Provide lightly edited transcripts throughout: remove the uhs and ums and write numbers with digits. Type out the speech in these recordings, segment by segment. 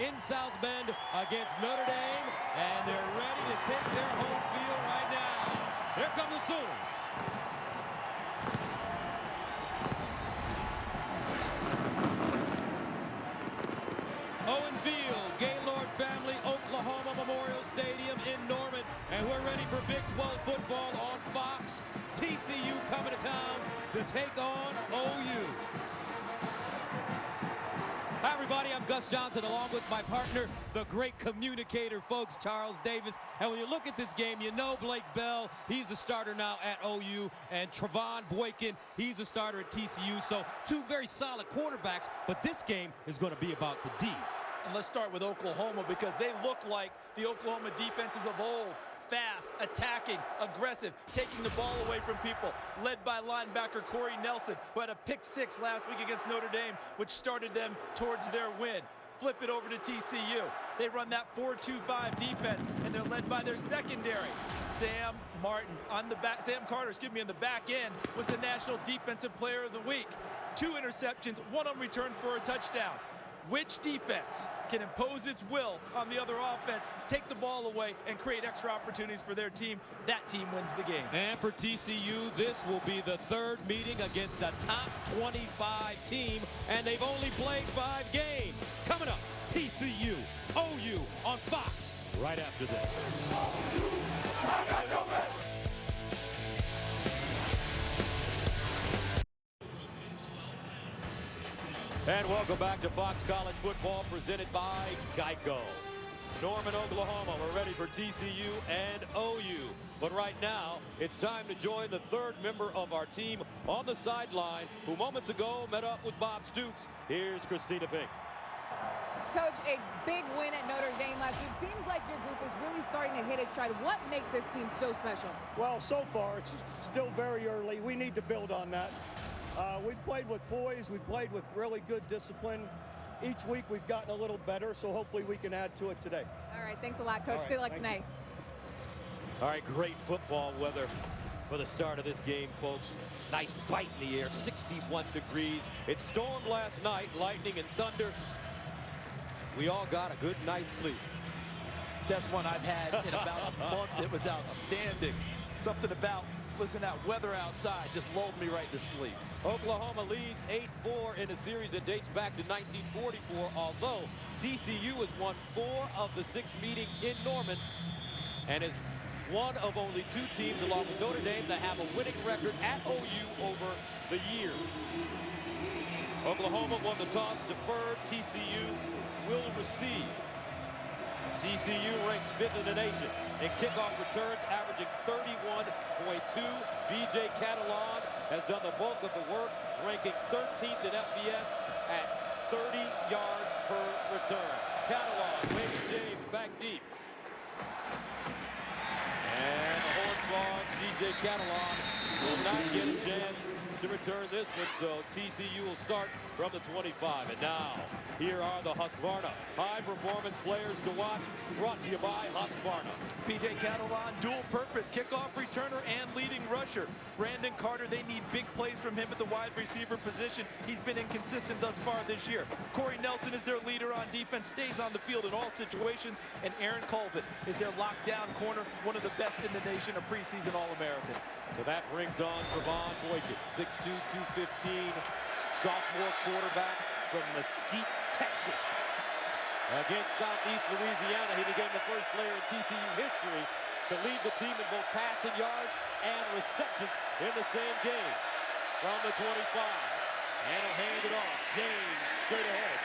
in South Bend against Notre Dame, and they're ready to take their home field right now. Here come the Sooners. Owen Field, Gaylord Family, Oklahoma Memorial Stadium in Norman, and we're ready for Big 12 football on Fox. TCU coming to town to take on OU. Hi, everybody. I'm Gus Johnson, along with my partner, the great communicator, folks, Charles Davis. And when you look at this game, you know Blake Bell, he's a starter now at OU, and Trevon Boykin, he's a starter at TCU. So two very solid quarterbacks, but this game is going to be about the D. And let's start with Oklahoma, because they look like the Oklahoma defenses of old. Fast, attacking, aggressive, taking the ball away from people. Led by linebacker Corey Nelson, who had a pick 6 last week against Notre Dame, which started them towards their win. Flip it over to TCU. They run that 4-2-5 defense, and they're led by their secondary. Sam Carter, on the back end, was the National Defensive Player of the Week. 2 interceptions, 1 on return for a touchdown. Which defense can impose its will on the other offense, take the ball away, and create extra opportunities for their team? That team wins the game. And for TCU, this will be the 3rd meeting against a top 25 team, and they've only played 5 games. Coming up, TCU, OU on Fox right after this. And welcome back to Fox College Football, presented by Geico. Norman, Oklahoma, we're ready for TCU and OU. But right now, it's time to join the 3rd member of our team on the sideline, who moments ago met up with Bob Stoops. Here's Christina Pink. Coach, a big win at Notre Dame last week. Seems like your group is really starting to hit its stride. What makes this team so special? Well, so far, it's still very early. We need to build on that. We've played with poise. We've played with really good discipline. Each week we've gotten a little better, so hopefully we can add to it today. All right, thanks a lot, Coach. Right, good luck tonight. All right, great football weather for the start of this game, folks. Nice bite in the air, 61 degrees. It stormed last night, lightning and thunder. We all got a good night's sleep. Best one I've had in about a month. It was outstanding. Something about, listen, that weather outside just lulled me right to sleep. Oklahoma leads 8-4 in a series that dates back to 1944, although TCU has won 4 of the 6 meetings in Norman and is one of only 2 teams, along with Notre Dame, that have a winning record at OU over the years. Oklahoma won the toss, deferred. TCU will receive. TCU ranks 5th in the nation in kickoff returns, averaging 31.2. B.J. Catalon has done the bulk of the work, ranking 13th in FBS at 30 yards per return. Catalon, Wade James back deep. And the Horned Frogs, B.J. Catalon will not get a chance to return this one, so TCU will start from the 25. And now, here are the Husqvarna high-performance players to watch, brought to you by Husqvarna. B.J. Catalon, dual-purpose kickoff returner and leading rusher. Brandon Carter, they need big plays from him at the wide receiver position. He's been inconsistent thus far this year. Corey Nelson is their leader on defense, stays on the field in all situations. And Aaron Colvin is their lockdown corner, one of the best in the nation, a preseason All-American. So that brings on Trevon Boykin, 6'2", 215, sophomore quarterback from Mesquite, Texas. Against Southeast Louisiana, he became the first player in TCU history to lead the team in both passing yards and receptions in the same game. From the 25, and he'll hand it off. James straight ahead.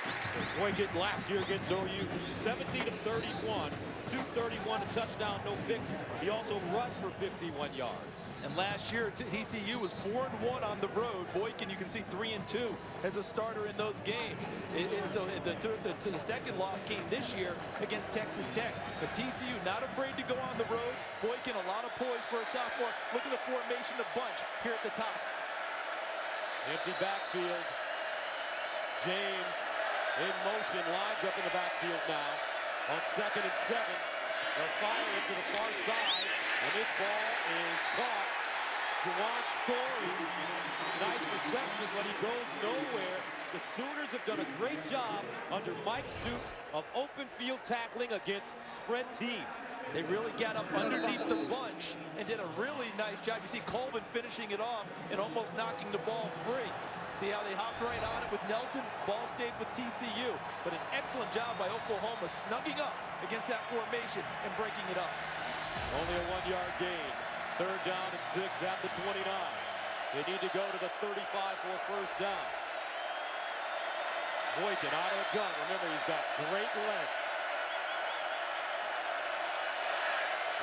So Boykin last year against OU, 17 of 31, 231, a touchdown, no picks. He also rushed for 51 yards. And last year, TCU was 4-1 on the road. Boykin, you can see 3-2 as a starter in those games. So the second loss came this year against Texas Tech. But TCU not afraid to go on the road. Boykin, a lot of poise for a sophomore. Look at the formation, the bunch here at the top. Empty backfield. James in motion, lines up in the backfield now. On 2nd and 7, they'll fire it to the far side, and this ball is caught Juwan Story, nice reception, but he goes nowhere. The Sooners have done a great job under Mike Stoops of open field tackling against spread teams. They really got up underneath the bunch and did a really nice job. You see Colvin finishing it off and almost knocking the ball free. See how they hopped right on it with Nelson? Ball stayed with TCU. But an excellent job by Oklahoma snugging up against that formation and breaking it up. Only a 1-yard gain. 3rd down and 6 at the 29. They need to go to the 35 for a first down. Boykin out of the gun. Remember, he's got great legs.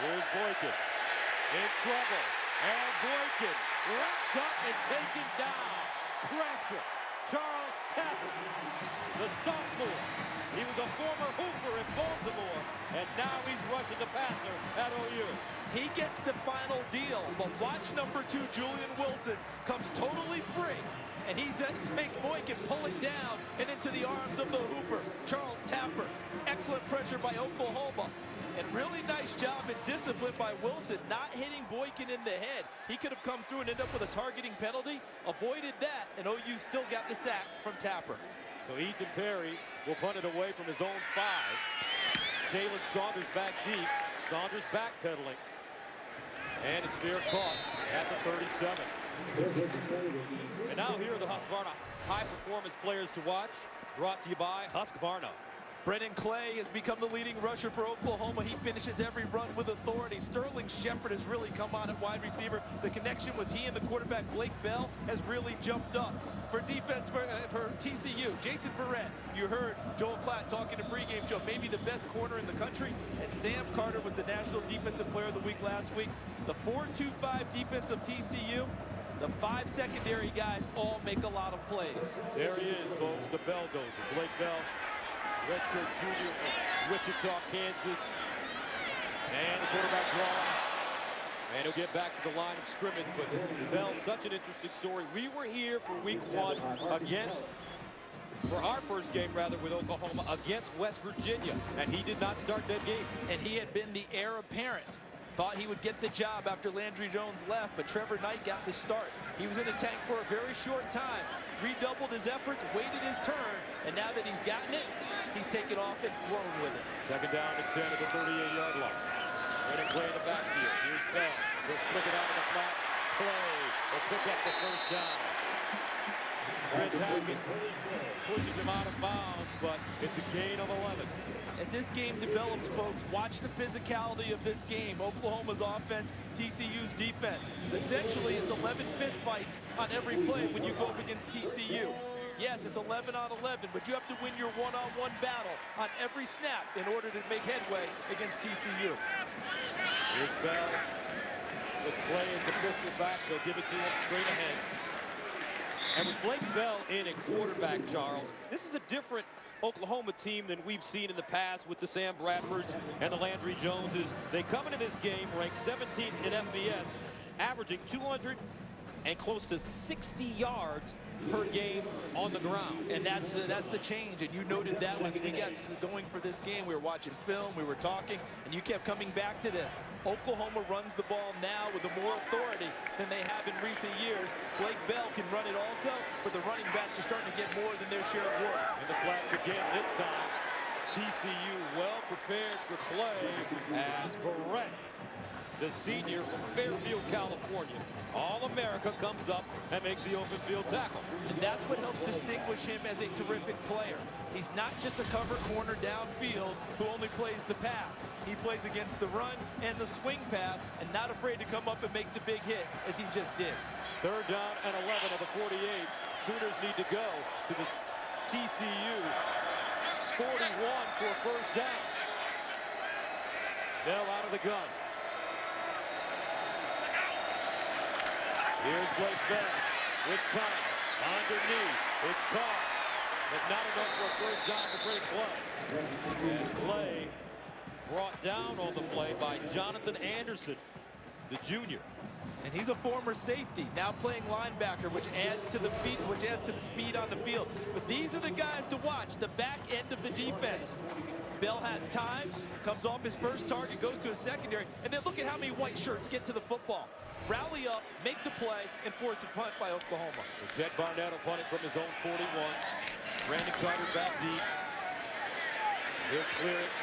Here's Boykin in trouble. And Boykin wrapped up and taken down. Pressure. Charles Tapper, the sophomore. He was a former hooper in Baltimore, and now he's rushing the passer at OU. He gets the final deal, but watch number 2, Julian Wilson, comes totally free, and he just makes Boykin pull it down and into the arms of the hooper, Charles Tapper. Excellent pressure by Oklahoma, and really nice job and discipline by Wilson, not hitting Boykin in the head. He could have come through and ended up with a targeting penalty, avoided that, and OU still got the sack from Tapper. So Ethan Perry will punt it away from his own 5. Jalen Saunders back deep. Saunders backpedaling. And it's fair caught at the 37. And now here are the Husqvarna high-performance players to watch. Brought to you by Husqvarna. Brennan Clay has become the leading rusher for Oklahoma. He finishes every run with authority. Sterling Shepard has really come on at wide receiver. The connection with he and the quarterback, Blake Bell, has really jumped up. For defense for TCU, Jason Verrett. You heard Joel Klatt talking in pregame show, maybe the best corner in the country. And Sam Carter was the National Defensive Player of the Week last week. The 4-2-5 defense of TCU. The 5 secondary guys all make a lot of plays. There he is, folks, the Belldozer. Blake Bell, redshirt junior from Wichita, Kansas. And the quarterback draw. And he'll get back to the line of scrimmage. But Bell, such an interesting story. We were here for week 1 for our first game, rather, with Oklahoma against West Virginia. And he did not start that game. And he had been the heir apparent. Thought he would get the job after Landry Jones left, but Trevor Knight got the start. He was in the tank for a very short time, redoubled his efforts, waited his turn, and now that he's gotten it, he's taken off and flown with it. 2nd down and 10 at the 38-yard line. Brennan Clay in the backfield. Here's Bell. He'll flick it out in the flats. Clay will pick up the first down. Chris Hackett pushes him out of bounds, but it's a gain of 11. As this game develops, folks, watch the physicality of this game. Oklahoma's offense, TCU's defense. Essentially, it's 11 fistfights on every play when you go up against TCU. Yes, it's 11 on 11, but you have to win your one-on-one battle on every snap in order to make headway against TCU. Here's Bell with Clay as the pistol back. They'll give it to him straight ahead. And with Blake Bell in at quarterback, Charles, this is a different Oklahoma team than we've seen in the past with the Sam Bradfords and the Landry Joneses. They come into this game ranked 17th in FBS, averaging 200 and close to 60 yards per game on the ground. And that's the change, and you noted that as we got going for this game. We were watching film, we were talking, and you kept coming back to this. Oklahoma runs the ball now with more authority than they have in recent years. Blake Bell can run it also, but the running backs are starting to get more than their share of work. In the flats again this time. TCU well prepared for Clay as Verrett, the senior from Fairfield, California, All-America, comes up and makes the open field tackle. And that's what helps distinguish him as a terrific player. He's not just a cover corner downfield who only plays the pass. He plays against the run and the swing pass and not afraid to come up and make the big hit as he just did. 3rd down and 11 of the 48. Sooners need to go to the TCU 41 for a first down. Bell out of the gun. Here's Blake Bell with time. Underneath. It's caught. But not enough for a first down for Blake Clay. As Clay brought down on the play by Jonathan Anderson, the junior. And he's a former safety, now playing linebacker, which adds to the feet, which adds to the speed on the field. But these are the guys to watch, the back end of the defense. Bell has time, comes off his first target, goes to his secondary, and then look at how many white shirts get to the football. rally up, make the play, and force a punt by Oklahoma. Jed Barnett will punt it from his own 41. Brandon Carter back deep. He'll clear it.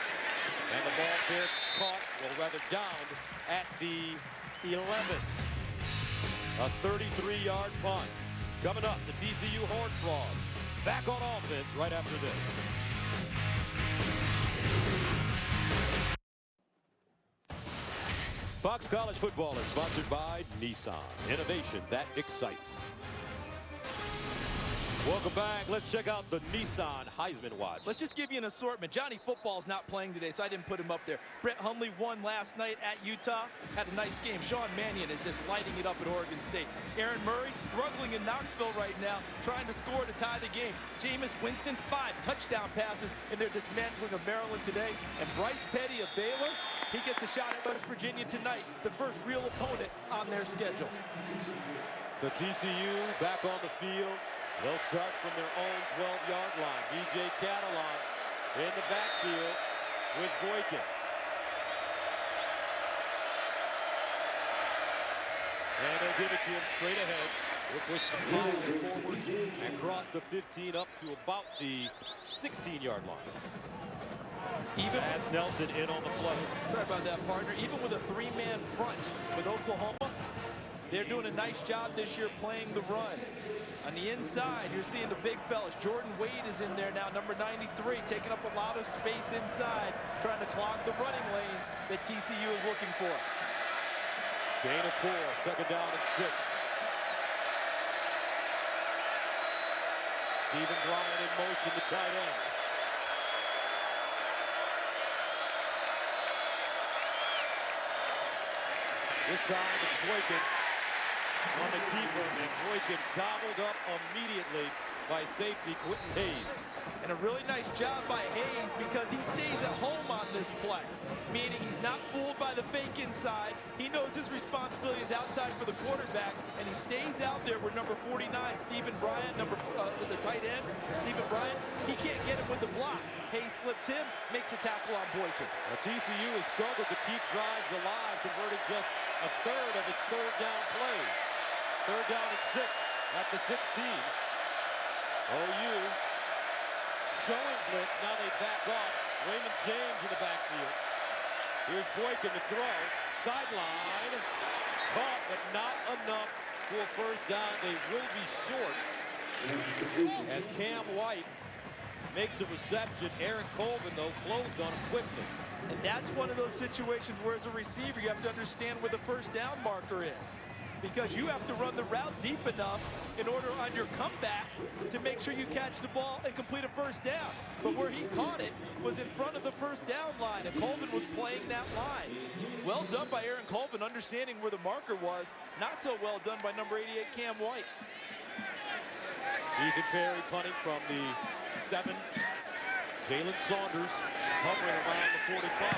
And the ball there caught, well, rather downed at the 11. A 33-yard punt. Coming up, the TCU Horned Frogs. Back on offense right after this. Fox College Football is sponsored by Nissan. Innovation that excites. Welcome back. Let's check out the Nissan Heisman Watch. Let's just give you an assortment. Johnny Football's not playing today, so I didn't put him up there. Brett Hundley won last night at Utah. Had a nice game. Sean Mannion is just lighting it up at Oregon State. Aaron Murray struggling in Knoxville right now, trying to score to tie the game. Jameis Winston, 5 touchdown passes in their dismantling of Maryland today. And Bryce Petty of Baylor, he gets a shot at West Virginia tonight, the first real opponent on their schedule. So TCU back on the field. They'll start from their own 12-yard line. B.J. Catalon in the backfield with Boykin. And they'll give it to him straight ahead. He'll push the ball forward and cross the 15 up to about the 16-yard line. Even as Nelson in on the play. Sorry about that, partner. Even with a 3-man front with Oklahoma, they're doing a nice job this year playing the run. On the inside, you're seeing the big fellas. Jordan Wade is in there now, number 93, taking up a lot of space inside, trying to clog the running lanes that TCU is looking for. Gain of 4, second down and 6. Stephen Bryant in motion, the tight end. This time it's Boykin on the keeper, and Boykin gobbled up immediately by safety Quentin Hayes. And a really nice job by Hayes because he stays at home on this play, meaning he's not fooled by the fake inside. He knows his responsibility is outside for the quarterback, and he stays out there with number 49, Stephen Bryant, with the tight end, Stephen Bryant. He can't get him with the block. Hayes slips him, makes a tackle on Boykin. Now, TCU has struggled to keep drives alive, converting just a third of its third down plays. Third down and 6 at the 16. OU showing blitz. Now they back off. Raymond James in the backfield. Here's Boykin to throw. Sideline. Caught, but not enough for a first down. They will be short as Cam White makes a reception. Aaron Colvin, though, closed on him quickly. And that's one of those situations where, as a receiver, you have to understand where the first down marker is, because you have to run the route deep enough in order on your comeback to make sure you catch the ball and complete a first down. But where he caught it was in front of the first down line, and Colvin was playing that line. Well done by Aaron Colvin, understanding where the marker was. Not so well done by number 88, Cam White. Ethan Perry punting from the 7. Jalen Saunders hovering around the 45.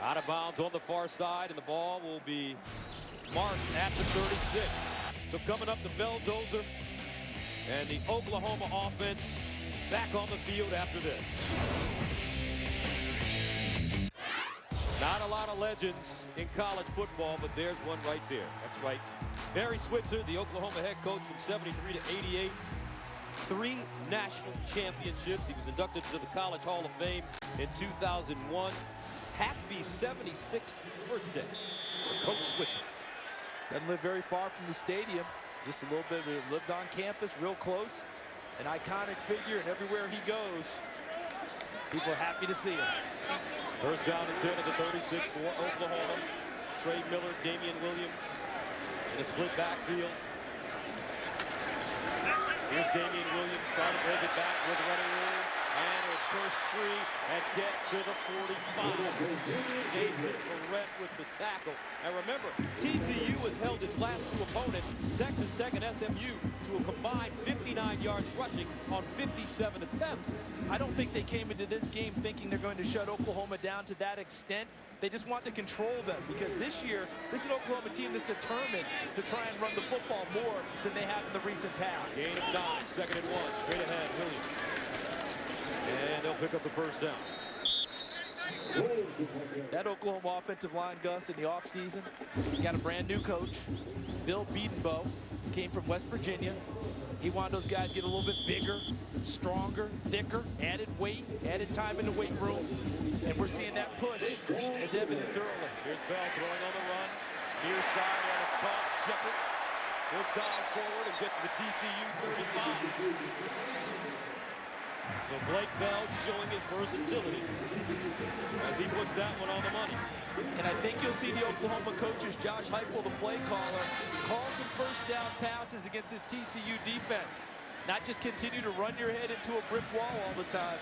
Out of bounds on the far side, and the ball will be marked at the 36. So coming up, the Belldozer and the Oklahoma offense back on the field after this. Not a lot of legends in college football, but there's one right there. That's right. Barry Switzer, the Oklahoma head coach from 73 to 88. 3 national championships. He was inducted to the College Hall of Fame in 2001. Happy 76th birthday for Coach Switzer. Doesn't live very far from the stadium. Just a little bit. He lives on campus, real close. An iconic figure, and everywhere he goes, people are happy to see him. First down and 10 at the 36 for Oklahoma. Trey Miller, Damian Williams in a split backfield. Here's Damian Williams trying to break it back with running room. And he'll burst free and get to the 45. Jason Verrett with the tackle. And remember, TCU has held its last 2 opponents, Texas Tech and SMU, to a combined 59 yards rushing on 57 attempts. I don't think they came into this game thinking they're going to shut Oklahoma down to that extent. They just want to control them, because this year, this is an Oklahoma team that's determined to try and run the football more than they have in the recent past. Gain of 9, second and 1, straight ahead, Williams. And they'll pick up the first down. That Oklahoma offensive line, Gus, in the offseason, got a brand new coach. Bill Bedenbaugh came from West Virginia. He wanted those guys to get a little bit bigger, stronger, thicker, added weight, added time in the weight room. And we're seeing that push as evidence early. Here's Bell throwing on the run. Near side, and it's caught. Shepard will dive forward and get to the TCU 35. So Blake Bell showing his versatility as he puts that one on the money. And I think you'll see the Oklahoma coaches, Josh Heupel, the play caller, call some first down passes against this TCU defense. Not just continue to run your head into a brick wall all the time.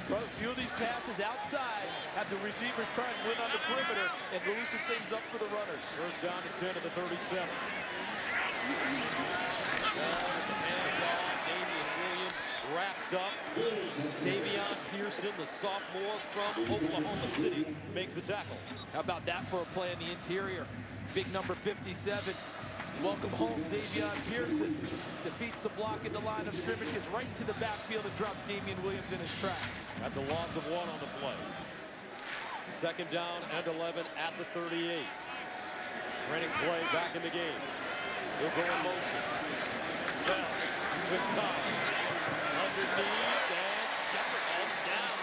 But a few of these passes outside have the receivers try and win on the perimeter and loosen things up for the runners. First down to 10 of the 37. Handoff, Damian Williams wrapped up. Davion Pearson, the sophomore from Oklahoma City, makes the tackle. How about that for a play in the interior? Big number 57. Welcome home, Davion Pearson. Defeats the block in the line of scrimmage, gets right into the backfield and drops Damian Williams in his tracks. That's a loss of 1 on the play. Second down and 11 at the 38. Running play back in the game. He'll go in motion. Bell, good time. Underneath, and Shepard on down.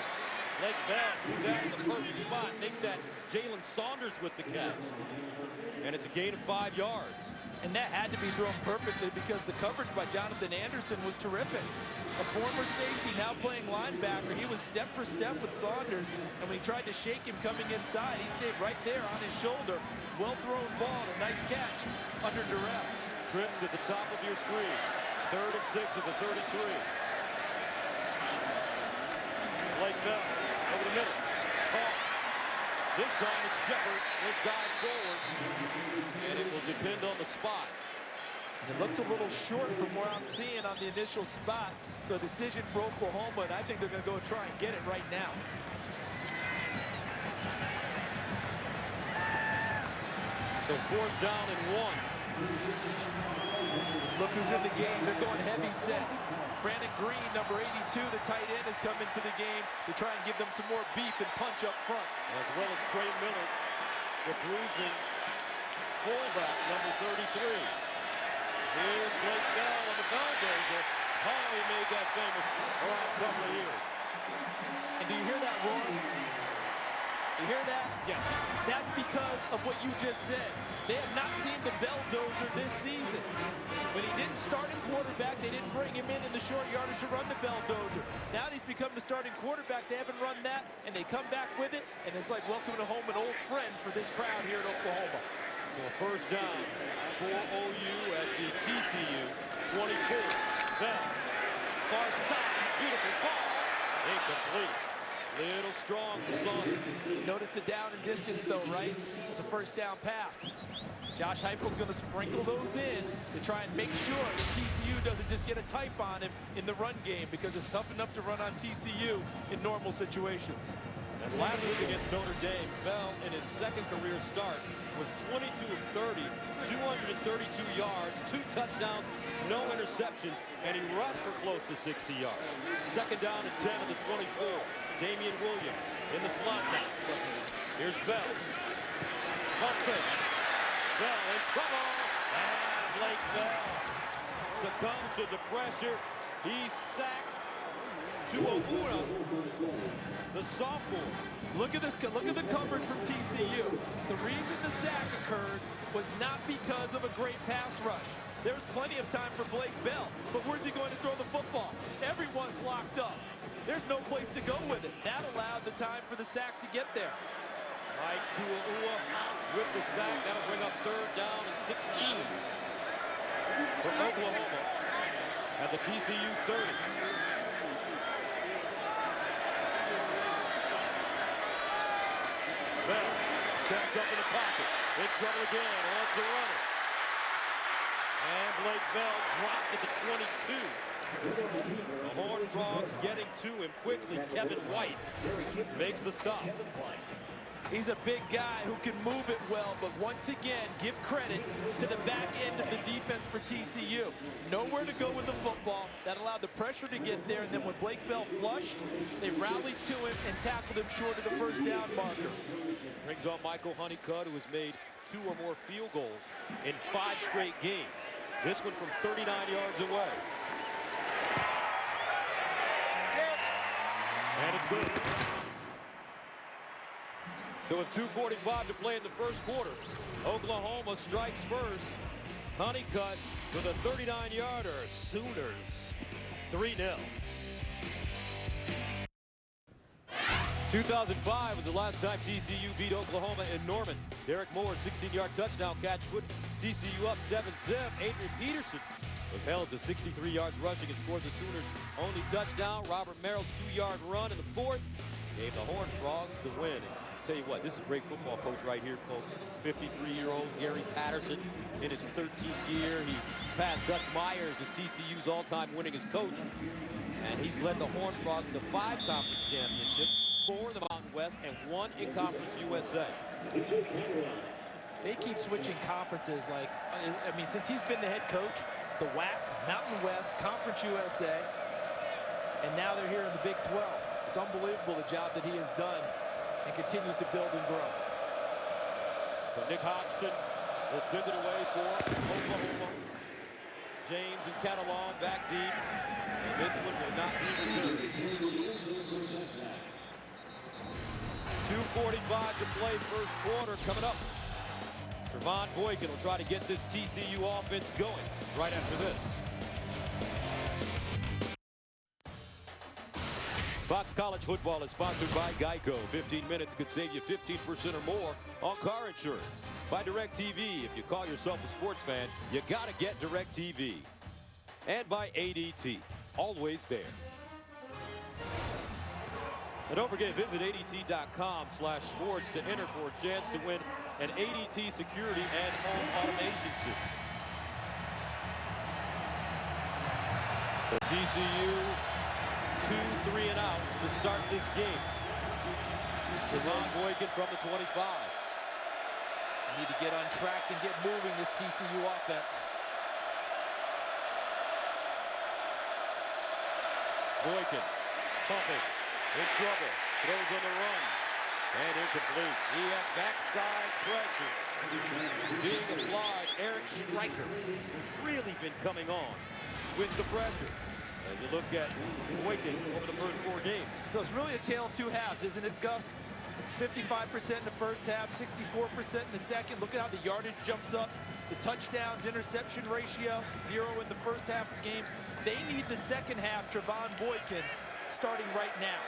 Blake Bell threw that in the perfect spot. Think that Jalen Saunders with the catch. And it's a gain of 5 yards. And that had to be thrown perfectly because the coverage by Jonathan Anderson was terrific. A former safety now playing linebacker. He was step for step with Saunders, and when he tried to shake him coming inside, he stayed right there on his shoulder. Well-thrown ball, a nice catch under duress. Trips at the top of your screen. 3rd and 6 at the 33. Blake Bell over the middle. Caught. This time it's Shepard. Will dive forward, and it will depend on the spot. And it looks a little short from where I'm seeing on the initial spot. So a decision for Oklahoma, and I think they're going to go try and get it right now. So 4th down and 1. Look who's in the game. They're going heavy set. Brandon Green, number 82, the tight end, has come into the game to try and give them some more beef and punch up front. As well as Trey Miller, the bruising fullback, number 33. Here's Blake Bell on the bulldozer. Oh, he made that famous the last couple of years. And do you hear that roar? You hear that? Yes. That's because of what you just said. They have not seen the Belldozer this season. When he didn't start in quarterback, they didn't bring him in the short yardage to run the Belldozer. Now that he's become the starting quarterback, they haven't run that, and they come back with it, and it's like welcoming home an old friend for this crowd here at Oklahoma. So a first down for OU at the TCU 24. Bell, far side, beautiful ball, incomplete. Little strong for Saunders. Notice the down and distance, though, right? It's a first down pass. Josh Heupel's going to sprinkle those in to try and make sure that TCU doesn't just get a type on him in the run game, because it's tough enough to run on TCU in normal situations. And last week against Notre Dame, Bell, in his second career start, was 22 of 30, 232 yards, 2 touchdowns, no interceptions, and he rushed for close to 60 yards. Second down and 10 of the 24. Damian Williams in the slot now. Here's Bell. Pump fake. Bell in trouble. And Blake Bell succumbs to the pressure. He's sacked to Ouna, the sophomore. Look at this. Look at the coverage from TCU. The reason the sack occurred was not because of a great pass rush. There's plenty of time for Blake Bell, but where's he going to throw the football? Everyone's locked up. There's no place to go with it. That allowed the time for the sack to get there. Mike Tua'ua with the sack. That'll bring up 3rd down and 16 for Oklahoma at the TCU 30. Bell steps up in the pocket. In trouble again. Wants to run it. And Blake Bell dropped at the 22. The Horned Frogs getting to him quickly. Kevin White makes the stop. He's a big guy who can move it well, but once again, give credit to the back end of the defense for TCU. Nowhere to go with the football. That allowed the pressure to get there, and then when Blake Bell flushed, they rallied to him and tackled him short of the first down marker. Brings on Michael Honeycutt, who has made 2 or more field goals in 5 straight games. This one from 39 yards away. And it's good. So with 2:45 to play in the first quarter, Oklahoma strikes first. Honeycutt with a 39-yarder. Sooners 3-0. 2005 was the last time TCU beat Oklahoma in Norman. Derek Moore's 16-yard touchdown catch put TCU up 7-zip. Adrian Peterson was held to 63 yards rushing and scored the Sooners' only touchdown. Robert Merrill's 2-yard run in the 4th gave the Horned Frogs the win. And I'll tell you what, this is a great football coach right here, folks. 53-year-old Gary Patterson in his 13th year. He passed Dutch Myers as TCU's all-time winningest coach. And he's led the Horned Frogs to 5 conference championships, 4 in the Mountain West, and 1 in Conference USA. They keep switching conferences. Like, I mean, since he's been the head coach, the WAC, Mountain West, Conference USA, and now they're here in the Big 12. It's unbelievable the job that he has done and continues to build and grow. So Nick Hodgson will send it away for Oklahoma. James and Catalan back deep. And this one will not be returned. 2:45 to play first quarter coming up. Trevon Boykin will try to get this TCU offense going right after this. Fox College Football is sponsored by Geico. 15 minutes could save you 15% or more on car insurance. By DirecTV. If you call yourself a sports fan, you gotta get DirecTV. And by ADT. Always there. And don't forget, visit ADT.com/sports to enter for a chance to win an ADT security and home automation system. So TCU 2 3 and outs to start this game. Trevon Boykin from the 25. Need to get on track and get moving, this TCU offense. Boykin pumping, in trouble, throws on the run, and incomplete. He had backside pressure being applied. Eric Stryker has really been coming on with the pressure. As you look at Boykin over the first 4 games. So it's really a tale of 2 halves, isn't it, Gus? 55% in the first half, 64% in the second. Look at how the yardage jumps up. The touchdowns, interception ratio, 0 in the first half of games. They need the second half, Trevon Boykin, starting right now.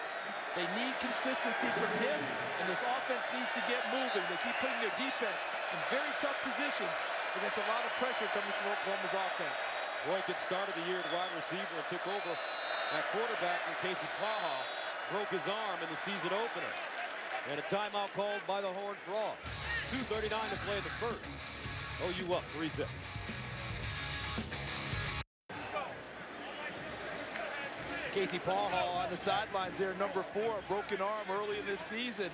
They need consistency from him, and this offense needs to get moving. They keep putting their defense in very tough positions against a lot of pressure coming from Oklahoma's offense. Boykin started the year at wide receiver and took over at quarterback when Casey Paha broke his arm in the season opener. And a timeout called by the Horned Frogs. 2:39 to play in the first. OU up 3-0. Casey Paha on the sidelines there, number 4, broken arm early in this season.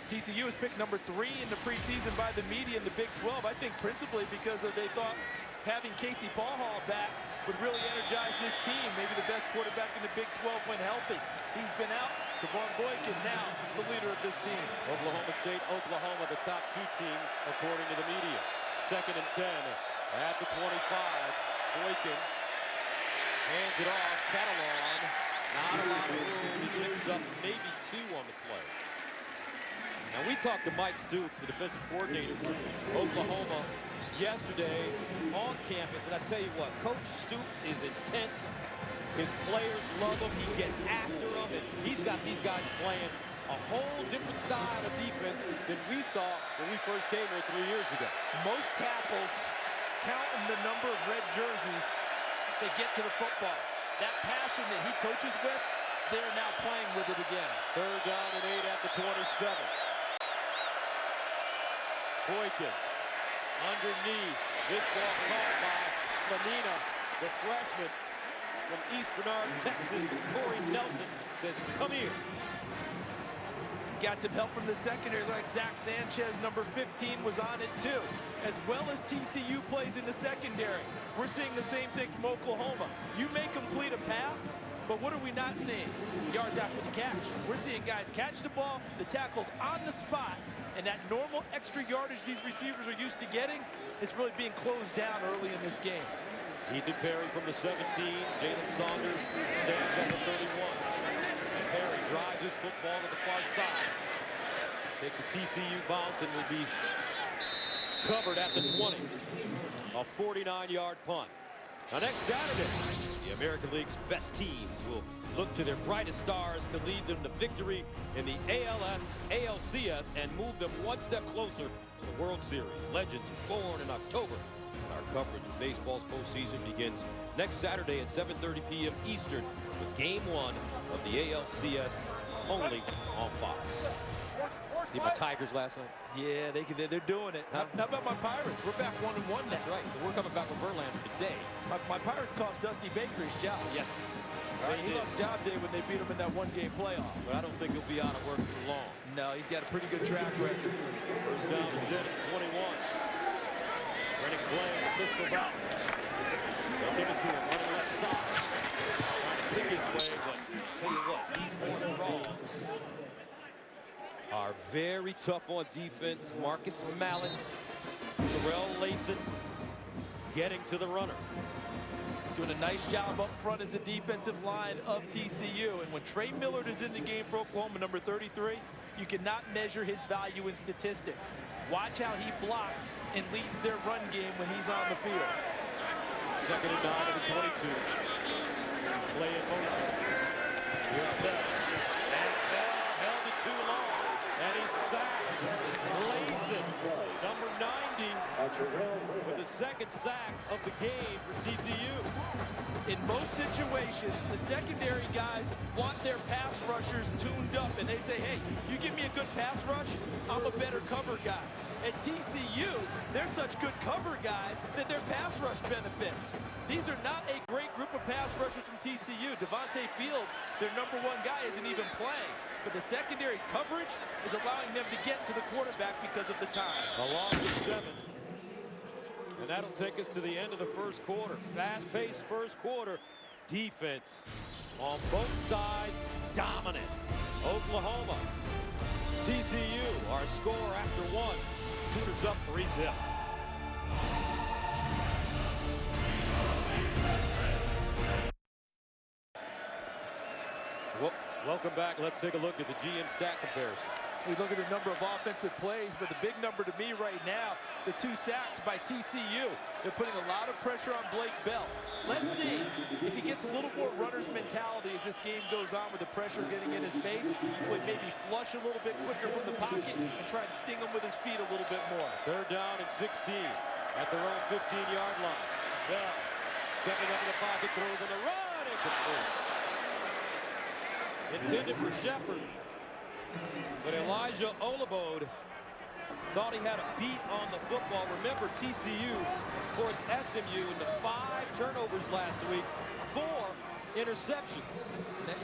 TCU was picked number 3 in the preseason by the media in the Big 12. I think principally because they thought having Casey Paha back would really energize this team. Maybe the best quarterback in the Big 12 when healthy. He's been out. Trevon Boykin now the leader of this team. Oklahoma State, Oklahoma, the top 2 teams according to the media. 2nd and 10 at the 25. Boykin hands it off. Catalan, not a lot of room. He picks up maybe 2 on the play. Now we talked to Mike Stoops, the defensive coordinator for Oklahoma, yesterday on campus, and I tell you what, Coach Stoops is intense. His players love him. He gets after them, and he's got these guys playing a whole different style of defense than we saw when we first came here 3 years ago. Most tackles, counting the number of red jerseys, they get to the football. That passion that he coaches with, they're now playing with it again. 3rd down and 8 at the 27. Boykin underneath. This ball caught by Slanina, the freshman from East Bernard, Texas. Corey Nelson says, come here. Got some help from the secondary, like Zach Sanchez, number 15, was on it too. As well as TCU plays in the secondary. We're seeing the same thing from Oklahoma. You may complete a pass, but what are we not seeing? Yards after the catch. We're seeing guys catch the ball, the tackle's on the spot, and that normal extra yardage these receivers are used to getting is really being closed down early in this game. Ethan Perry from the 17. Jalen Saunders stands at the 31. And Perry drives his football to the far side. Takes a TCU bounce and will be covered at the 20. A 49-yard punt. Now next Saturday, the American League's best teams will look to their brightest stars to lead them to victory in the ALS, ALCS, and move them one step closer to the World Series. Legends born in October. And our coverage of baseball's postseason begins next Saturday at 7:30 p.m. Eastern with Game 1 of the ALCS only on Fox. See my Tigers last night? Yeah, they're doing it. How about my Pirates? We're back 1-1 now. That's right. We're coming back with Verlander today. My Pirates cost Dusty Baker his job. Yes. He lost job day when they beat him in that one-game playoff. But I don't think he'll be out of work for long. No, he's got a pretty good track record. First down to 10 at 21. Brennan Clay, the pistol back. They'll give it to him on the left side. Trying to pick his way, but tell you what, these Horned Frogs are very tough on defense. Marcus Mallett, Terrell Lathan getting to the runner. Doing a nice job up front as the defensive line of TCU. And when Trey Millard is in the game for Oklahoma, number 33, you cannot measure his value in statistics. Watch how he blocks and leads their run game when he's on the field. Second and 9 at the 22. Play in motion. Here's Bell. And Bell held it too long. And he's sacked. Lathan, number 90, with the second sack of the game for TCU. In most situations, the secondary guys want their pass rushers tuned up, and they say, hey, you give me a good pass rush, I'm a better cover guy. At TCU, they're such good cover guys that their pass rush benefits. These are not a great group of pass rushers from TCU. Devontae Fields, their number 1 guy, isn't even playing. But the secondary's coverage is allowing them to get to the quarterback because of the time. A loss of 7. And that'll take us to the end of the first quarter. Fast-paced first quarter. Defense on both sides, dominant. Oklahoma. TCU, our score after 1. Sooners up 3-0. Welcome back. Let's take a look at the GM stat comparison. We look at a number of offensive plays, but the big number to me right now, the 2 sacks by TCU. They're putting a lot of pressure on Blake Bell. Let's see if he gets a little more runner's mentality as this game goes on with the pressure getting in his face. Will he maybe flush a little bit quicker from the pocket and try and sting him with his feet a little bit more? Third down and 16 at their own 15-yard line. Bell stepping up in the pocket, throws on the run, incomplete. Intended for Shepard, but Elijah Olabode thought he had a beat on the football. Remember, TCU forced SMU into 5 turnovers last week, 4 interceptions.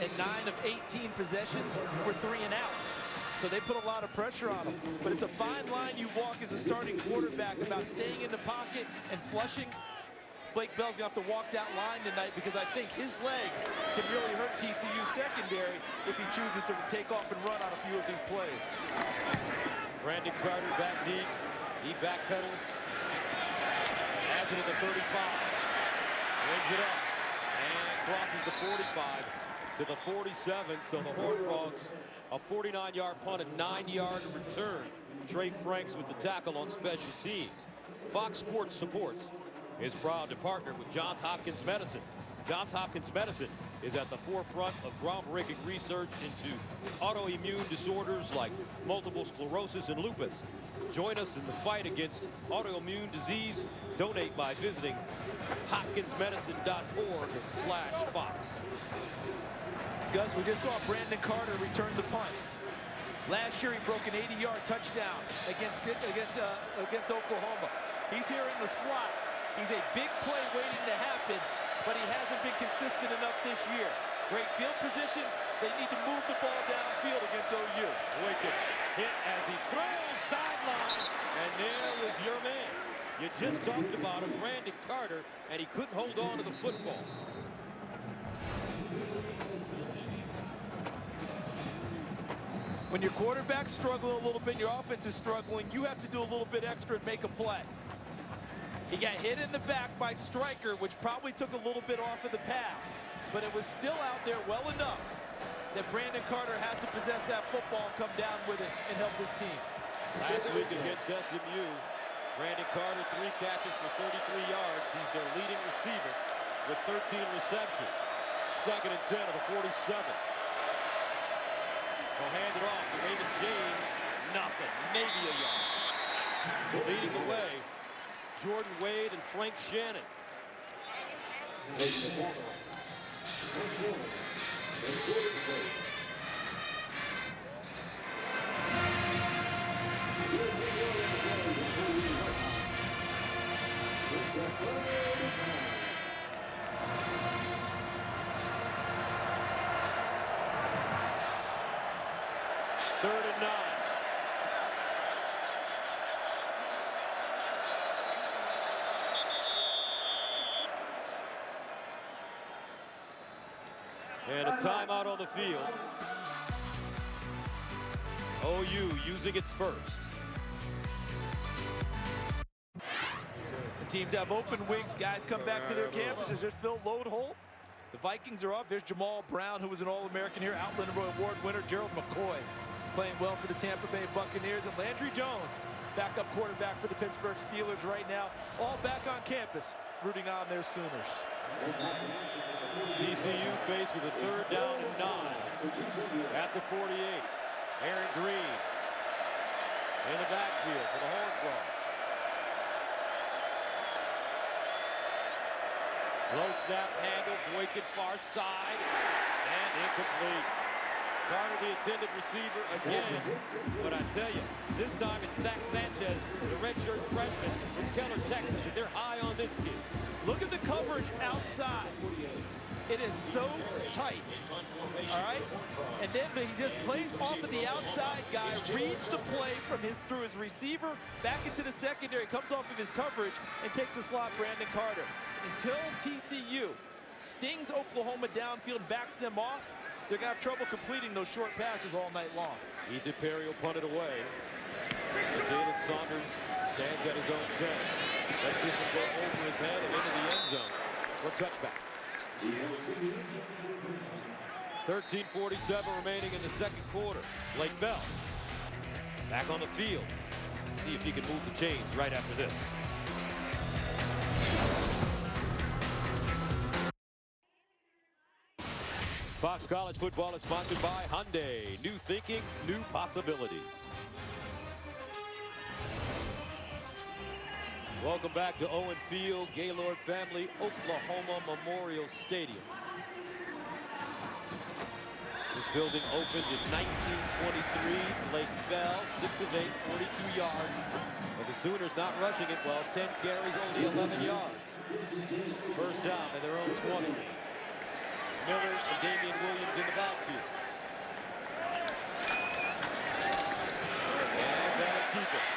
And 9 of 18 possessions were 3 and outs. So they put a lot of pressure on him. But it's a fine line you walk as a starting quarterback about staying in the pocket and flushing. Blake Bell's going to have to walk that line tonight because I think his legs can really hurt TCU secondary if he chooses to take off and run on a few of these plays. Brandon Carter back deep. He backpedals. Has it at the 35. Brings it up. And crosses the 45 to the 47. So the Horned Frogs, a 49-yard punt, a 9-yard return. Trey Franks with the tackle on special teams. Fox Sports Supports is proud to partner with Johns Hopkins Medicine. Johns Hopkins Medicine is at the forefront of groundbreaking research into autoimmune disorders like multiple sclerosis and lupus. Join us in the fight against autoimmune disease. Donate by visiting hopkinsmedicine.org/Fox. Gus, we just saw Brandon Carter return the punt. Last year, he broke an 80-yard touchdown against Oklahoma. He's here in the slot. He's a big play waiting to happen, but he hasn't been consistent enough this year. Great field position, They need to move the ball downfield against OU. Boykin hit as he throws sideline, and there was your man. You just talked about him, Brandon Carter, and he couldn't hold on to the football. When your quarterback's struggling a little bit, your offense is struggling, you have to do a little bit extra and make a play. He got hit in the back by Stryker, which probably took a little bit off of the pass, but it was still out there well enough that Brandon Carter had to possess that football and come down with it and help his team. Last week against SMU, Brandon Carter, 3 catches for 33 yards. He's their leading receiver with 13 receptions. 2nd and 10 of the 47. They'll hand it off to Raymond James. Nothing, maybe a yard. Leading the way, Jordan Wade and Frank Shannon. Third and 9. And a timeout on the field. OU using its first. The teams have open wings. Guys come back to their campuses. Just Phil load hole. The Vikings are up. There's Jamal Brown, who was an All-American here. Outland Award winner Gerald McCoy playing well for the Tampa Bay Buccaneers. And Landry Jones, backup quarterback for the Pittsburgh Steelers right now. All back on campus, rooting on their Sooners. TCU faced with a 3rd down and 9 at the 48. Aaron Green in the backfield for the Horned Frogs. Low snap handle, Boykin far side, and incomplete. Carter, the intended receiver again, but I tell you, this time it's Zach Sanchez, the redshirt freshman from Keller, Texas, and they're high on this kid. Look at the coverage outside. It is so tight, all right? And then he just plays off of the outside guy, reads the play from through his receiver, back into the secondary, comes off of his coverage, and takes the slot, Brandon Carter. Until TCU stings Oklahoma downfield and backs them off, they're going to have trouble completing those short passes all night long. Ethan Perry will punt it away. Jalen Saunders stands at his own 10. Lets this one go over his head and into the end zone for a touchback. 13:47 remaining in the 2nd quarter. Blake Bell back on the field. See if he can move the chains right after this. Fox College Football is sponsored by Hyundai. New thinking, new possibilities. Welcome back to Owen Field, Gaylord Family, Oklahoma Memorial Stadium. This building opened in 1923. Blake Bell, 6 of 8, 42 yards. But the Sooners not rushing it well. 10 carries, only 11 yards. First down at their own 20. Miller and Damian Williams in the backfield. And they'll keep it.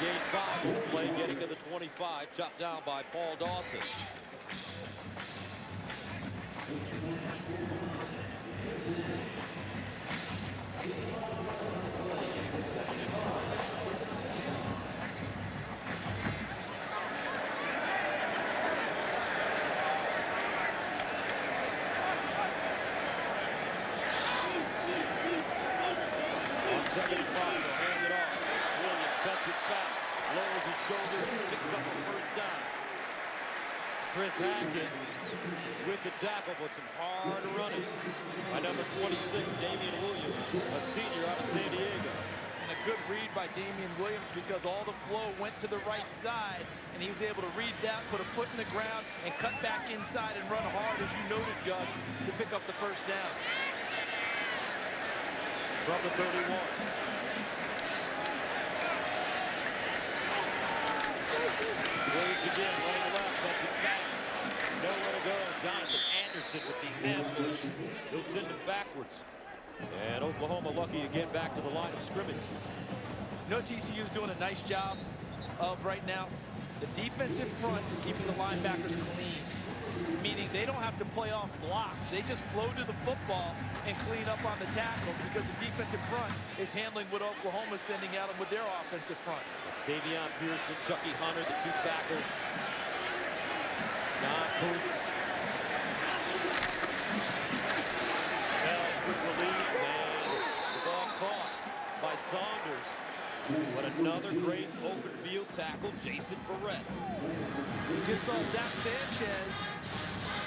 Gain 5 on the play, getting to the 25, chopped down by Paul Dawson. On 75, they'll hand it off. Williams cuts it back. Lowers his shoulder, picks up the first down. Chris Hackett with the tackle, but some hard running by number 26, Damian Williams, a senior out of San Diego. And a good read by Damian Williams because all the flow went to the right side, and he was able to read that, put a foot in the ground, and cut back inside and run hard, as you noted, Gus, to pick up the first down. From the 31. Williams again, running left, cuts it back. Nowhere to go. Jonathan Anderson Pearson with the ambush. He'll send him backwards. And Oklahoma lucky to get back to the line of scrimmage. You know what TCU is doing a nice job of right now? The defensive front is keeping the linebackers clean, meaning they don't have to play off blocks. They just flow to the football and clean up on the tackles because the defensive front is handling what Oklahoma's sending at them with their offensive front. It's Davion Pearson, Chucky Hunter, the 2 tackles. John Coots. Quick release, and the ball caught by Saunders. But another great open field tackle, Jason Verrett. We just saw Zach Sanchez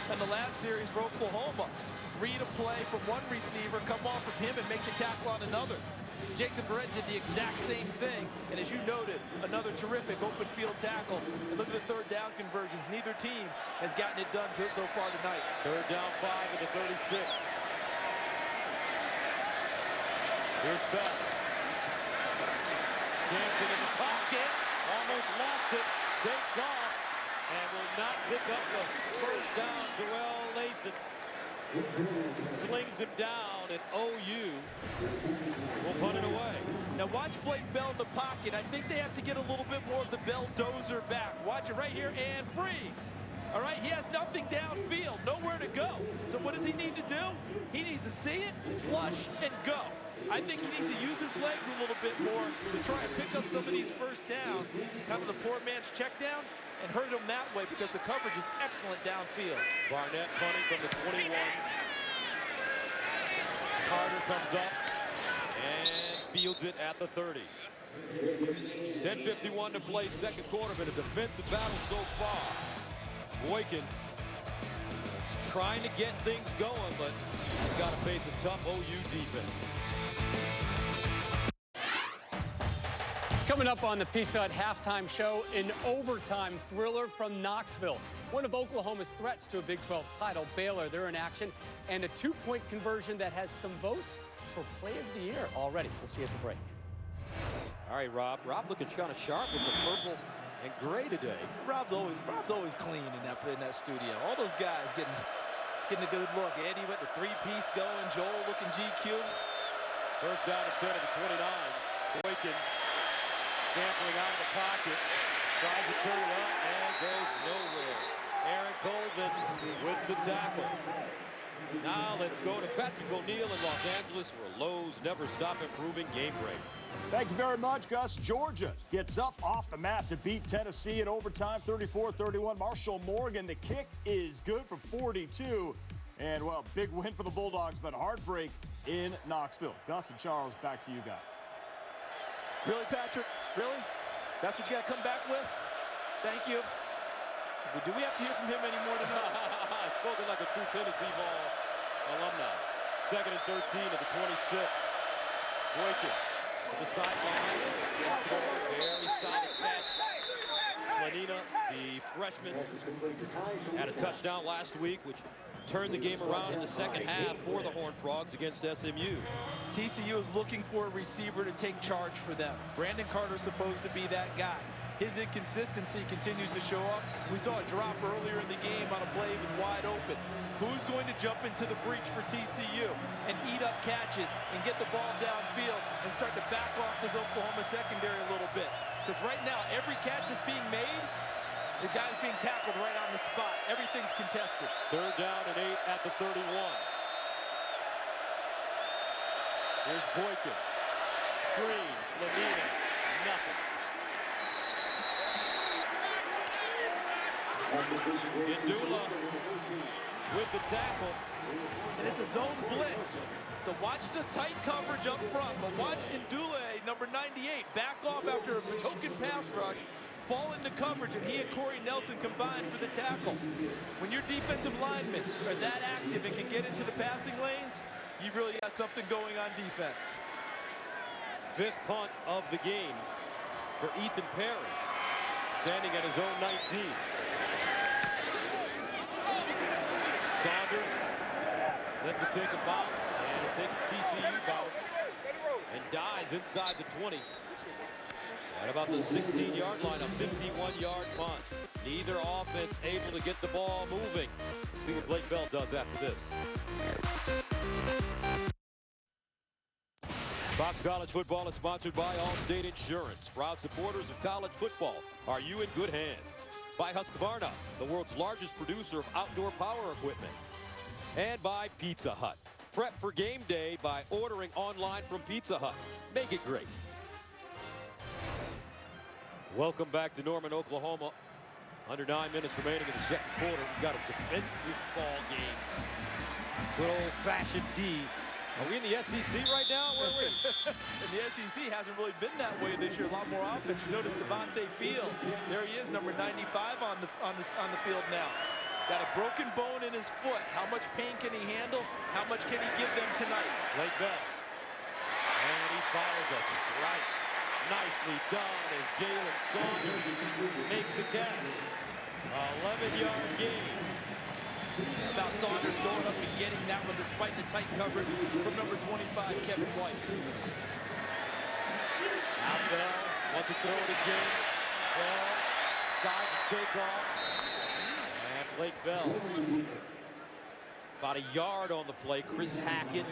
in the last series for Oklahoma read a play from one receiver, come off of him, and make the tackle on another. Jason Verrett did the exact same thing, and as you noted, another terrific open field tackle. And look at the third down conversions. Neither team has gotten it done so far tonight. Third down 5 at the 36. Here's Bell. Dancing in the pocket, almost lost it, takes off, and will not pick up the first down. Joel Lathan slings him down, and OU will punt it away. Now watch Blake Bell in the pocket. I think they have to get a little bit more of the Bell dozer back. Watch it right here and freeze. All right, he has nothing downfield, nowhere to go. So what does he need to do? He needs to see it, flush, and go. I think he needs to use his legs a little bit more to try and pick up some of these first downs, kind of the poor man's check down, and hurt him that way because the coverage is excellent downfield. Barnett punting from the 21. Carter comes up and fields it at the 30. 10:51 to play, second quarter, but a defensive battle so far. Boykin trying to get things going, but he's got to face a tough OU defense. Coming up on the Pizza Hut halftime show, an overtime thriller from Knoxville. One of Oklahoma's threats to a Big 12 title, Baylor, they're in action, and a 2-point conversion that has some votes for Play of the Year already. We'll see you at the break. All right, Rob. Rob looking kind of sharp with the purple and gray today. Rob's always clean in that studio. All those guys getting a good look. Eddie with the 3-piece going. Joel looking GQ. First down at 10 at the 29. Boykin scampering out of the pocket. Tries to turn it up and goes nowhere. Aaron Colvin with the tackle. Now let's go to Patrick O'Neill in Los Angeles for a Lowe's Never Stop Improving game break. Thank you very much, Gus. Georgia gets up off the mat to beat Tennessee in overtime, 34-31. Marshall Morgan, the kick is good for 42. And, well, big win for the Bulldogs, but heartbreak in Knoxville. Gus and Charles, back to you guys. Really, Patrick? Really? That's what you got to come back with? Thank you. But do we have to hear from him anymore tonight? Spoken like a true Tennessee ball alumni. Second and 13 of the 26. Boykin to the sideline. Very solid catch. Slanina, the freshman, had a touchdown last week, which turned the game around in the second half for the Horned Frogs against SMU. TCU is looking for a receiver to take charge for them. Brandon Carter's supposed to be that guy. His inconsistency continues to show up. We saw a drop earlier in the game on a play that was wide open. Who's going to jump into the breach for TCU and eat up catches and get the ball downfield and start to back off this Oklahoma secondary a little bit? Because right now, every catch that's being made, the guy's being tackled right on the spot. Everything's contested. Third down and 8 at the 31. Here's Boykin. Screen, Slanina, nothing. Indula with the tackle. And it's a zone blitz. So watch the tight coverage up front, but watch Indula, number 98, back off after a token pass rush, fall into coverage, and he and Corey Nelson combine for the tackle. When your defensive linemen are that active and can get into the passing lanes, you really got something going on defense. Fifth punt of the game for Ethan Perry, standing at his own 19. Saunders lets it take a bounce, and it takes a TCU bounce and dies inside the 20. At about the 16-yard line, a 51-yard punt. Neither offense able to get the ball moving. Let's see what Blake Bell does after this. Fox College Football is sponsored by Allstate Insurance. Proud supporters of college football. Are you in good hands? By Husqvarna, the world's largest producer of outdoor power equipment. And by Pizza Hut. Prep for game day by ordering online from Pizza Hut. Make it great. Welcome back to Norman, Oklahoma. Under 9 minutes remaining in the second quarter. We've got a defensive ball game. Good old-fashioned D. Are we in the SEC right now? Where are we? And the SEC hasn't really been that way this year. A lot more offense. You notice Devontae Field. There he is, number 95 on the field now. Got a broken bone in his foot. How much pain can he handle? How much can he give them tonight? Blake Bell. And he fires a strike. Nicely done as Jalen Saunders makes the catch. 11-yard gain. About Saunders going up and getting that one despite the tight coverage from number 25, Kevin White. Now Bell wants to throw it again. Bell decides to take off. And Blake Bell. About a yard on the play. Chris Hackett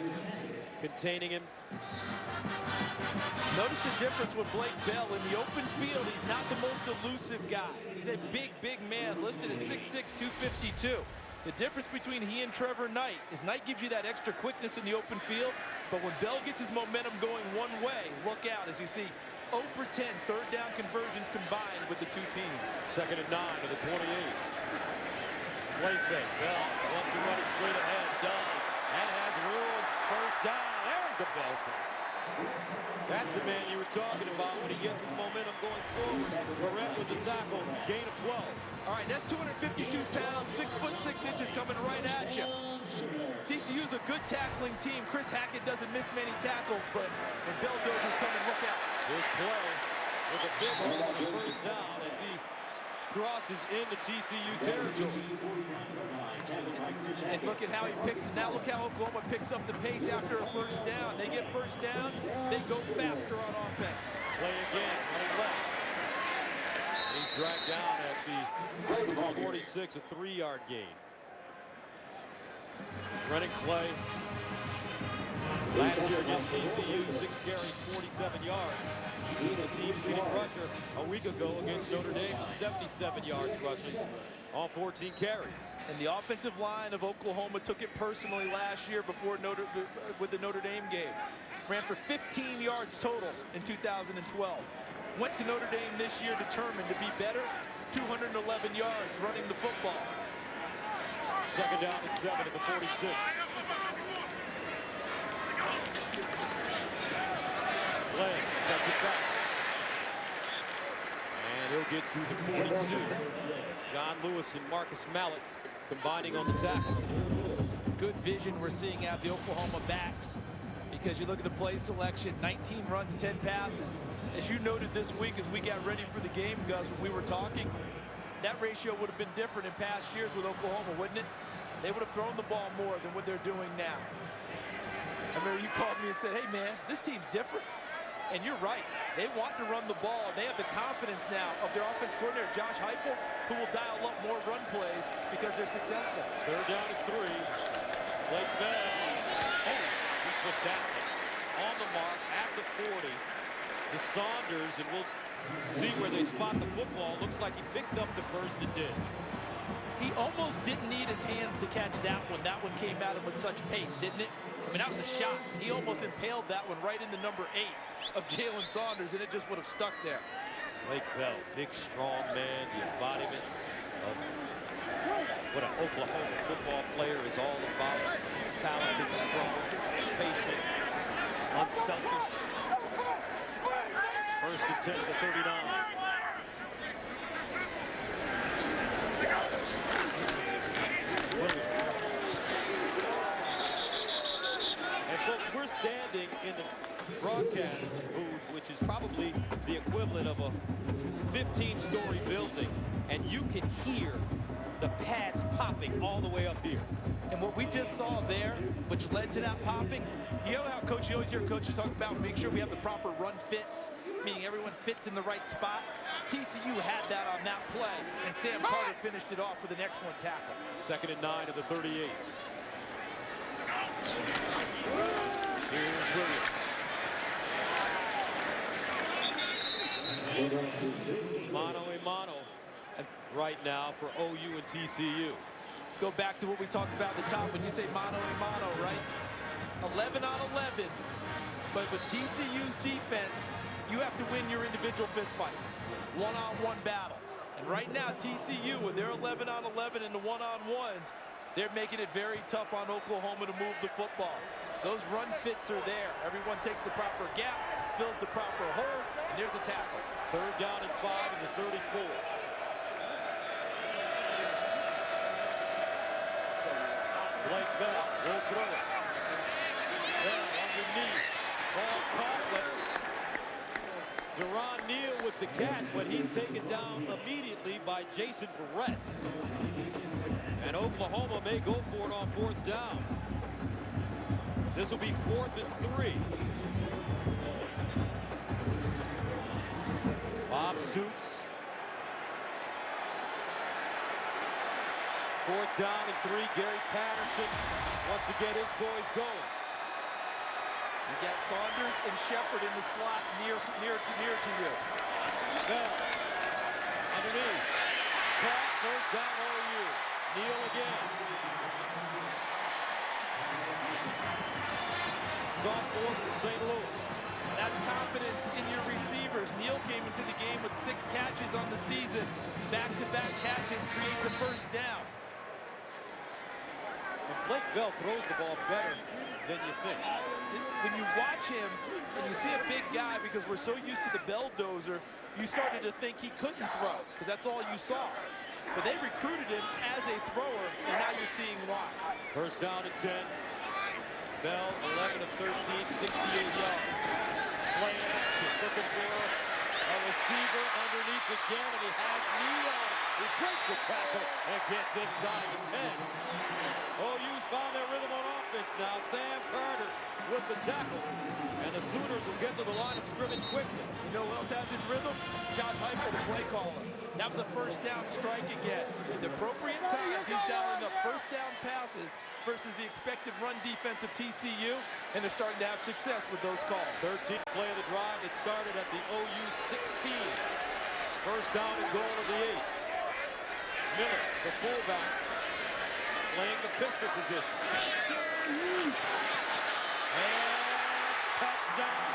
containing him. Notice the difference with Blake Bell. In the open field, he's not the most elusive guy. He's a big man, listed as 6'6", 252. The difference between he and Trevor Knight is Knight gives you that extra quickness in the open field, but when Bell gets his momentum going one way, look out as you see 0 for 10 third down conversions combined with the two teams. 2nd and 9 to the 28. Play fake. Bell wants to run it straight ahead. Does. And has room. First down. There's a Bell catch. That's the man you were talking about when he gets his momentum going forward. Barrett with the tackle. Gain of 12. All right, that's 252 pounds, 6 foot 6 inches coming right at you. TCU's a good tackling team. Chris Hackett doesn't miss many tackles, but when Bell Dozier's coming, look out. Here's Clay with a big hole on the first down as he crosses into TCU territory. And look at how he picks it. Now look how Oklahoma picks up the pace after a first down. They get first downs, they go faster on offense. Clay again, running left. He's dragged down at the 46, a 3-yard gain. Running Clay. Last year against TCU, 6 carries, 47 yards. He's a team's leading rusher a week ago against Notre Dame with 77 yards rushing on 14 carries. And the offensive line of Oklahoma took it personally last year with the Notre Dame game. Ran for 15 yards total in 2012. Went to Notre Dame this year determined to be better. 211 yards running the football. 2nd down and 7 at the 46. Clay cuts it back. And he'll get to the 42. John Lewis and Marcus Mallett combining on the tackle. Good vision we're seeing out of the Oklahoma backs, because you look at the play selection, 19 runs, 10 passes. As you noted this week as we got ready for the game, Gus, when we were talking, that ratio would have been different in past years with Oklahoma, wouldn't it? They would have thrown the ball more than what they're doing now. I remember you called me and said, hey man, this team's different. And you're right. They want to run the ball. They have the confidence now of their offense coordinator, Josh Heupel, who will dial up more run plays because they're successful. 3rd down and 3. Blake Bell. Oh, he put that on the mark at the 40 to Saunders, and we'll see where they spot the football. Looks like he picked up the first and did. He almost didn't need his hands to catch that one. That one came at him with such pace, didn't it? I mean, that was a shot. He almost impaled that one right into number 8 of Jalen Saunders, and it just would have stuck there. Blake Bell, big, strong man, the embodiment of what an Oklahoma football player is all about. Talented, strong, patient, unselfish. 1st and 10 to the 39. And folks, we're standing in the broadcast booth, which is probably the equivalent of a 15-story building, and you can hear the pads popping all the way up here. And what we just saw there, which led to that popping, you know how, Coach, you always hear coaches talk about make sure we have the proper run fits. meaning everyone fits in the right spot. TCU had that on that play, and Sam Carter finished it off with an excellent tackle. 2nd and 9 of the 38. Here's Williams. Mano a mano right now for OU and TCU. Let's go back to what we talked about at the top when you say mano a mano, right? 11 on 11. But with TCU's defense, you have to win your individual fistfight. One-on-one battle. And right now, TCU, with their 11 on 11 in the one-on-ones, they're making it very tough on Oklahoma to move the football. Those run fits are there. Everyone takes the proper gap, fills the proper hole, and there's a tackle. 3rd down and 5 in the 34. Blake Bell will throw it. Bell underneath. Ball caught, but Deron Neal with the catch, but he's taken down immediately by Jason Verrett. And Oklahoma may go for it on 4th down. This will be 4th and 3. Bob Stoops. 4th down and 3. Gary Patterson wants to get his boys going. You got Saunders and Shepard in the slot near to you. Bell underneath. Caught. 1st down OU. Neal again. Sophomore from St. Louis. That's confidence in your receivers. Neal came into the game with 6 catches on the season. Back-to-back catches creates a 1st down. And Blake Bell throws the ball better than you think. When you watch him and you see a big guy, because we're so used to the Belldozer, you started to think he couldn't throw because that's all you saw. But they recruited him as a thrower, and now you're seeing why. 1st down and 10. Bell 11 of 13, 68 yards. Play in action, looking for a receiver underneath again, and he has Neal. He breaks a tackle and gets inside the 10. OU's found their rhythm on offense now. Sam Carter with the tackle, and the Sooners will get to the line of scrimmage quickly. You know who else has his rhythm? Josh Heupel, the play caller. That was a 1st down strike again. At the appropriate times, he's dialing up 1st down passes versus the expected run defense of TCU, and they're starting to have success with those calls. 13th play of the drive. It started at the OU 16. 1st down and goal of the 8. Miller, the fullback, playing the pistol position. And touchdown,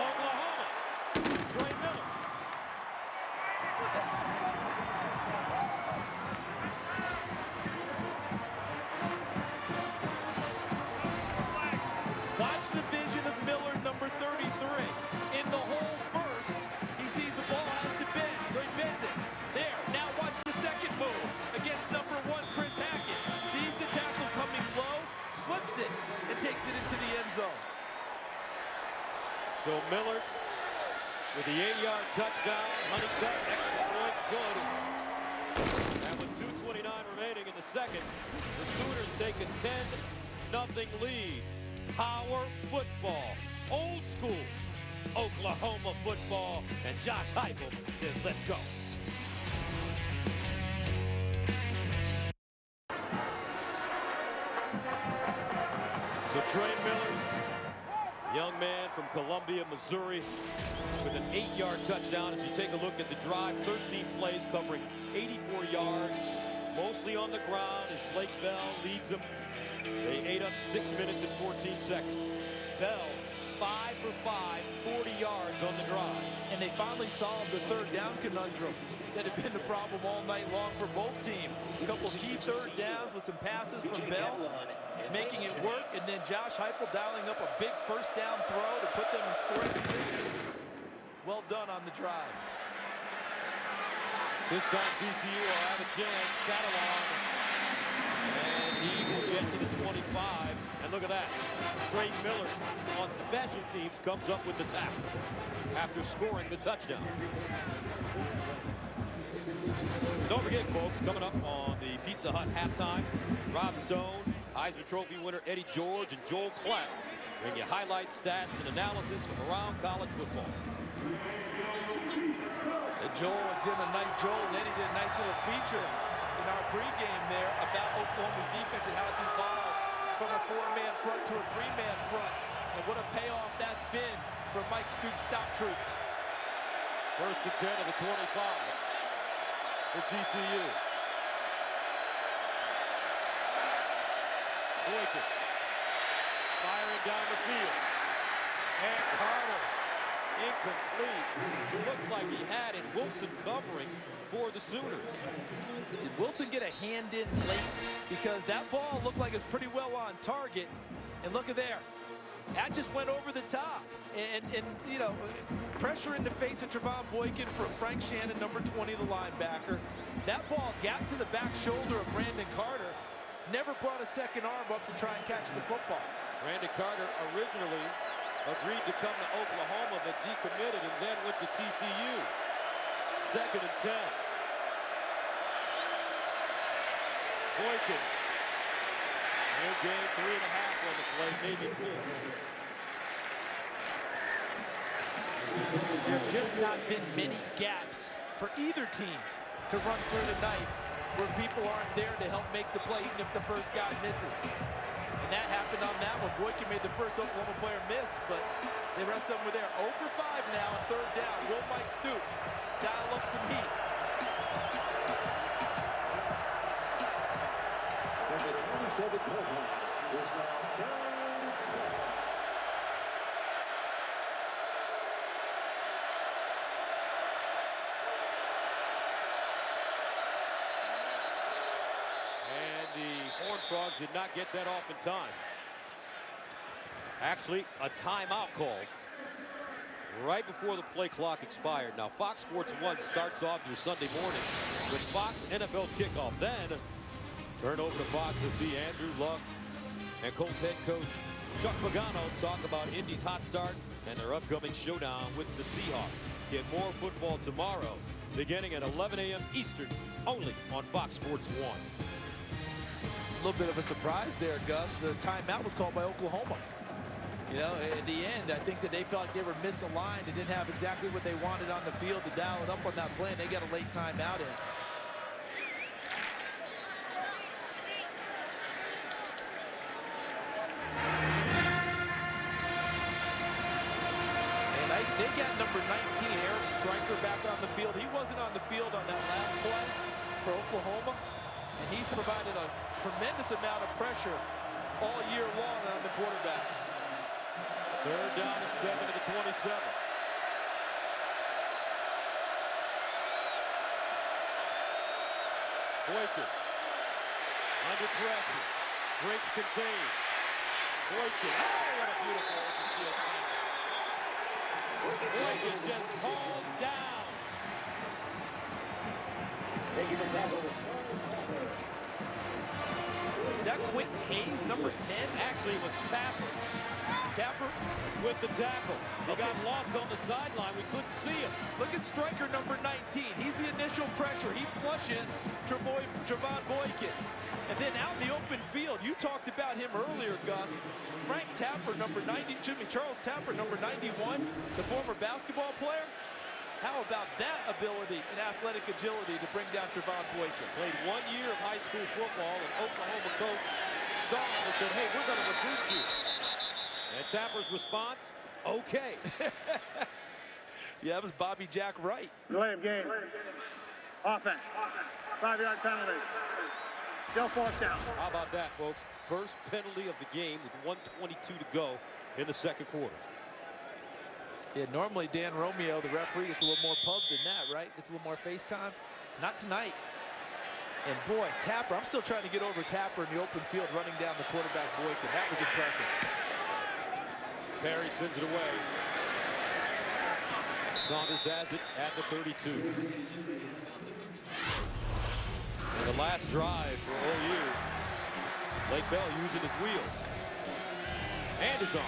Oklahoma. Trey Miller. Watch the vision of Miller, number 33. In the hole first, he sees the ball has to bend, so he bends it. There, now watch the second move against number 1, Chris Hackett. Sees the tackle coming low, slips it, and takes it into the end zone. So Miller with the 8-yard touchdown. Honeycutt, extra point, good. And with 2:29 remaining in the second, the Sooners take a 10-0 lead. Power football, old school Oklahoma football, and Josh Heupel says, let's go. So Trey Miller, young man from Columbia, Missouri, with an 8-yard touchdown. As you take a look at the drive, 13 plays covering 84 yards, mostly on the ground as Blake Bell leads them. They ate up 6 minutes and 14 seconds. Bell, 5 for 5, 40 yards on the drive. And they finally solved the 3rd down conundrum that had been the problem all night long for both teams. A couple key 3rd downs with some passes from Bell, making it work, and then Josh Heupel dialing up a big 1st down throw to put them in scoring position. Well done on the drive. This time TCU will have a chance. Catalan, and he will get to the 25. And look at that. Trey Miller on special teams comes up with the tackle after scoring the touchdown. Don't forget, folks, coming up on the Pizza Hut halftime, Rob Stone, Heisman Trophy winner Eddie George, and Joel Klatt bring you highlights, stats, and analysis from around college football. Joel did a nice little feature in our pregame there about Oklahoma's defense and how it's evolved from a 4-man front to a 3-man front. And what a payoff that's been for Mike Stoops' stop troops. First and 10 of the 25 for TCU. Boykin firing down the field. And Carter incomplete. Looks like he had it. Wilson covering for the Sooners. Did Wilson get a hand in late? Because that ball looked like it's pretty well on target. And look at there. That just went over the top. And you know, pressure in the face of Trevon Boykin from Frank Shannon, number 20, the linebacker. That ball got to the back shoulder of Brandon Carter. Never brought a second arm up to try and catch the football. Brandon Carter originally agreed to come to Oklahoma, but decommitted and then went to TCU. Second and 10. Boykin. And gain 3.5 on the play, maybe 4. There have just not been many gaps for either team to run through tonight where people aren't there to help make the play even if the first guy misses. And that happened on that one. Boykin made the first Oklahoma player miss, but the rest of them were there. 0 for 5 now on third down. Will Mike Stoops dial up some heat? Frogs did not get that off in time. Actually, a timeout called right before the play clock expired. Now, Fox Sports 1 starts off your Sunday mornings with Fox NFL Kickoff. Then, turn over to Fox to see Andrew Luck and Colts head coach Chuck Pagano talk about Indy's hot start and their upcoming showdown with the Seahawks. Get more football tomorrow, beginning at 11 a.m. Eastern, only on Fox Sports 1. A little bit of a surprise there, Gus. The timeout was called by Oklahoma. You know, at the end, I think that they felt like they were misaligned and didn't have exactly what they wanted on the field to dial it up on that play, and they got a late timeout in. And they got number 19, Eric Stryker, back on the field. He wasn't on the field on that last play for Oklahoma. And he's provided a tremendous amount of pressure all year long on the quarterback. Third down and 7 to the 27. Boykin under pressure. Breaks contained. Boykin. Oh, what a beautiful open field tackle. Boykin just hauled down. Is that Quentin Hayes, number 10? Actually, it was Tapper. Tapper with the tackle. He got lost on the sideline. We couldn't see him. Look at striker number 19. He's the initial pressure. He flushes Trevon Boykin. And then out in the open field, you talked about him earlier, Gus. Frank Tapper, number 90, Charles Tapper, number 91, the former basketball player. How about that ability and athletic agility to bring down Trevon Boykin? Played 1 year of high school football, and Oklahoma coach saw him and said, hey, we're going to recruit you. And Tapper's response, okay. Yeah, that was Bobby Jack Wright. Delay of game. Offense. 5-yard penalty. Still fourth down. How about that, folks? First penalty of the game with 1:22 to go in the second quarter. Yeah, normally Dan Romeo, the referee, gets a little more pub than that, right? Gets a little more face time. Not tonight. And boy, Tapper, I'm still trying to get over Tapper in the open field running down the quarterback Boykin. That was impressive. Perry sends it away. Saunders has it at the 32. And the last drive for OU. Lake Bell using his wheels. And his arm.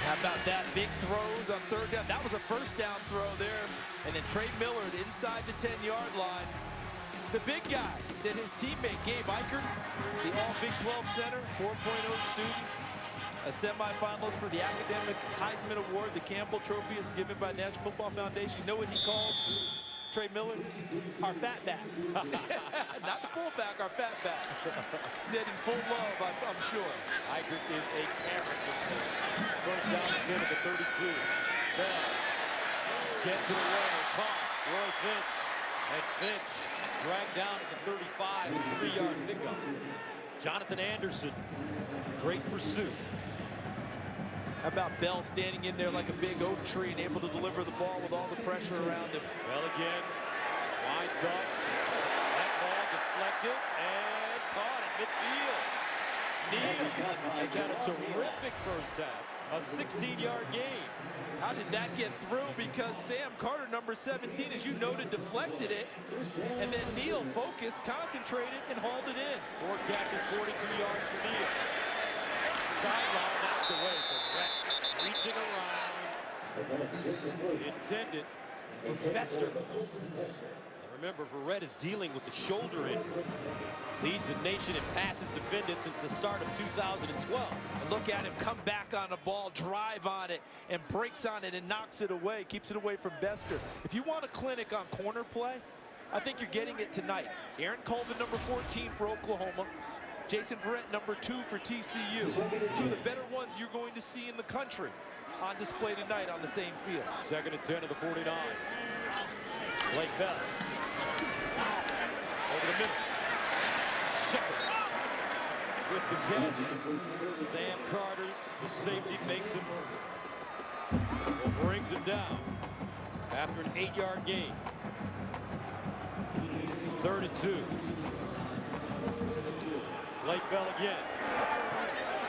How about that? Big throws on third down. That was a first down throw there. And then Trey Millard inside the 10-yard line. The big guy that his teammate Gabe Eichert, the all Big 12 center, 4.0 student, A semifinalist for the Academic Heisman Award. The Campbell Trophy is given by National Football Foundation. You know what he calls Trey Miller? Our fat back. Not the fullback, our fat back. Said in full love, I'm sure. Eichert is a character. First down and 10 at the 32. Bell gets it away. Caught. Roy Finch. And Finch dragged down at the 35 with a 3-yard pickup. Jonathan Anderson. Great pursuit. How about Bell standing in there like a big oak tree and able to deliver the ball with all the pressure around him? Bell again. Winds up. That ball deflected and caught at midfield. Neal has had a terrific first half. A 16-yard gain. How did that get through? Because Sam Carter, number 17, as you noted, deflected it. And then Neal focused, concentrated, and hauled it in. 4 catches, 42 yards for Neal. Sideline knocked away from Rhett. Reaching around. Intended for Bester. And remember, Verrett is dealing with the shoulder injury. Leads the nation in passes defended since the start of 2012. And look at him come back on the ball, drive on it, and breaks on it and knocks it away, keeps it away from Bester. If you want a clinic on corner play, I think you're getting it tonight. Aaron Colvin, number 14 for Oklahoma. Jason Verrett, number 2 for TCU. 2 of the better ones you're going to see in the country on display tonight on the same field. 2nd and 10 of the 49. Blake Bell. Over the middle. Shepard with the catch. Sam Carter, the safety, makes him, brings him down after an 8-yard gain. 3rd and 2. Blake Bell again.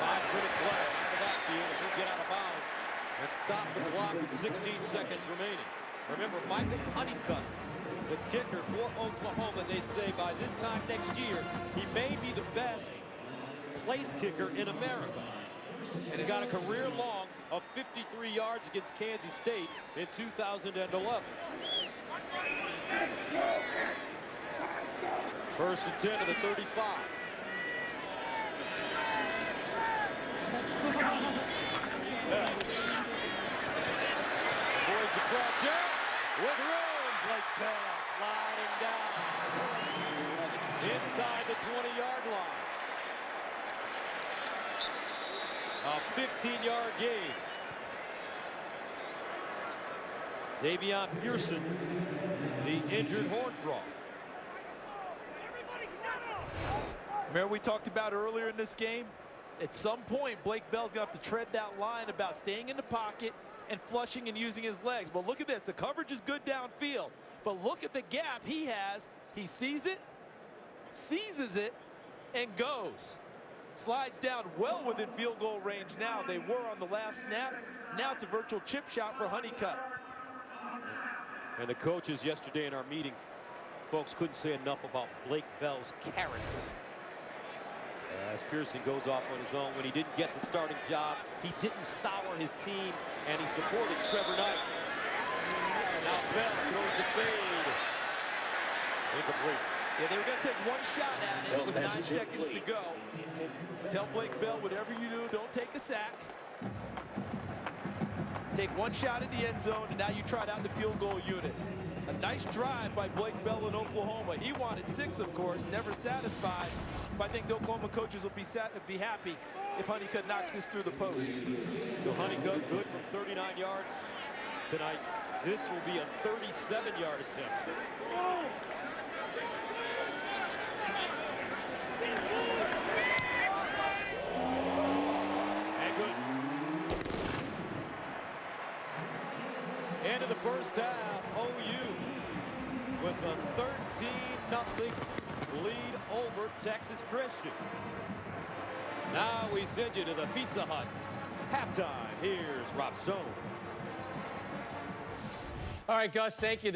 Finds Britton Clay out of the backfield, and he'll get out of bounds and stop the clock with 16 seconds remaining. Remember, Michael Honeycutt, the kicker for Oklahoma, they say by this time next year, he may be the best place kicker in America. And he's got a career long of 53 yards against Kansas State in 2011. 1st and 10 of the 35. Bell. Avoids the pressure. With room, Blake Bell sliding down inside the 20-yard line. A 15-yard gain. Davion Pearson, the injured Horned Frog. Remember we talked about earlier in this game? At some point, Blake Bell's going to have to tread that line about staying in the pocket and flushing and using his legs. But look at this. The coverage is good downfield. But look at the gap he has. He sees it, seizes it, and goes. Slides down well within field goal range now. They were on the last snap. Now it's a virtual chip shot for Honeycutt. And the coaches yesterday in our meeting, folks, couldn't say enough about Blake Bell's character. As Pearson goes off on his own, when he didn't get the starting job, he didn't sour his team, and he supported Trevor Knight. Now Bell throws the fade. Incomplete. Yeah, they were going to take one shot at it with 9 seconds to go. Tell Blake Bell, whatever you do, don't take a sack. Take one shot at the end zone, and now you trot out the field goal unit. A nice drive by Blake Bell in Oklahoma. He wanted 6, of course, never satisfied. But I think the Oklahoma coaches will be happy if Honeycutt knocks this through the post. So Honeycutt good from 39 yards tonight. This will be a 37-yard attempt. And good. End of the first half, OU with a 13-0 lead over Texas Christian. Now we send you to the Pizza Hut. Halftime, here's Rob Stone. All right, Gus, thank you.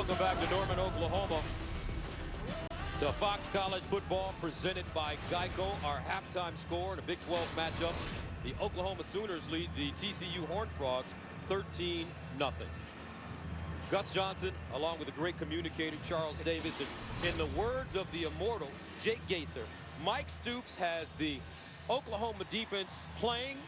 Welcome back to Norman, Oklahoma. To Fox College football presented by Geico. Our halftime score in a Big 12 matchup. The Oklahoma Sooners lead the TCU Horned Frogs 13-0. Gus Johnson, along with the great communicator Charles Davis, and in the words of the immortal Jake Gaither, Mike Stoops has the Oklahoma defense playing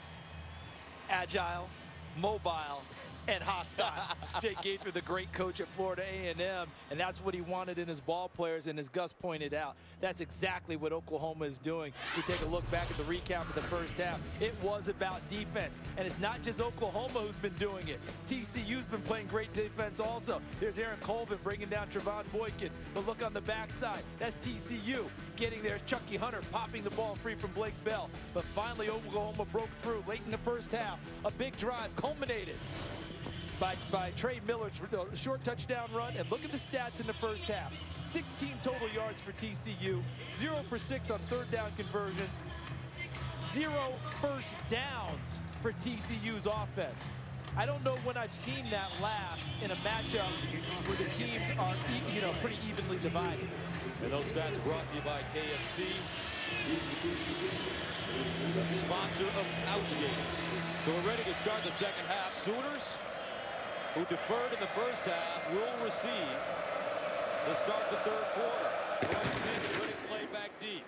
agile, mobile, and hostile. Jake Gaither, the great coach at Florida A&M, and that's what he wanted in his ball players. And as Gus pointed out, that's exactly what Oklahoma is doing. We take a look back at the recap of the first half. It was about defense, and it's not just Oklahoma who's been doing it. TCU's been playing great defense also. There's Aaron Colvin bringing down Trevon Boykin. But look on the backside, that's TCU getting there. Chucky Hunter popping the ball free from Blake Bell. But finally, Oklahoma broke through late in the first half. A big drive culminated by Trey Miller's short touchdown run. And look at the stats in the first half. 16 total yards for TCU, 0 for 6 on third down conversions, 0 first downs for TCU's offense. I don't know when I've seen that last in a matchup where the teams are pretty evenly divided. And those stats brought to you by KFC, the sponsor of Couchgate. So we're ready to start the second half. Sooners, who deferred in the first half, will receive to start the third quarter. Roy Finch putting Clay back deep.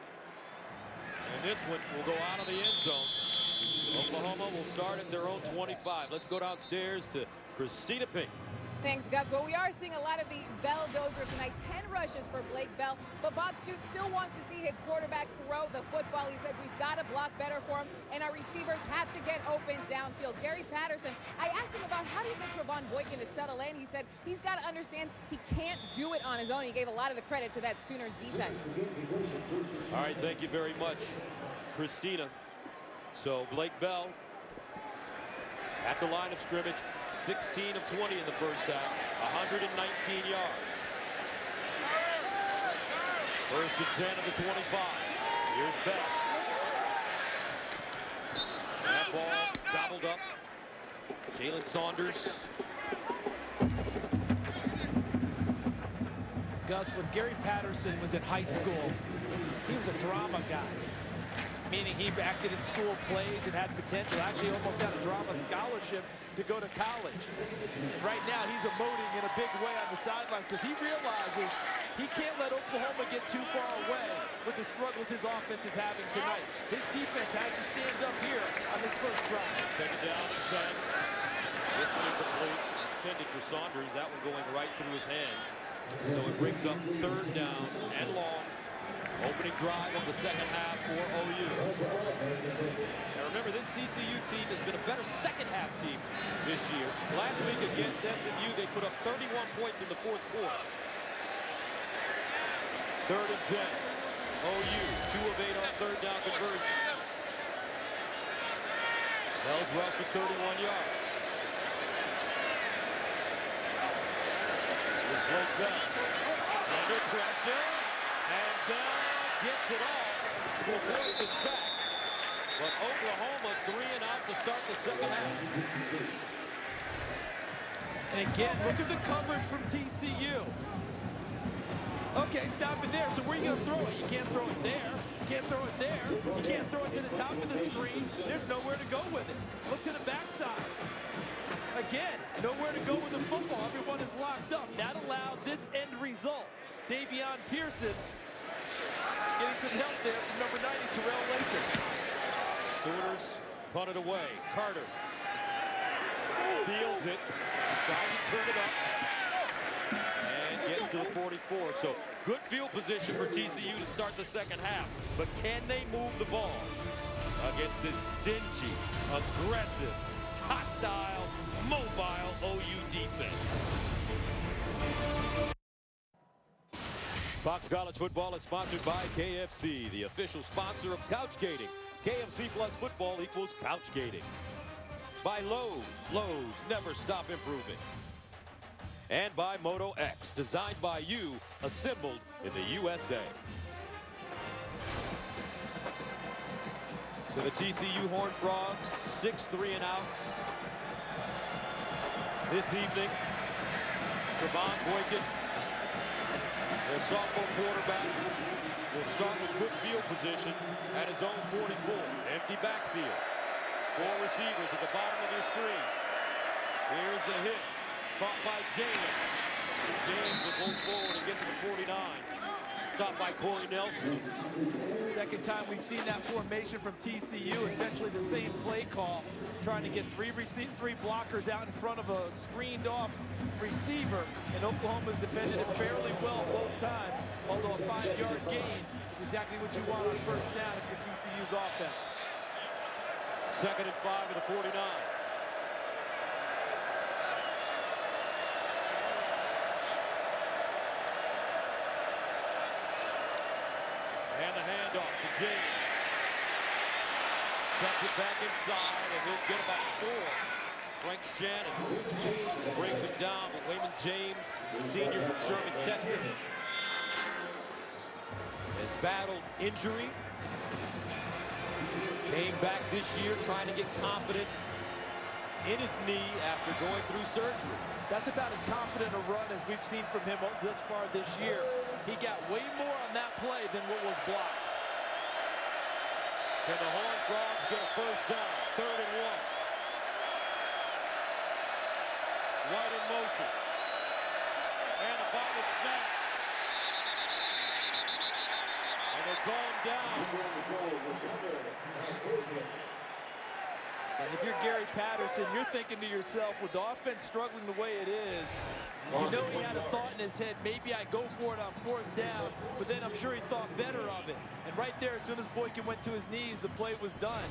And this one will go out of the end zone. Oklahoma will start at their own 25. Let's go downstairs to Christina Pink. Thanks, Gus. Well, we are seeing a lot of the Bell dozer tonight. 10 rushes for Blake Bell. But Bob Stoops still wants to see his quarterback throw the football. He says we've got to block better for him, and our receivers have to get open downfield. Gary Patterson, I asked him about how do you get Trevon Boykin to settle in. He said he's got to understand he can't do it on his own. He gave a lot of the credit to that Sooners defense. All right, thank you very much, Christina. So Blake Bell at the line of scrimmage, 16 of 20 in the first half, 119 yards. First and 10 of the 25. Here's Bell. That ball gobbled up. Jalen Saunders. Gus, when Gary Patterson was in high school, he was a drama guy. Meaning he acted in school plays and had potential. Actually almost got a drama scholarship to go to college. And right now he's emoting in a big way on the sidelines because he realizes he can't let Oklahoma get too far away with the struggles his offense is having tonight. His defense has to stand up here on this first drive. Second down, 10. This one incomplete. Intended for Saunders. That one going right through his hands. So it brings up third down and long. Opening drive of the second half for OU. Now remember, this TCU team has been a better second half team this year. Last week against SMU, they put up 31 points in the fourth quarter. Third and 10. OU, 2 of 8 on third down conversion. Bell's rush for 31 yards. Here's Blake Bell. Under pressure. And Bell gets it off to avoid the sack. But Oklahoma 3 and out to start the second half. And again, look at the coverage from TCU. Okay, stop it there. So where are you going to throw it? You can't throw it there. You can't throw it there. You can't throw it to the top of the screen. There's nowhere to go with it. Look to the backside. Again, nowhere to go with the football. Everyone is locked up. That allowed this end result. Davion Pearson getting some help there from number 90, Terrell Lathan. Sooners punted away. Carter fields it, tries to turn it up, and gets to the 44. So good field position for TCU to start the second half. But can they move the ball against this stingy, aggressive, hostile, mobile OU defense? Fox College football is sponsored by KFC, the official sponsor of Couchgating. KFC plus football equals Couchgating. By Lowe's. Lowe's, never stop improving. And by Moto X, designed by you, assembled in the USA. So the TCU Horned Frogs, 6 3 and outs this evening. Trevon Boykin, their sophomore quarterback, will start with good field position at his own 44. Empty backfield. 4 receivers at the bottom of your screen. Here's the hitch. Caught by James. James will go forward and get to the 49. Stopped by Corey Nelson. Second time we've seen that formation from TCU, essentially the same play call, trying to get three blockers out in front of a screened off receiver, and Oklahoma's defended it fairly well both times, although a 5-yard gain is exactly what you want on first down if you're TCU's offense. 2nd and 5 of the 49. And the handoff to James. Cuts it back inside, and he'll get about 4. Frank Shannon brings him down, but Wayman James, senior from Sherman, Texas, has battled injury. Came back this year trying to get confidence in his knee after going through surgery. That's about as confident a run as we've seen from him this far this year. He got way more on that play than what was blocked. Can the Horned Frogs get a first down? 3rd and 1. Right in motion. And a bobbled snap. And they're going down. And if you're Gary Patterson, you're thinking to yourself, with the offense struggling the way it is, you know he had a thought in his head, maybe I go for it on 4th down, but then I'm sure he thought better of it. And right there, as soon as Boykin went to his knees, the play was done.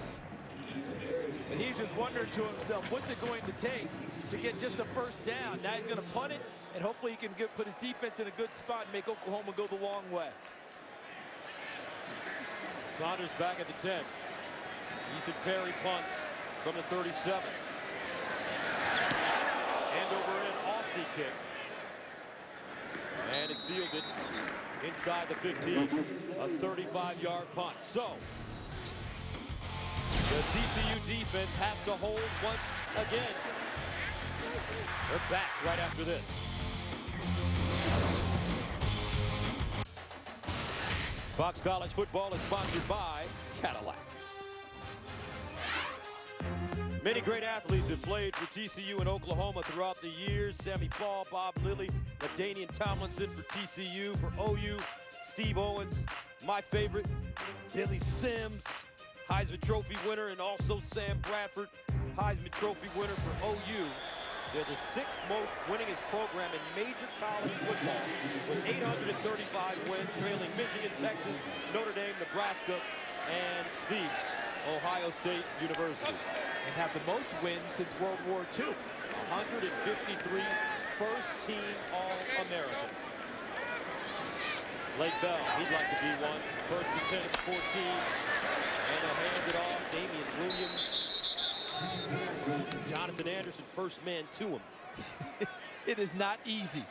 And he's just wondering to himself, what's it going to take to get just a first down? Now he's going to punt it, and hopefully he can put his defense in a good spot and make Oklahoma go the long way. Saunders back at the 10. Ethan Perry punts from the 37. End over end Aussie kick. And it's fielded inside the 15. A 35-yard punt. So the TCU defense has to hold once again. They're back right after this. Fox College football is sponsored by Cadillac. Many great athletes have played for TCU and Oklahoma throughout the years. Sammy Paul, Bob Lilly, LaDainian Tomlinson for TCU, for OU, Steve Owens, my favorite, Billy Sims, Heisman Trophy winner, and also Sam Bradford, Heisman Trophy winner for OU. They're the 6th most winningest program in major college football with 835 wins, trailing Michigan, Texas, Notre Dame, Nebraska, and the Ohio State University. And have the most wins since World War II. 153 first-team All-Americans. Blake Bell, he'd like to be one. 1st and 10 at 14. And they'll hand it off. Damian Williams. Jonathan Anderson, first man to him. It is not easy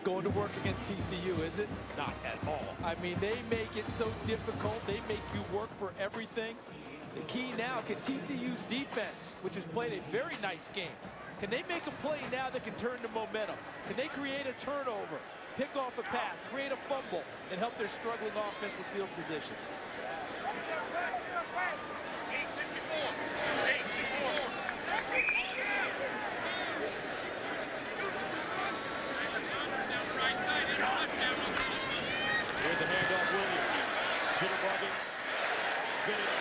going to work against TCU, is it? Not at all. I mean, they make it so difficult. They make you work for everything. The key now, can TCU's defense, which has played a very nice game, can they make a play now that can turn to momentum? Can they create a turnover, pick off a pass, create a fumble, and help their struggling offense with field position? 864. Here's a handoff, Williams. Jitterbugging, spinning,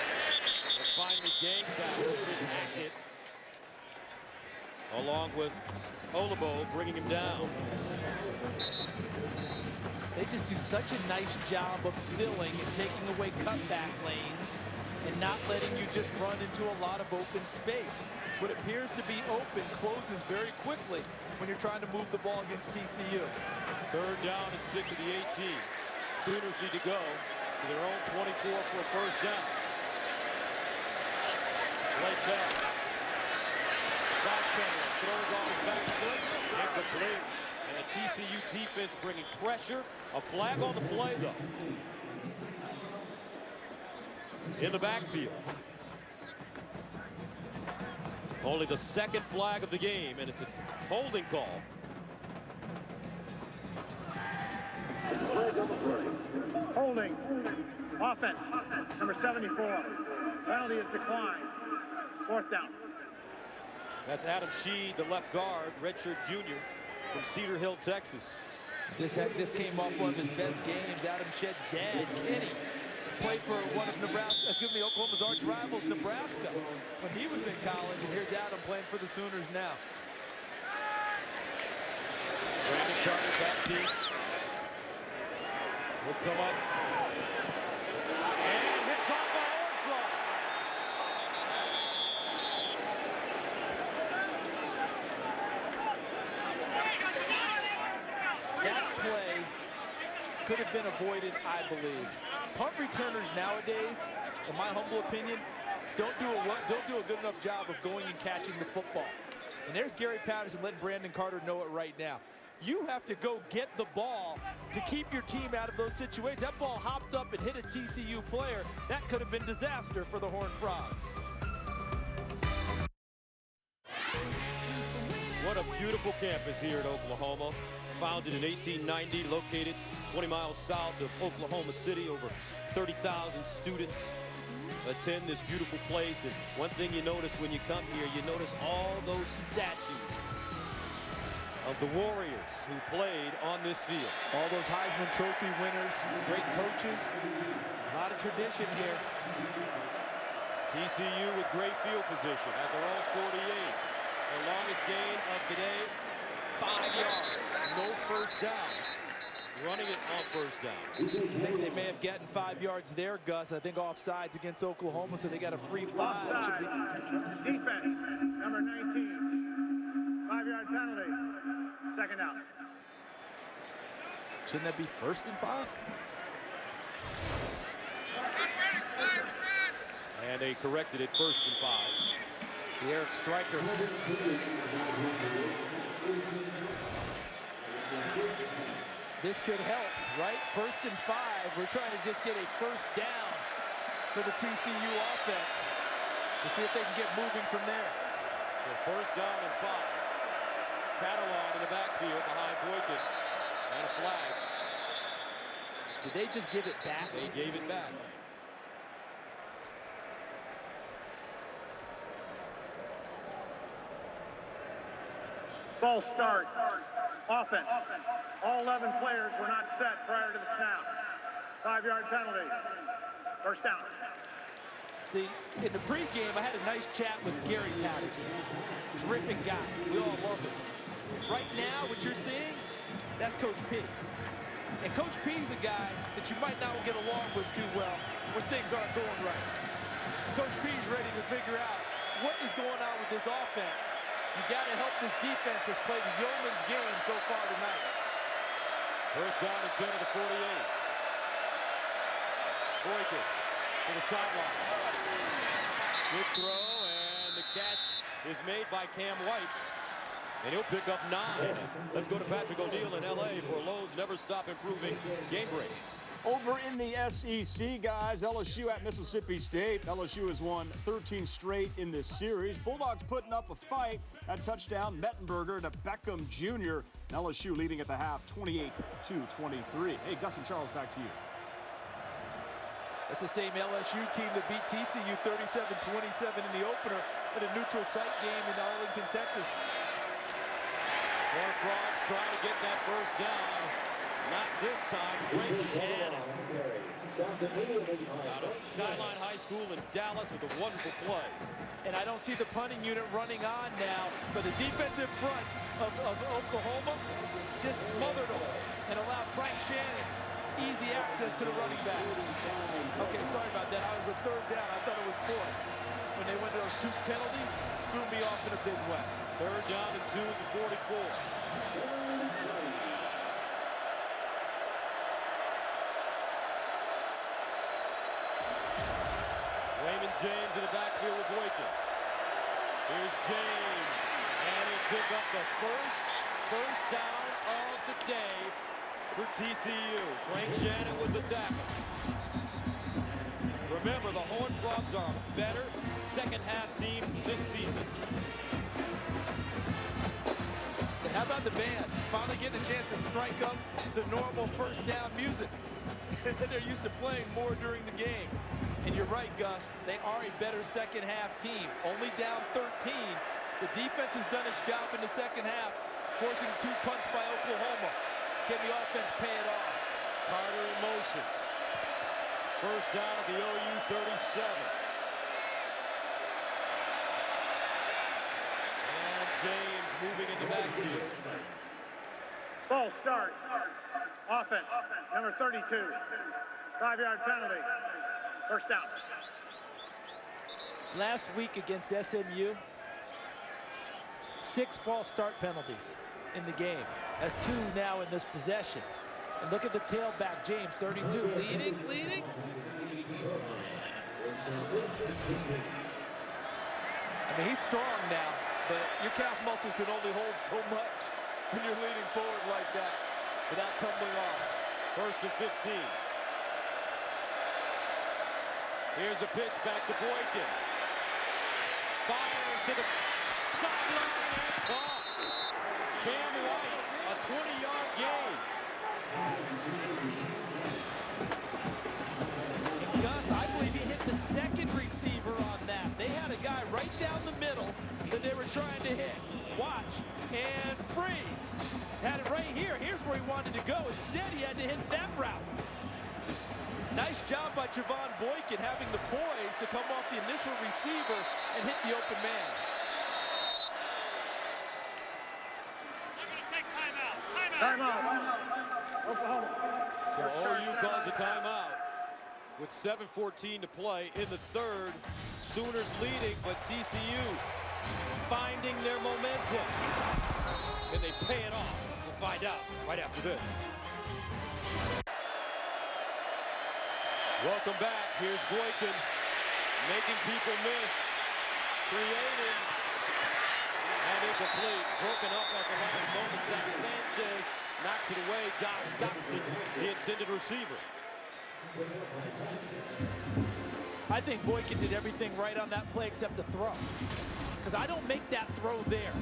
and finally gang tackle Chris Hackett, along with Olabo bringing him down. They just do such a nice job of filling and taking away cutback lanes and not letting you just run into a lot of open space. What appears to be open closes very quickly when you're trying to move the ball against TCU. 3rd down and 6 of the 18. Sooners need to go to their own 24 for a first down. Blake Bell. Backpedaling, throws on his back foot, incomplete. And the TCU defense bringing pressure. A flag on the play, though. In the backfield. Only the 2nd flag of the game, and it's a holding call. Holding. Offense. Number 74. Penalty is declined. 4th down. That's Adam Sheed, the left guard, redshirt junior from Cedar Hill, Texas. This came off one of his best games. Adam Sheed's dad, Kenny, played for one of Oklahoma's arch rivals, Nebraska, when he was in college. And here's Adam playing for the Sooners now. Brandon Carter back deep. Will come up. And hits off the horn frog. That play could have been avoided, I believe. Punt returners nowadays, in my humble opinion, don't do a good enough job of going and catching the football. And there's Gary Patterson letting Brandon Carter know it right now. You have to go get the ball to keep your team out of those situations. That ball hopped up and hit a TCU player. That could have been disaster for the Horned Frogs. What a beautiful campus here at Oklahoma. Founded in 1890, located 20 miles south of Oklahoma City. Over 30,000 students attend this beautiful place. And one thing you notice when you come here, you notice all those statues of the Warriors who played on this field. All those Heisman Trophy winners, the great coaches, a lot of tradition here. TCU with great field position at their own 48. Their longest gain of the day, 5 yards, no first downs. Running it on first down. I think they may have gotten 5 yards there, Gus. I think offsides against Oklahoma, so they got a free 5. Offside. Defense, number 19. 5-yard penalty. 2nd down. Shouldn't that be 1st and 5? And they corrected it 1st and 5. To Eric Stryker. This could help, right? 1st and 5. We're trying to just get a 1st down for the TCU offense to see if they can get moving from there. So 1st down and 5. Catalan in the backfield behind Boykin. And a flag. Did they just give it back? They gave it back. False start. Offense. All 11 players were not set prior to the snap. 5-yard penalty. 1st down. See, in the pregame, I had a nice chat with Gary Patterson. Terrific guy. We all love him. Right now, what you're seeing, that's Coach P. And Coach P is a guy that you might not get along with too well when things aren't going right. Coach P is ready to figure out what is going on with this offense. You got to help this defense that's played the yeoman's game so far tonight. 1st down and 10 to the 48. Boykin to the sideline. Good throw, and the catch is made by Cam White. And he'll pick up 9. Let's go to Patrick O'Neill in L.A. for Lowe's Never Stop Improving Game Break. Over in the SEC, guys, LSU at Mississippi State. LSU has won 13 straight in this series. Bulldogs putting up a fight. That touchdown, Mettenberger to Beckham Jr. LSU leading at the half, 28-23. Hey, Gus and Charles, back to you. That's the same LSU team that beat TCU 37-27 in the opener at a neutral site game in Arlington, Texas. More Frogs trying to get that 1st down. Not this time. Frank Shannon out of Skyline High School in Dallas with a wonderful play. And I don't see the punting unit running on now, but the defensive front of Oklahoma just smothered them and allowed Frank Shannon easy access to the running back. Okay, sorry about that. I was a 3rd down. I thought it was 4th. When they went to those 2 penalties, threw me off in a big way. 3rd down and 2 at the 44. Raymond James in the backfield with Boykin. Here's James, and he'll pick up the first down of the day for TCU. Frank Shannon with the tackle. Remember, the Horned Frogs are a better second half team this season. The How about the band? Finally getting a chance to strike up the normal first down music. They're used to playing more during the game. And you're right, Gus. They are a better second half team. Only down 13. The defense has done its job in the second half, forcing 2 punts by Oklahoma. Can the offense pay it off? Carter in motion. First down at the OU 37. And James moving in the backfield. Ball start. Offense, number 32. 5-yard penalty. First down. Last week against SMU, 6 false start penalties in the game. That's 2 now in this possession. And look at the tailback, James, 32, leading. I mean, he's strong now, but your calf muscles can only hold so much when you're leaning forward like that without tumbling off. First and 15. Here's a pitch back to Boykin. Fires to the sideline and caught. Cam White, a 20-yard gain. And Gus, I believe he hit the second receiver on that. They had a guy right down the middle that they were trying to hit. Watch, and freeze. Had it right here. Here's where he wanted to go. Instead, he had to hit that route. Nice job by Javon Boykin having the poise to come off the initial receiver and hit the open man. Take timeout. Oklahoma. So OU calls a timeout with 7:14 to play in the third. Sooners leading, but TCU finding their momentum. Can they pay it off? We'll find out right after this. Welcome back. Here's Boykin making people miss, creating, and incomplete. Broken up at the last moment. Zach Sanchez knocks it away. Josh Doxson, the intended receiver. I think Boykin did everything right on that play except the throw. Because I don't make that throw there.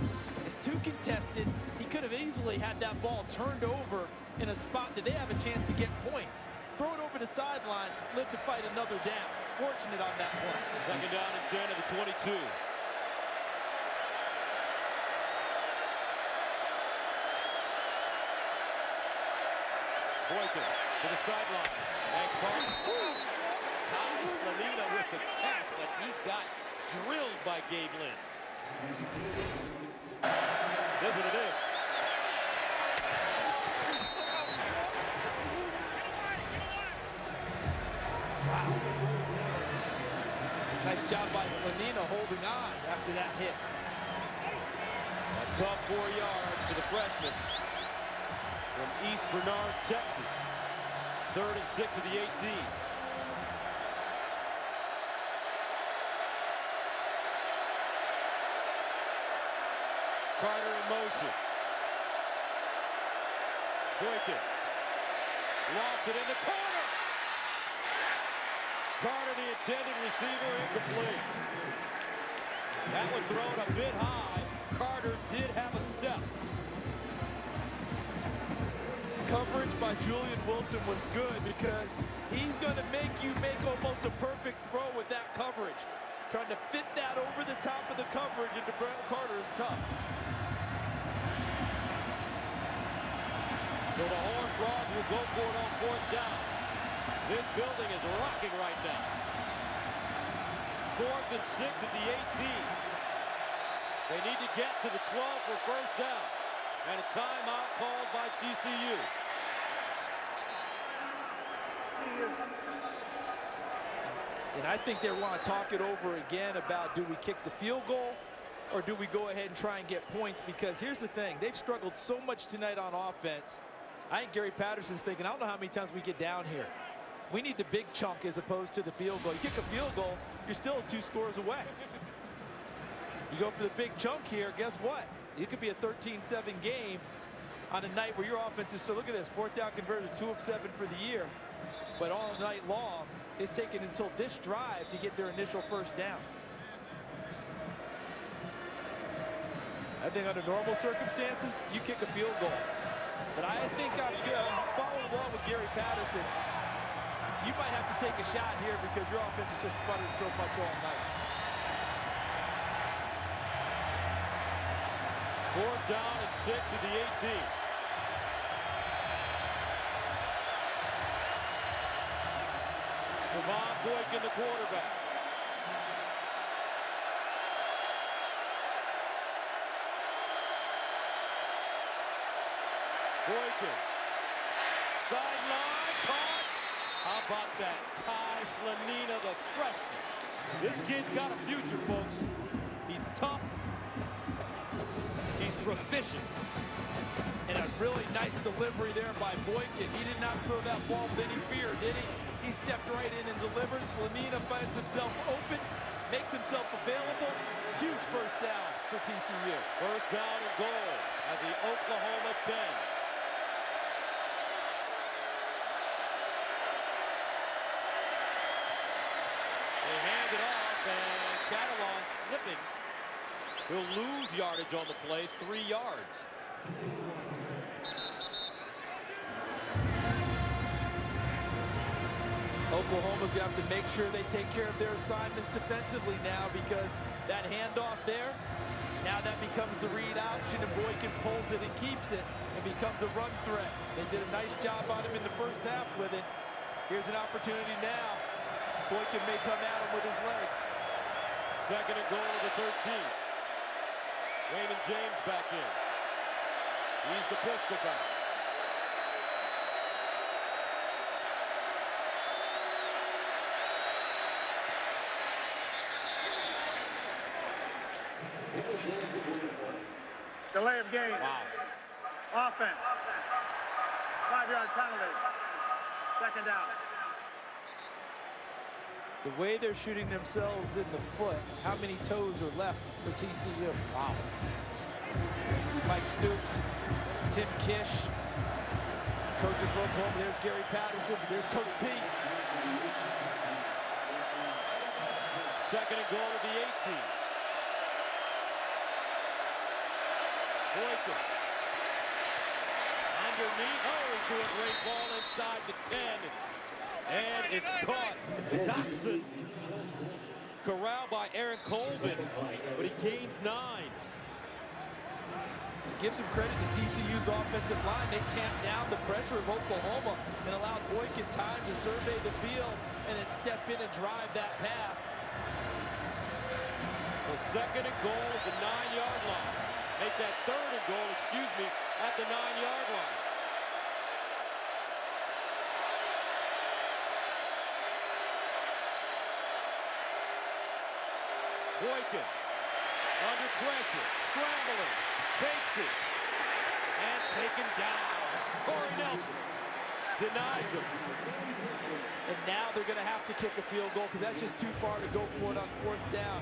It's too contested. He could have easily had that ball turned over in a spot that they have a chance to get points. Throw it over the sideline, live to fight another down. Fortunate on that play. Second down and 10 at the 22. Boykin to the sideline. And Ty Slanina with the catch, but he got drilled by Gabe Lynn. Listen to this. Wow. Nice job by Slanina holding on after that hit. A tough 4 yards for the freshman from East Bernard, Texas. 3rd and 6 at the 18. Carter in motion. Boykin. Lost it in the corner. Carter, the intended receiver, incomplete. That one thrown a bit high. Carter did have a step. Coverage by Julian Wilson was good because he's going to make you make almost a perfect throw with that coverage. Trying to fit that over the top of the coverage into Carter is tough. So the Horned Frogs will go for it on 4th down. This building is rocking right now. 4th and 6 at the 18. They need to get to the 12 for first down. And a timeout called by TCU. And I think they want to talk it over again about, do we kick the field goal or do we go ahead and try and get points? Because here's the thing, they've struggled so much tonight on offense. I think Gary Patterson's thinking, I don't know how many times we get down here. We need the big chunk as opposed to the field goal. You kick a field goal, you're still 2 scores away. You go for the big chunk here, guess what? It could be a 13-7 game on a night where your offense is still, look at this, 4th down conversion, 2 of 7 for the year. But all night long, it's taken until this drive to get their initial first down. I think under normal circumstances, you kick a field goal. But I think I'm following along with Gary Patterson. You might have to take a shot here because your offense has just sputtered so much all night. 4th down and 6 at the 18. Trevon Boykin, the quarterback. Boykin. Sideline caught. How about that? Ty Slanina, the freshman. This kid's got a future, folks. He's tough. He's proficient. And a really nice delivery there by Boykin. He did not throw that ball with any fear, did he? He stepped right in and delivered. Slanina finds himself open, makes himself available. Huge first down for TCU. First down and goal at the Oklahoma 10. They hand it off, and Catalan slipping. He'll lose yardage on the play, 3 yards. Oklahoma's going to have to make sure they take care of their assignments defensively now, because that handoff there, now that becomes the read option, and Boykin pulls it and keeps it and becomes a run threat. They did a nice job on him in the first half with it. Here's an opportunity now. Boykin may come at him with his legs. 2nd and goal to the 13. Raymond James back in. He's the pistol back. Delay of game. Wow. Offense. 5-yard penalty. 2nd down. The way they're shooting themselves in the foot, how many toes are left for TCU? Wow. Mike Stoops, Tim Kish, coaches from Oklahoma. There's Gary Patterson. There's Coach P. 2nd and goal at the 18. Boykin. Underneath. Oh, he threw a great ball inside the 10. And it's caught. Doxson. Corralled by Aaron Colvin, but he gains 9. Give some credit to TCU's offensive line. They tamped down the pressure of Oklahoma and allowed Boykin time to survey the field and then step in and drive that pass. So 2nd and goal at the 9-yard line. Make that 3rd and goal, at the 9-yard line. Boykin, under pressure, scrambling, takes it, and taken down. Corey Nelson denies him. And now they're going to have to kick a field goal because that's just too far to go for it on 4th down.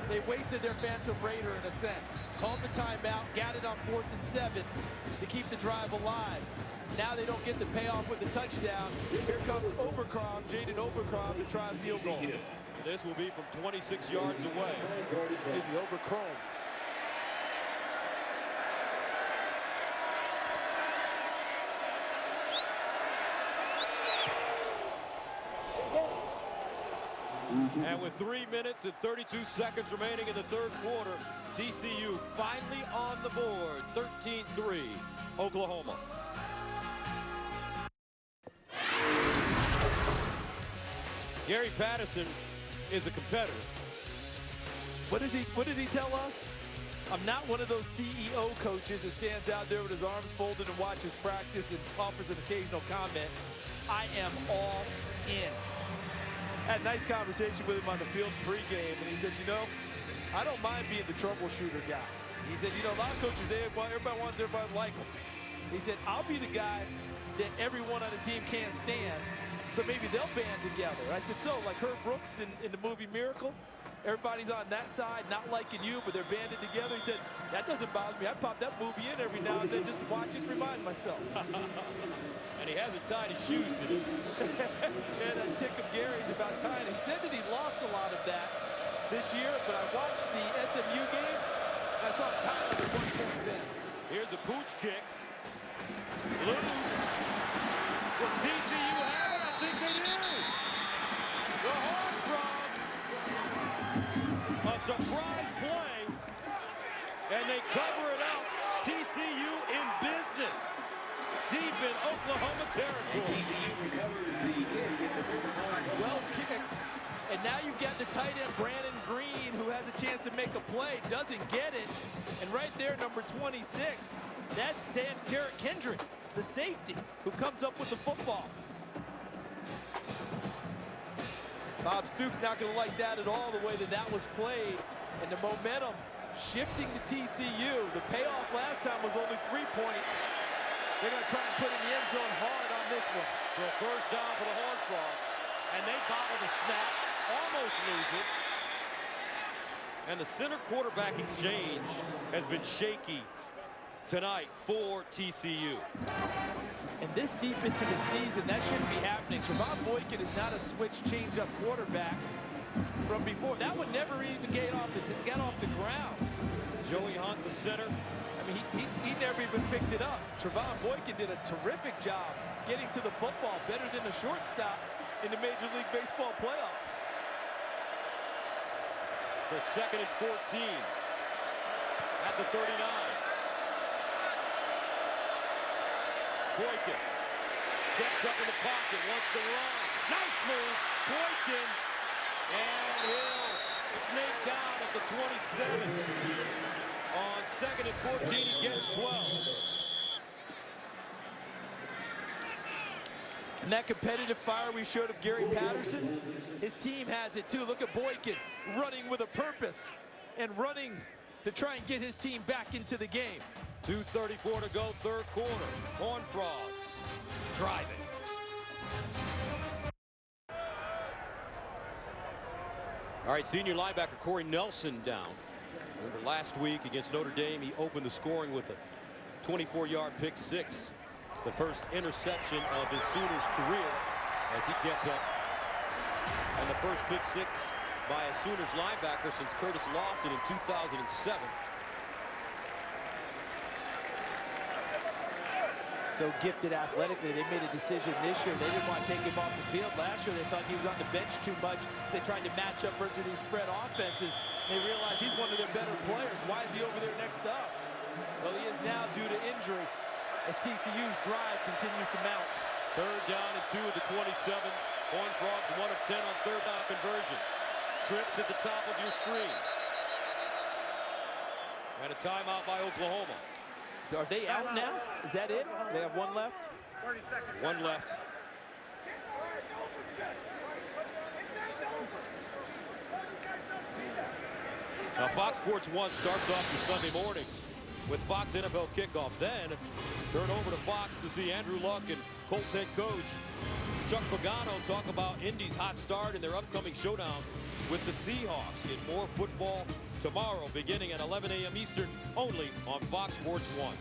They wasted their Phantom Raider in a sense. Called the timeout, got it on 4th and 7 to keep the drive alive. Now they don't get the payoff with the touchdown. Here comes Overcrom, Jaden Overcrom, to try a field goal. This will be from 26 yards away. Maybe Overcrom. And with 3 minutes and 32 seconds remaining in the 3rd quarter, TCU finally on the board, 13-3, Oklahoma. Gary Patterson is a competitor. What did he tell us? I'm not one of those CEO coaches that stands out there with his arms folded and watches practice and offers an occasional comment. I am all in. Had a nice conversation with him on the field pregame, and he said, you know, I don't mind being the troubleshooter guy. He said, you know, a lot of coaches, everybody wants everybody to like them. He said, I'll be the guy that everyone on the team can't stand, so maybe they'll band together. I said, so, like Herb Brooks in the movie Miracle, everybody's on that side, not liking you, but they're banded together. He said, that doesn't bother me. I pop that movie in every now and then just to watch it and remind myself. And he hasn't tied his shoes today. And a tick of Gary's about tying. He said that he lost a lot of that this year, but I watched the SMU game. That's on Tyler at 1 point then. Here's a pooch kick. Loose. Does TCU have it? I think they do. The Horned Frogs. A surprise play. And they cover it up. TCU in business. Deep in Oklahoma territory. Well kicked. And now you get the tight end, Brandon Green, who has a chance to make a play, doesn't get it. And right there, number 26, that's Derek Kendrick, the safety, who comes up with the football. Bob Stoops not going to like that at all, the way that that was played. And the momentum shifting to TCU. The payoff last time was only 3 points. They're going to try and put in the end zone hard on this one. So first down for the Horned Frogs. And they bobble the snap, almost lose it. And the center quarterback exchange has been shaky tonight for TCU. And this deep into the season, that shouldn't be happening. Trevon Boykin is not a switch change-up quarterback from before. That would never even get off the ground. Joey Hunt, the center. I mean, he never even picked it up. Trevon Boykin did a terrific job getting to the football, better than a shortstop in the Major League Baseball playoffs. So 2nd and 14 at the 39. Boykin steps up in the pocket, wants to run. Nice move, Boykin. And he'll snake down at the 27. On 2nd and 14, he gets 12. And that competitive fire we showed of Gary Patterson, his team has it too. Look at Boykin running with a purpose and running to try and get his team back into the game. 2:34 to go, third quarter. Horned Frogs driving. All right, senior linebacker Corey Nelson down. Remember last week against Notre Dame, he opened the scoring with a 24-yard pick six. The first interception of his Sooners career as he gets up. And the first pick six by a Sooners linebacker since Curtis Lofton in 2007. So gifted athletically, they made a decision this year. They didn't want to take him off the field. Last year, they thought he was on the bench too much as they tried to match up versus these spread offenses. They realized he's one of their better players. Why is he over there next to us? Well, he is now due to injury as TCU's drive continues to mount. Third down and 2 at the 27. Horned Frogs 1 of 10 on third down conversions. Trips at the top of your screen. And a timeout by Oklahoma. Are they out now? Is that it? They have one left? 30 seconds. One left. Now Fox Sports 1 starts off your Sunday mornings with Fox NFL Kickoff. Then turn over to Fox to see Andrew Luck and Colts head coach Chuck Pagano talk about Indy's hot start and their upcoming showdown with the Seahawks. In more football tomorrow beginning at 11 a.m. Eastern, only on Fox Sports 1.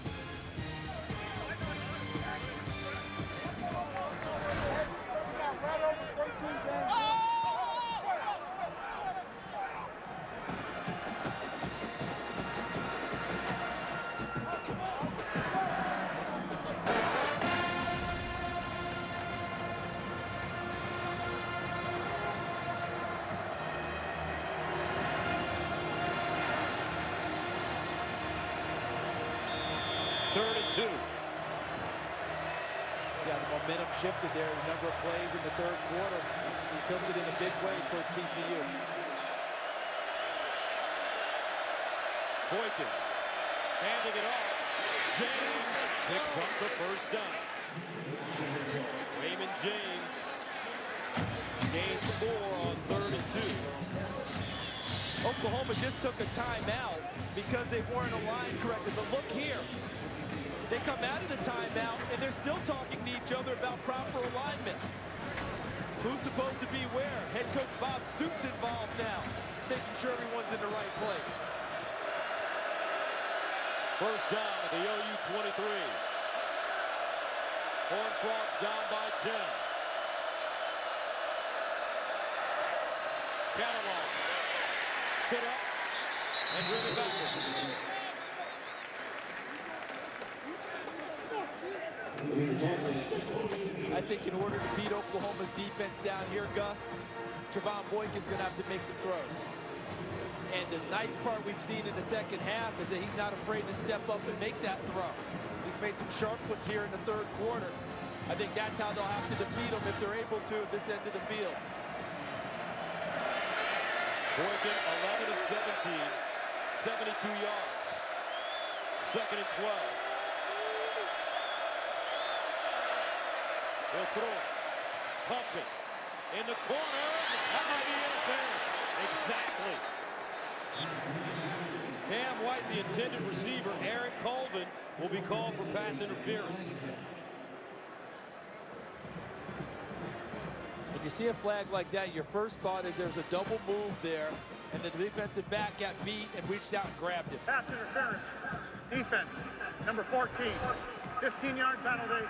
Third and 2. See how the momentum shifted there. The number of plays in the third quarter tilted in a big way towards TCU. Boykin handing it off. James picks up the first down. Raymond James gains 4 on 3rd and 2. Oklahoma just took a timeout because they weren't aligned correctly. But look here. They come out of the timeout, and they're still talking to each other about proper alignment. Who's supposed to be where? Head coach Bob Stoops involved now, making sure everyone's in the right place. First down at the OU 23. Horned Frogs down by 10. Catalan stood up, and driven backwards. I think in order to beat Oklahoma's defense down here, Gus, Trevon Boykin's going to have to make some throws. And the nice part we've seen in the second half is that he's not afraid to step up and make that throw. He's made some sharp ones here in the third quarter. I think that's how they'll have to defeat him if they're able to at this end of the field. Boykin, 11 of 17, 72 yards. Second and 12. They'll throw it. Pump it. In the corner. That might be interference. Exactly. Cam White, the intended receiver, Aaron Colvin, will be called for pass interference. When you see a flag like that, your first thought is there's a double move there, and the defensive back got beat and reached out and grabbed him. Pass interference. Defense, number 14. 15-yard penalty.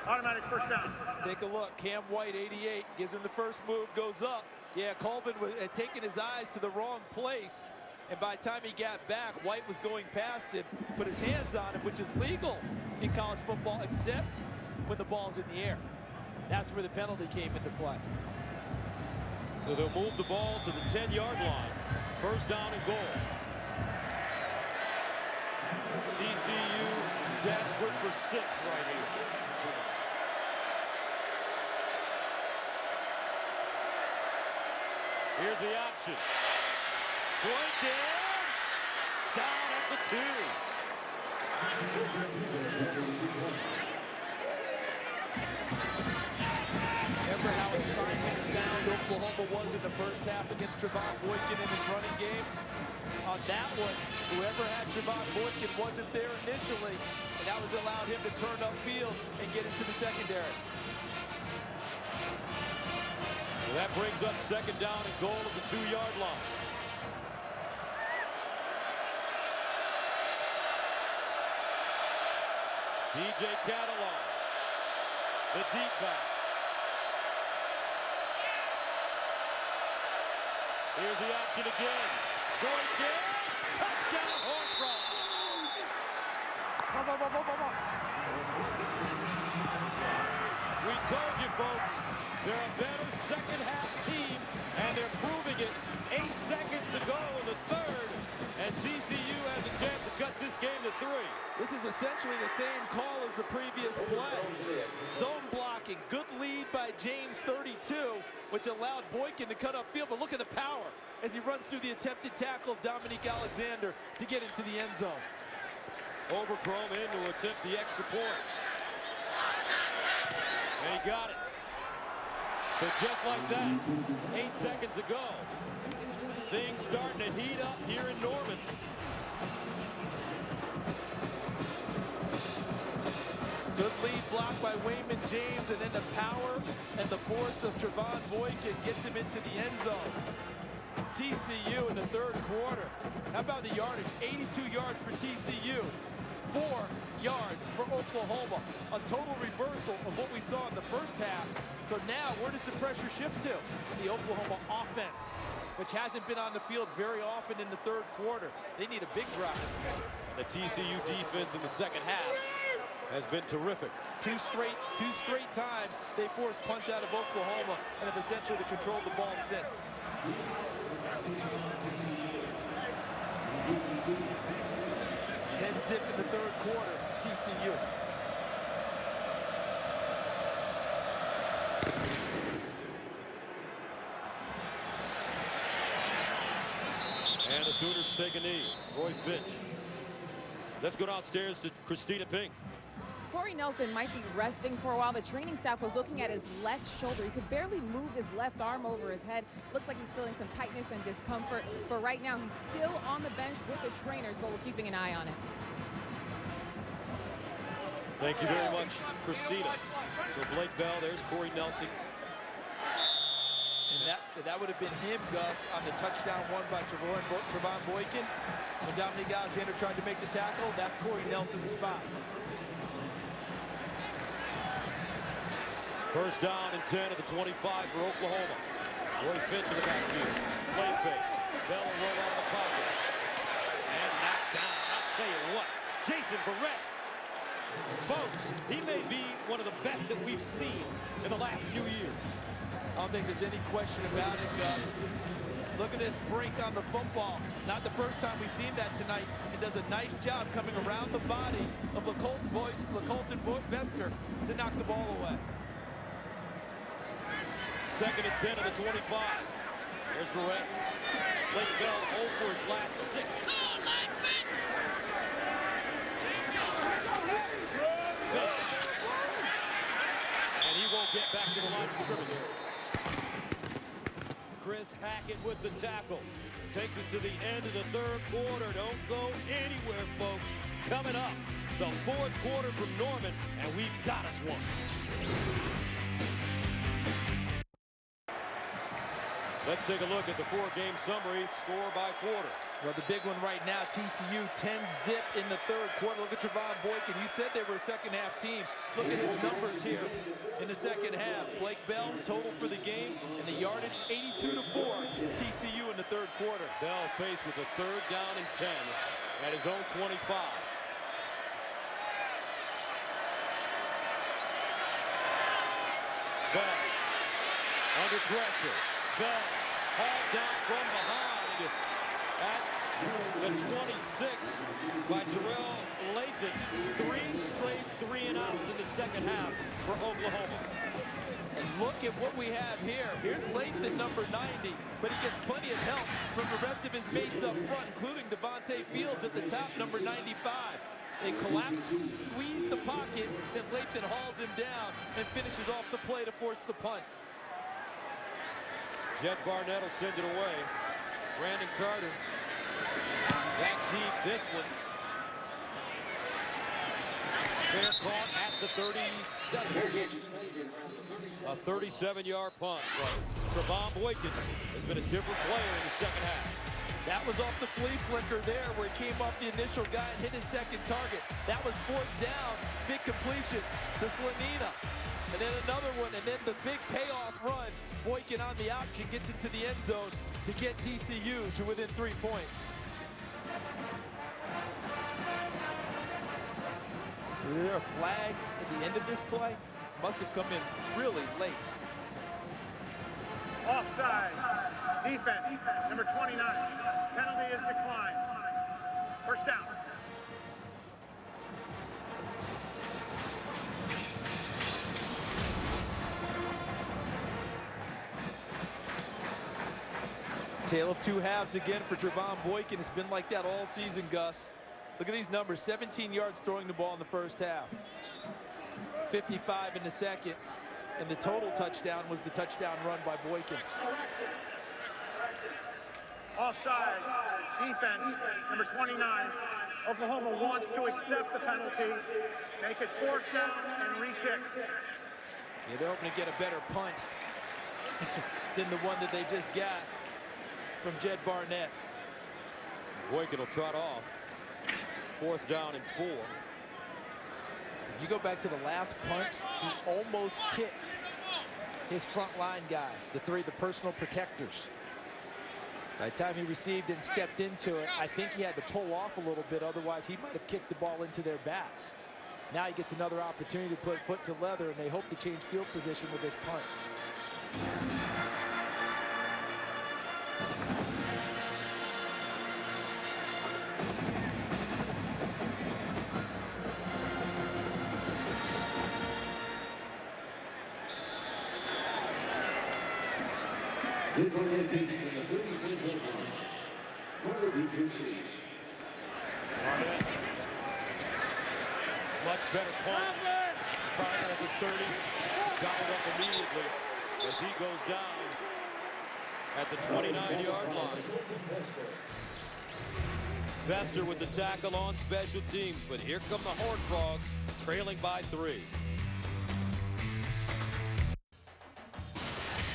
Automatic first down. Let's take a look. Cam White, 88, gives him the first move, goes up. Yeah, Colvin had taken his eyes to the wrong place, and by the time he got back, White was going past him, put his hands on him, which is legal in college football, except when the ball's in the air. That's where the penalty came into play. So they'll move the ball to the 10-yard line. First down and goal. TCU desperate for 6 right here. Here's the option. Boykin down at the 2. Remember how assignment sound Oklahoma was in the first half against Trevon Boykin in his running game? On that one, whoever had Trevon Boykin wasn't there initially, and that was allowed him to turn upfield and get into the secondary. Well, that brings up second down and goal at the 2-yard line. DJ Catalan, the deep back. Here's the option again. Boykin, touchdown, Horned Frogs. We told you, folks, they're a better second half team, and they're proving it. 8 seconds to go in the third, and TCU has a chance to cut this game to 3. This is essentially the same call as the previous play. Zone blocking, good lead by James, 32, which allowed Boykin to cut upfield, but look at the power as he runs through the attempted tackle of Dominique Alexander to get into the end zone. Overchrome in to attempt the extra point. And he got it. So just like that, 8 seconds to go. Things starting to heat up here in Norman. Good lead block by Wayman James, and then the power and the force of Trevon Boykin gets him into the end zone. TCU in the third quarter. How about the yardage? 82 yards for TCU, 4 yards for Oklahoma. A total reversal of what we saw in the first half. So now, where does the pressure shift to? The Oklahoma offense, which hasn't been on the field very often in the third quarter. They need a big drive. The TCU defense in the second half has been terrific. Two straight times they forced punts out of Oklahoma and have essentially controlled the ball since. 10-zip in the third quarter, TCU. And the Sooners take a knee. Roy Finch. Let's go downstairs to Christina Pink. Corey Nelson might be resting for a while. The training staff was looking at his left shoulder. He could barely move his left arm over his head. Looks like he's feeling some tightness and discomfort. But right now, he's still on the bench with the trainers, but we're keeping an eye on it. Thank you very much, Christina. So Blake Bell, there's Corey Nelson. And that would have been him, Gus, on the touchdown won by Trevon Boykin. When Dominique Alexander tried to make the tackle, that's Corey Nelson's spot. First down and 10 at the 25 for Oklahoma. Roy Finch in the backfield. Play fake. Bell will roll out of the pocket. And knocked down. I'll tell you what, Jason Verrett. Folks, he may be one of the best that we've seen in the last few years. I don't think there's any question about it, Gus. Look at this break on the football. Not the first time we've seen that tonight. He does a nice job coming around the body of LaColton Vester to knock the ball away. 2nd and 10 of the 25. There's Verrett. Blake Bell 0 for his last 6. Finch. And he won't get back to the line of scrimmage. Chris Hackett with the tackle. Takes us to the end of the 3rd quarter. Don't go anywhere, folks. Coming up, the 4th quarter from Norman, and we've got us one. Let's take a look at the 4-game summary, score by quarter. Well, the big one right now, TCU 10-zip in the 3rd quarter. Look at Trevon Boykin. You said they were a second-half team. Look at his numbers here in the 2nd half. Blake Bell, total for the game, and the yardage, 82-4, TCU in the 3rd quarter. Bell faced with a 3rd down and 10 at his own 25. Bell, under pressure. Bell, hauled down from behind at the 26 by Terrell Lathan. 3 straight 3-and-outs in the 2nd half for Oklahoma. And look at what we have here. Here's Lathan, number 90, but he gets plenty of help from the rest of his mates up front, including Devontae Fields at the top, number 95. They collapse, squeeze the pocket, then Lathan hauls him down and finishes off the play to force the punt. Jed Barnett will send it away. Brandon Carter back deep this one. Fair caught at the 37. A 37-yard punt. Trevon Boykin has been a different player in the 2nd half. That was off the flea flicker there where he came off the initial guy and hit his 2nd target. That was 4th down, big completion to Slanina. And then another one, and then the big payoff run. Boykin on the option gets into the end zone to get TCU to within 3 points. So is there a flag at the end of this play? Must have come in really late. Offside. Defense, number 29. Penalty is declined. 1st down. Tale of 2 halves again for Trevon Boykin. It's been like that all season, Gus. Look at these numbers. 17 yards throwing the ball in the 1st half. 55 in the 2nd. And the total touchdown was the touchdown run by Boykin. Offside. Defense, number 29. Oklahoma wants to accept the penalty. Make it 4th down and re-kick. Yeah, they're hoping to get a better punt than the one that they just got from Jed Barnett. Boykin will trot off. 4th down and 4. If you go back to the last punt, he almost kicked his front line guys, the personal protectors. By the time he received and stepped into it, I think he had to pull off a little bit, otherwise he might have kicked the ball into their backs. Now he gets another opportunity to put foot to leather, and they hope to change field position with this punt. Much better punt. Carter at the 30. Gobbled up immediately as he goes down at the 29-yard line. Vester with the tackle on special teams, but here come the Horned Frogs, trailing by 3.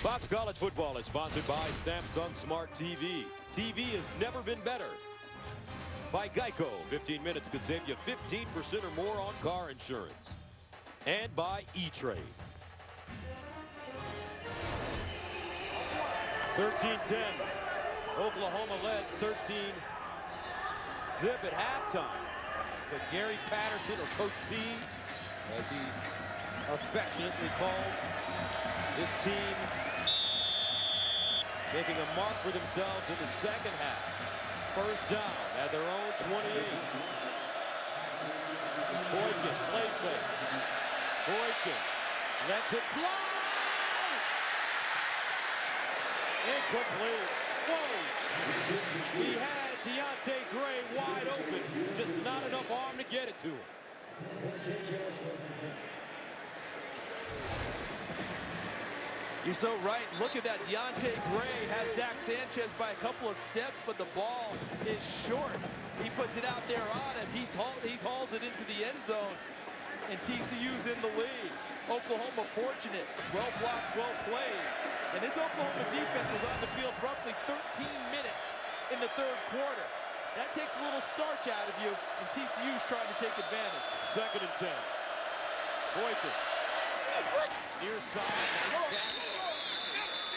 Fox College Football is sponsored by Samsung Smart TV. TV has never been better. By Geico, 15 minutes could save you 15% or more on car insurance. And by E-Trade. 13-10. Oklahoma led 13-7 zip at halftime. But Gary Patterson, or Coach P, as he's affectionately called, this team making a mark for themselves in the second half. First down at their own 28. Boykin, play fake. Boykin lets it fly. Incomplete. Whoa. He had Deontay Gray wide open. Just not enough arm to get it to him. You're so right. Look at that. Deontay Gray has Zach Sanchez by a couple of steps, but the ball is short. He puts it out there on him. He hauls it into the end zone, and TCU's in the lead. Oklahoma fortunate. Well blocked, well played. And this Oklahoma defense was on the field roughly 13 minutes in the third quarter. That takes a little starch out of you, and TCU's trying to take advantage. 2nd and 10. Boykin. Near side, nice catch.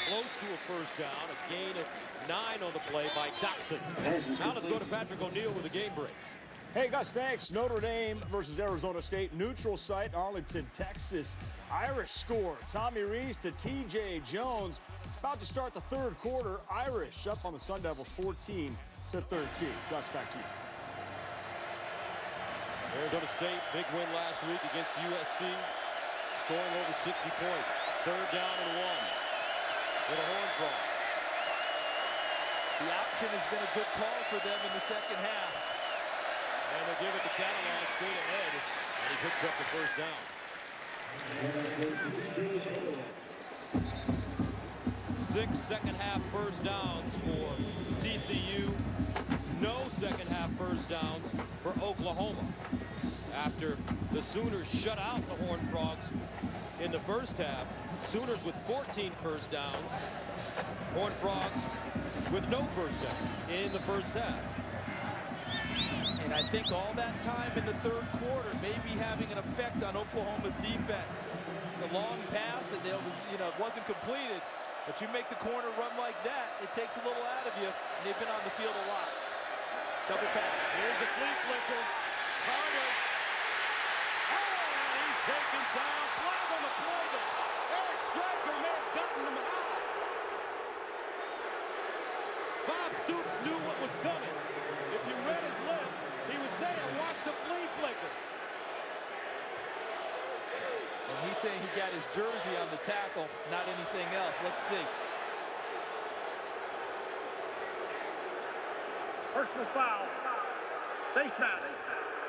Close to a first down, a gain of 9 on the play by Doxson. Now let's go to Patrick O'Neal with a game break. Hey, Gus, thanks. Notre Dame versus Arizona State. Neutral site, Arlington, Texas. Irish score. Tommy Rees to T.J. Jones. About to start the third quarter. Irish up on the Sun Devils 14-13. Gus, back to you. Arizona State, big win last week against USC. Scoring over 60 points. 3rd down and 1 for the Horned Frogs. The option has been a good call for them in the second half. And they'll give it to Catalan straight ahead, and he picks up the first down. 6 second-half first downs for TCU. No second-half first downs for Oklahoma. After the Sooners shut out the Horned Frogs in the first half, Sooners with 14 first downs, Horned Frogs with no first down in the first half. And I think all that time in the third quarter may be having an effect on Oklahoma's defense. The long pass that wasn't completed, but you make the corner run like that, it takes a little out of you, and they've been on the field a lot. Double pass. Here's a flea flicker. Carter. Oh, and he's taken down. Flag on the play, but Eric Stryker may have gotten him out. Bob Stoops knew what was coming. If you read his lips, he was saying, watch the flea flicker. And he's saying he got his jersey on the tackle, not anything else. Let's see. Personal foul. Face mask.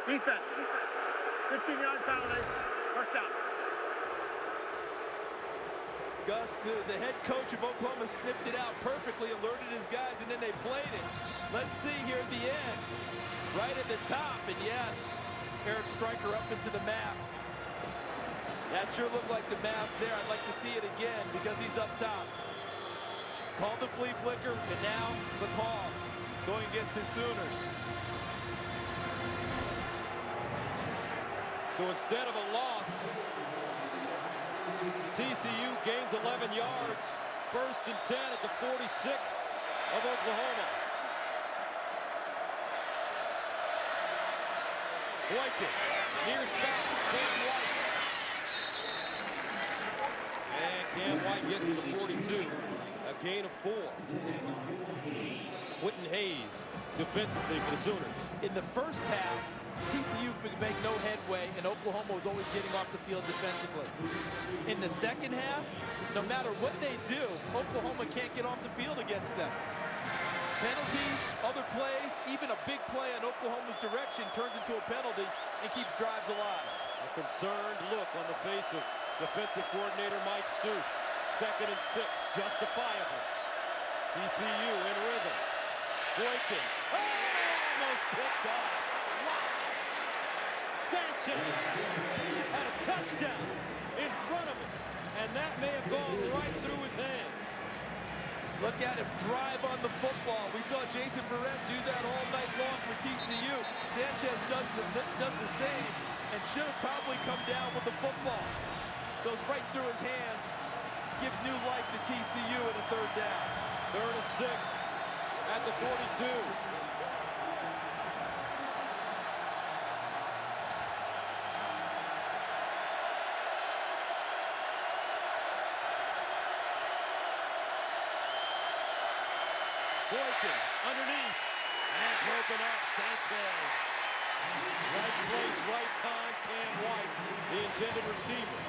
Defense. 15-yard penalty. First down. Gus, the head coach of Oklahoma snipped it out perfectly, alerted his guys, and then they played it. Let's see here at the end. Right at the top, and yes, Eric Stryker up into the mask. That sure looked like the mask there. I'd like to see it again because he's up top. Called the flea flicker, and now the call going against his Sooners. So instead of a loss, TCU gains 11 yards. 1st and 10 at the 46 of Oklahoma. Boykin, near side, Cam White. And Cam White gets to the 42. A gain of 4. Quentin Hayes defensively for the Sooners. In the first half, TCU could make no headway, and Oklahoma was always getting off the field defensively. In the second half, no matter what they do, Oklahoma can't get off the field against them. Penalties, other plays, even a big play in Oklahoma's direction turns into a penalty and keeps drives alive. A concerned look on the face of defensive coordinator Mike Stoops. 2nd and 6, justifiable. TCU in rhythm. Boykin, almost picked off. Wow! Sanchez had a touchdown in front of him, and that may have gone right through his hands. Look at him drive on the football. We saw Jason Verrett do that all night long for TCU. Sanchez does the same and should have probably come down with the football. Goes right through his hands. Gives new life to TCU in a 3rd down. 3rd and 6 at the 42. Boykin underneath. And broken up. Sanchez. Right place, right time. Cam White, the intended receiver.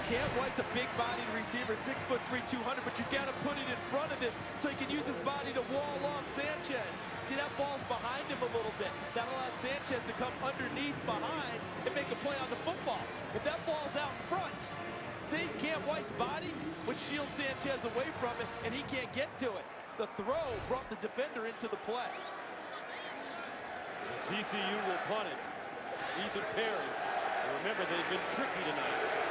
Cam White's a big-bodied receiver, 6'3", 200, but you got to put it in front of him so he can use his body to wall off Sanchez. See, that ball's behind him a little bit. That allowed Sanchez to come underneath behind and make a play on the football. If that ball's out front, see, Cam White's body would shield Sanchez away from it, and he can't get to it. The throw brought the defender into the play. So TCU will punt it. Ethan Perry. Remember, they've been tricky tonight.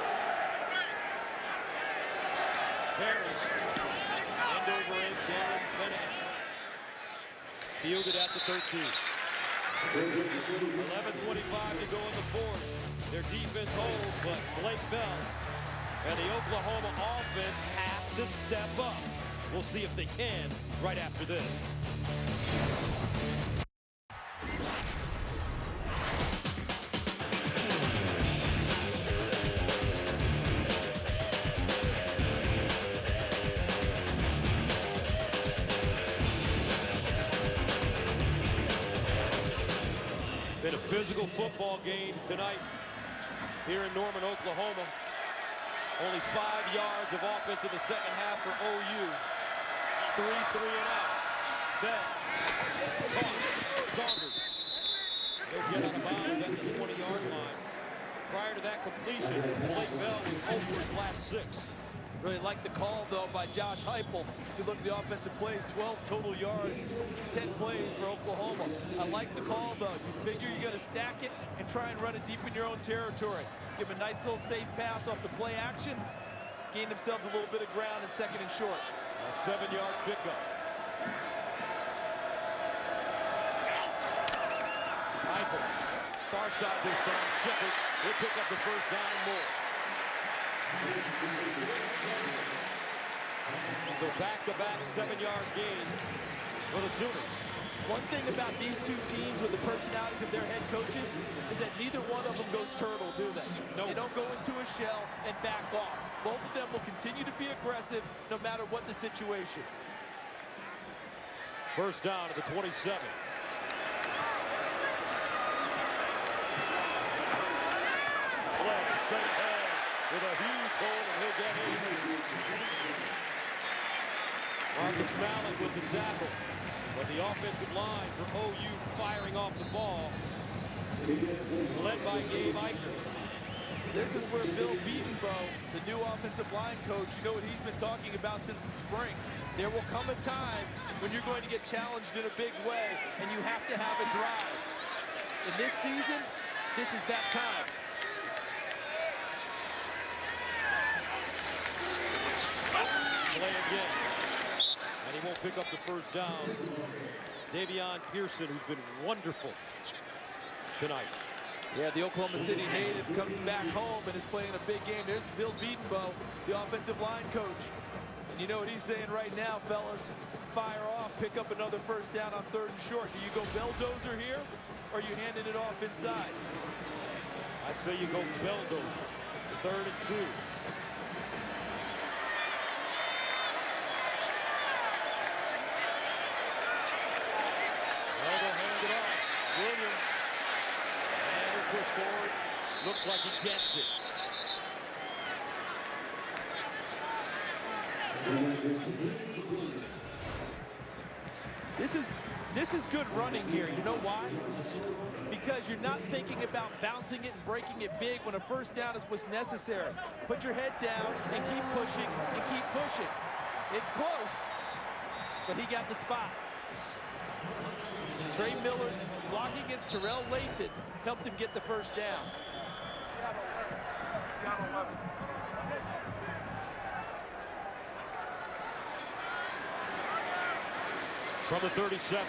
Perry, end over end, Darren Bennett. Fielded at the 13. 11:25 to go in the fourth. Their defense holds, but Blake Bell and the Oklahoma offense have to step up. We'll see if they can right after this. Been a physical football game tonight here in Norman, Oklahoma. Only 5 yards of offense in the second half for OU. 3 3-and-outs. Bell. Saunders. He'll get out of bounds at the 20-yard line. Prior to that completion, Blake Bell was over his last 6. Really like the call, though, by Josh Heupel. If you look at the offensive plays, 12 total yards, 10 plays for Oklahoma. I like the call, though. You figure you're going to stack it and try and run it deep in your own territory. Give a nice little safe pass off the play action. Gain themselves a little bit of ground in second and short. A 7-yard pickup. Heupel. Far side this time. Shepard will pick up the first down and more. So back-to-back 7-yard gains for the Sooners. One thing about these two teams with the personalities of their head coaches is that neither one of them goes turtle, do they? No. They don't go into a shell and back off. Both of them will continue to be aggressive no matter what the situation. First down at the 27. Play straight ahead with a huge hole, and he'll get in. Marcus Malik with the tackle. But the offensive line for OU firing off the ball, led by Gabe Eichner. This is where Bill Beatenbow, the new offensive line coach, you know what he's been talking about since the spring. There will come a time when you're going to get challenged in a big way, and you have to have a drive. In this season, this is that time. Play again. And he won't pick up the first down. Davion Pearson, who's been wonderful tonight. Yeah, the Oklahoma City native comes back home and is playing a big game. There's Bill Beatenbow, the offensive line coach. And you know what he's saying right now, fellas? Fire off, pick up another first down on 3rd and short. Do you go belldozer here, or are you handing it off inside? I say you go belldozer. 3rd and 2. Williams, and he'll push forward. Looks like he gets it. This is good running here. You know why? Because you're not thinking about bouncing it and breaking it big when a first down is what's necessary. Put your head down and keep pushing and keep pushing. It's close, but he got the spot. Trey Miller blocking against Terrell Lathan helped him get the first down. From the 37.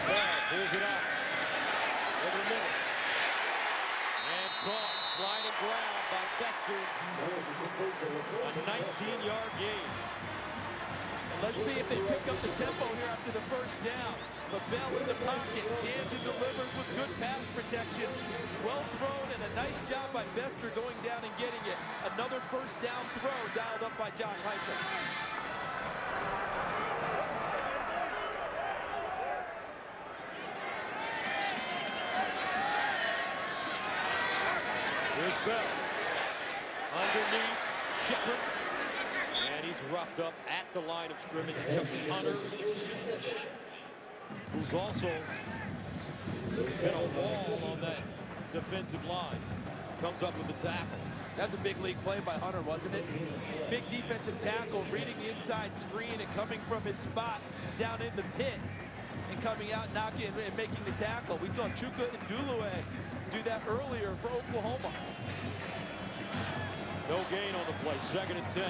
Bell pulls it out. Over the middle. And caught. Sliding grab by Bester. A 19-yard gain. Let's see if they pick up the tempo here after the first down. But Bell in the pocket, stands and delivers with good pass protection. Well thrown, and a nice job by Bester going down and getting it. Another first down throw dialed up by Josh Heupel. Here's Bell. Underneath, Shepard. And he's roughed up at the line of scrimmage. Chucky Hunter, who's also been a wall on that defensive line, comes up with the tackle. That's a big league play by Hunter, wasn't it? Big defensive tackle, reading the inside screen and coming from his spot down in the pit and coming out, knocking and making the tackle. We saw Chuka and Dulue do that earlier for Oklahoma. No gain on the play, 2nd and 10.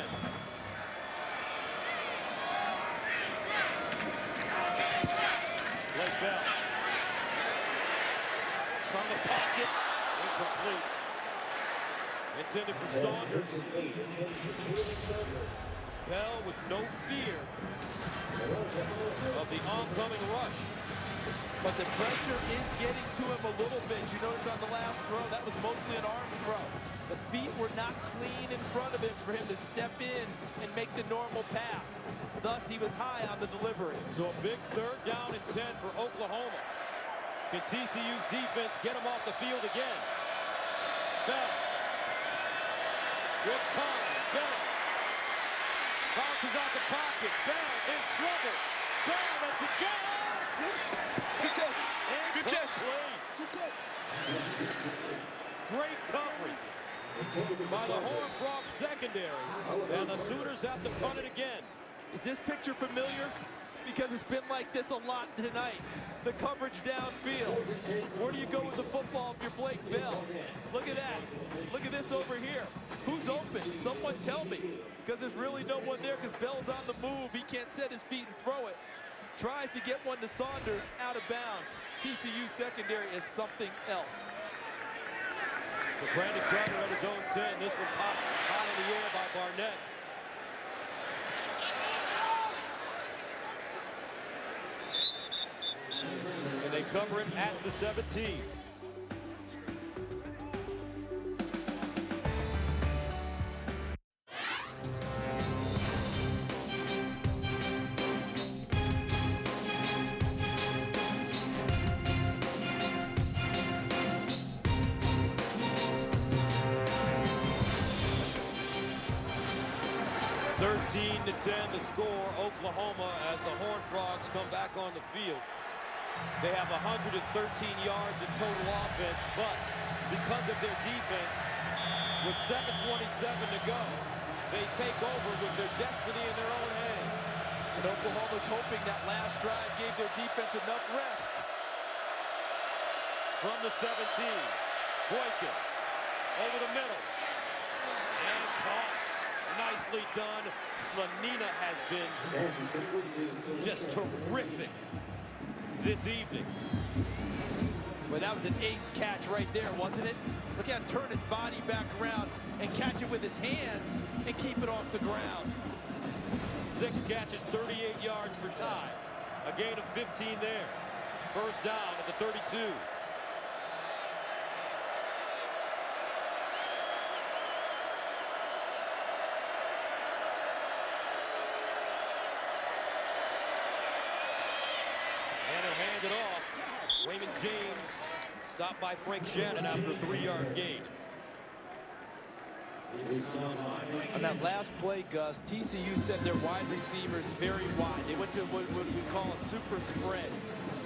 Les Bell. From the pocket, incomplete. Intended for Saunders. Bell with no fear of the oncoming rush. But the pressure is getting to him a little bit. You notice on the last throw, that was mostly an arm throw. The feet were not clean in front of him for him to step in and make the normal pass. Thus, he was high on the delivery. So a big 3rd down and 10 for Oklahoma. Can TCU's defense get him off the field again? Bell. With time. Bell. Bounces out the pocket. Bell in trouble. Bell lets it go. Good catch. Great coverage by the Horned Frogs secondary. And the Sooners have to punt it again. Is this picture familiar? Because it's been like this a lot tonight. The coverage downfield. Where do you go with the football if you're Blake Bell? Look at that. Look at this over here. Who's open? Someone tell me. Because there's really no one there because Bell's on the move. He can't set his feet and throw it. Tries to get one to Saunders, out of bounds. TCU secondary is something else. So Brandon Crowder at his own 10. This one popped high in the air by Barnett. And they cover it at the 17. To 10 the score. Oklahoma as the Horned Frogs come back on the field. They have 113 yards in total offense, but because of their defense, with 7:27 to go, they take over with their destiny in their own hands. And Oklahoma's hoping that last drive gave their defense enough rest. From the 17, Boykin over the middle and caught. Nicely done. Slanina has been just terrific this evening. Well, that was an ace catch right there, wasn't it? Look how he turn his body back around and catch it with his hands and keep it off the ground. 6 catches, 38 yards for Ty. A gain of 15 there. First down at the 32. Hand it off. Raymond James stopped by Frank Shannon after a 3-yard gain. On that last play, Gus, TCU set their wide receivers very wide. They went to what we call a super spread,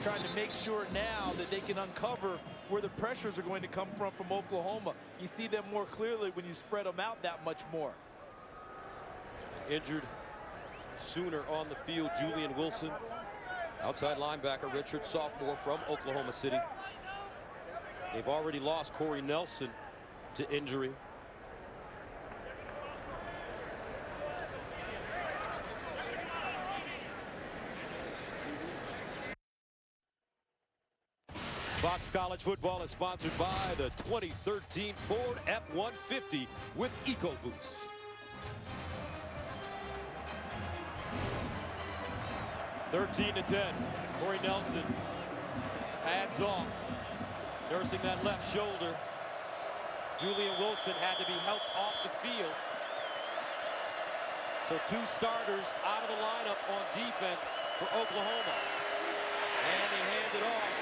trying to make sure now that they can uncover where the pressures are going to come from Oklahoma. You see them more clearly when you spread them out that much more. Injured Sooner on the field, Julian Wilson. Outside linebacker, Richard, sophomore from Oklahoma City. They've already lost Corey Nelson to injury. Fox College Football is sponsored by the 2013 Ford F-150 with EcoBoost. 13-10. Corey Nelson pads off, nursing that left shoulder. Julian Wilson had to be helped off the field. So 2 starters out of the lineup on defense for Oklahoma. And they hand it off.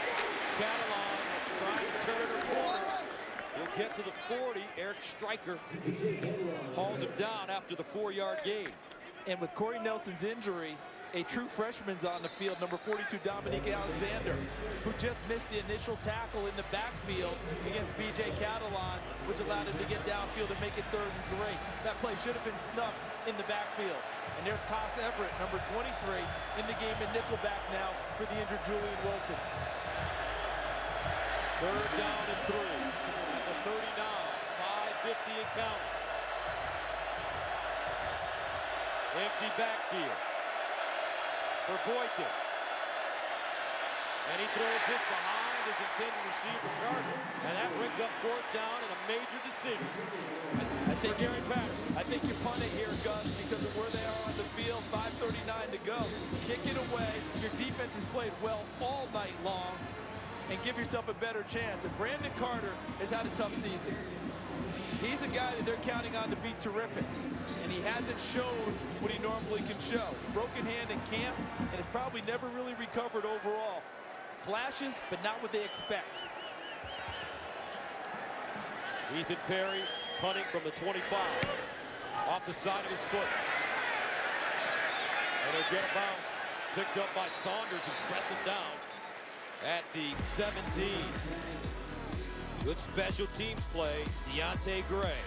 Catalan trying to turn it a corner. He'll get to the 40. Eric Stryker hauls him down after the 4-yard gain. And with Corey Nelson's injury, a true freshman's on the field, number 42, Dominique Alexander, who just missed the initial tackle in the backfield against B.J. Catalan, which allowed him to get downfield and make it 3rd and 3. That play should have been snuffed in the backfield. And there's Cos Everett, number 23, in the game in nickelback now for the injured Julian Wilson. 3rd down and 3 at the 39, 5:50 and counting. Empty backfield for Boykin. And he throws this behind his intended receiver, Carter. And that brings up 4th down and a major decision. I think Gary Patterson. I think you punt it here, Gus, because of where they are on the field. 5:39 to go. Kick it away. Your defense has played well all night long, and give yourself a better chance. And Brandon Carter has had a tough season. He's a guy that they're counting on to be terrific, and he hasn't shown what he normally can show. Broken hand in camp, and has probably never really recovered overall. Flashes, but not what they expect. Ethan Perry punting from the 25, off the side of his foot. And he'll get a bounce. Picked up by Saunders, who's wrestled down at the 17. Good special teams play, Deontay Gray.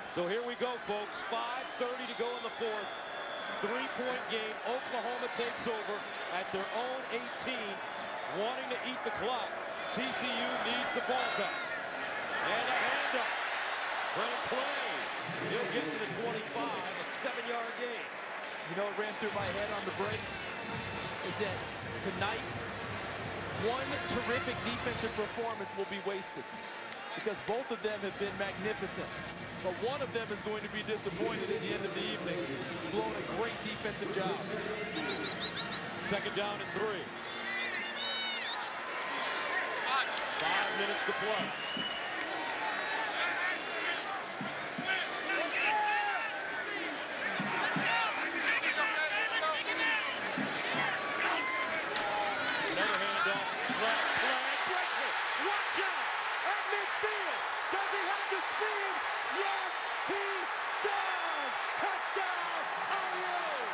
So here we go, folks. 5:30 to go in the 4th. 3-point game. Oklahoma takes over at their own 18, wanting to eat the clock. TCU needs the ball back. And a handoff. Brennan Clay. He'll get to the 25, a 7-yard gain. You know what ran through my head on the break? Is that tonight, one terrific defensive performance will be wasted, because both of them have been magnificent. But one of them is going to be disappointed at the end of the evening, blowing a great defensive job. 2nd down and 3. 5 minutes to play. Another handoff. Left flag. Breaks it. Watch out. At midfield. Does he have the speed? Yes, he does. Touchdown, OU.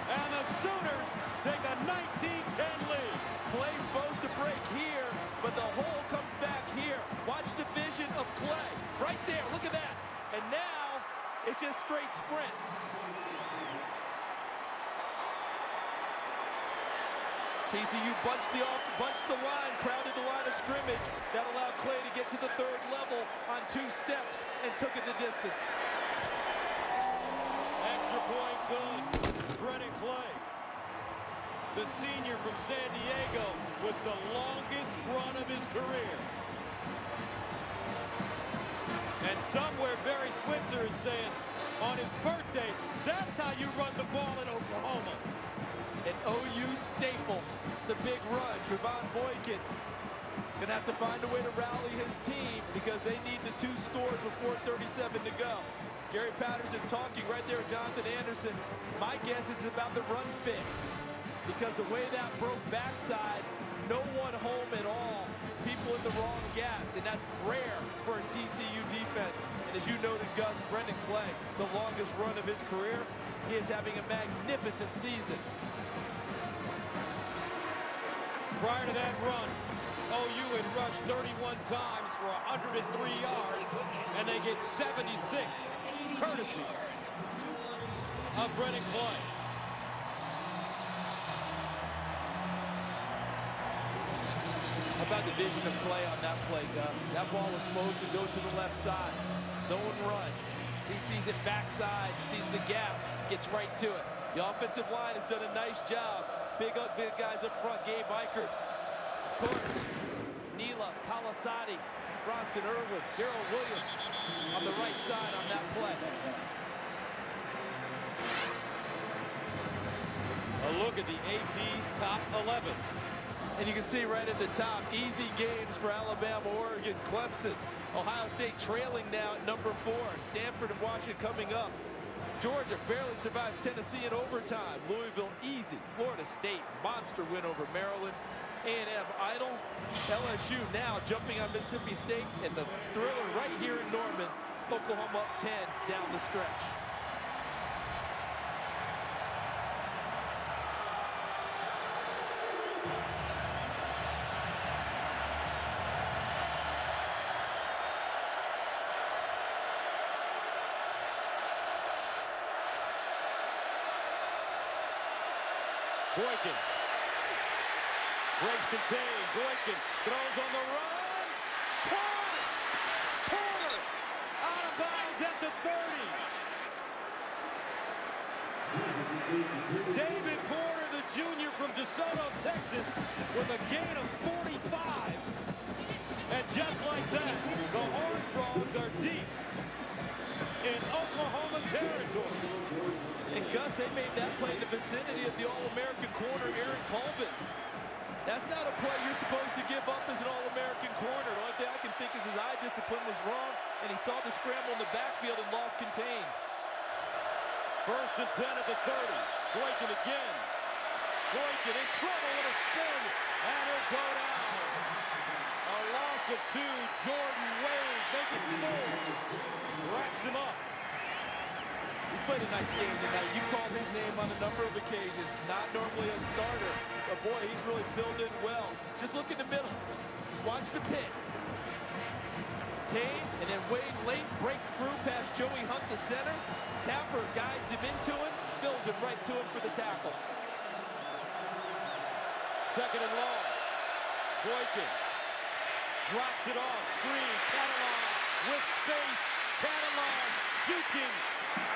And the Sooners take a 19-10 lead. Play's supposed to break here, but the hole comes back here. Watch the vision of Clay. Right there, look at that. And now, it's just straight sprint. TCU bunched the line, crowded the line of scrimmage. That allowed Clay to get to the 3rd level on 2 steps and took it the distance. Extra point good. Brennan Clay, the senior from San Diego, with the longest run of his career. And somewhere Barry Switzer is saying, on his birthday, that's how you run the ball in Oklahoma. An OU staple, the big run. Trevon Boykin gonna have to find a way to rally his team, because they need the 2 scores with 4:37 to go. Gary Patterson talking right there with Jonathan Anderson. My guess is about the run fit, because the way that broke backside, no one home at all. People in the wrong gaps, and that's rare for a TCU defense. And as you noted, Gus, Brendan Clay, the longest run of his career, he is having a magnificent season. Prior to that run, OU had rushed 31 times for 103 yards, and they get 76, courtesy of Brennan Clay. How about the vision of Clay on that play, Gus? That ball was supposed to go to the left side. Zone run. He sees it backside, sees the gap, gets right to it. The offensive line has done a nice job. Big guys up front, Gabe Eichert. Of course, Neela, Kalasati, Bronson Irwin, Darrell Williams on the right side on that play. A look at the AP top 11. And you can see right at the top, easy games for Alabama, Oregon, Clemson. Ohio State trailing now at number 4. Stanford and Washington coming up. Georgia barely survives Tennessee in overtime. Louisville easy. Florida State monster win over Maryland. A&M idle. LSU now jumping on Mississippi State. And the thriller right here in Norman. Oklahoma up 10 down the stretch. Boykin. Breaks contained. Boykin throws on the run. Caught! Porter out of bounds at the 30. David Porter, the junior from DeSoto, Texas, with a gain of 45. And just like that, the Horned Frogs are deep in Oklahoma territory. And Gus, they made that play in the vicinity of the All-American corner, Aaron Colvin. That's not a play you're supposed to give up as an All-American corner. The only thing I can think is his eye discipline was wrong, and he saw the scramble in the backfield and lost contain. 1st and 10 at the 30. Boykin again. Boykin in trouble with a spin, and he'll go down. A loss of 2. Jordan Wade making 4. Wraps him up. He's played a nice game tonight. You called his name on a number of occasions. Not normally a starter, but boy, he's really filled in well. Just look in the middle. Just watch the pit. Contain, and then Wade late breaks through past Joey Hunt, the center. Tapper guides him into him, spills him right to him for the tackle. 2nd and long. Boykin drops it off. Screen. Catalan with space. Catalan juking.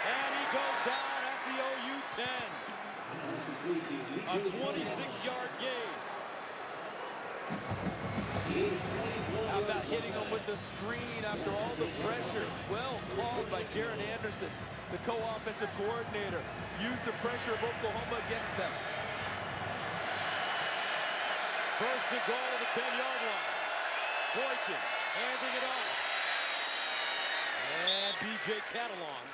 And he goes down at the OU 10. A 26-yard gain. How about hitting him with the screen after all the pressure? Well called by Jaron Anderson, the co-offensive coordinator. Used the pressure of Oklahoma against them. 1st and goal at the 10-yard line. Boykin handing it off. And B.J. Catalan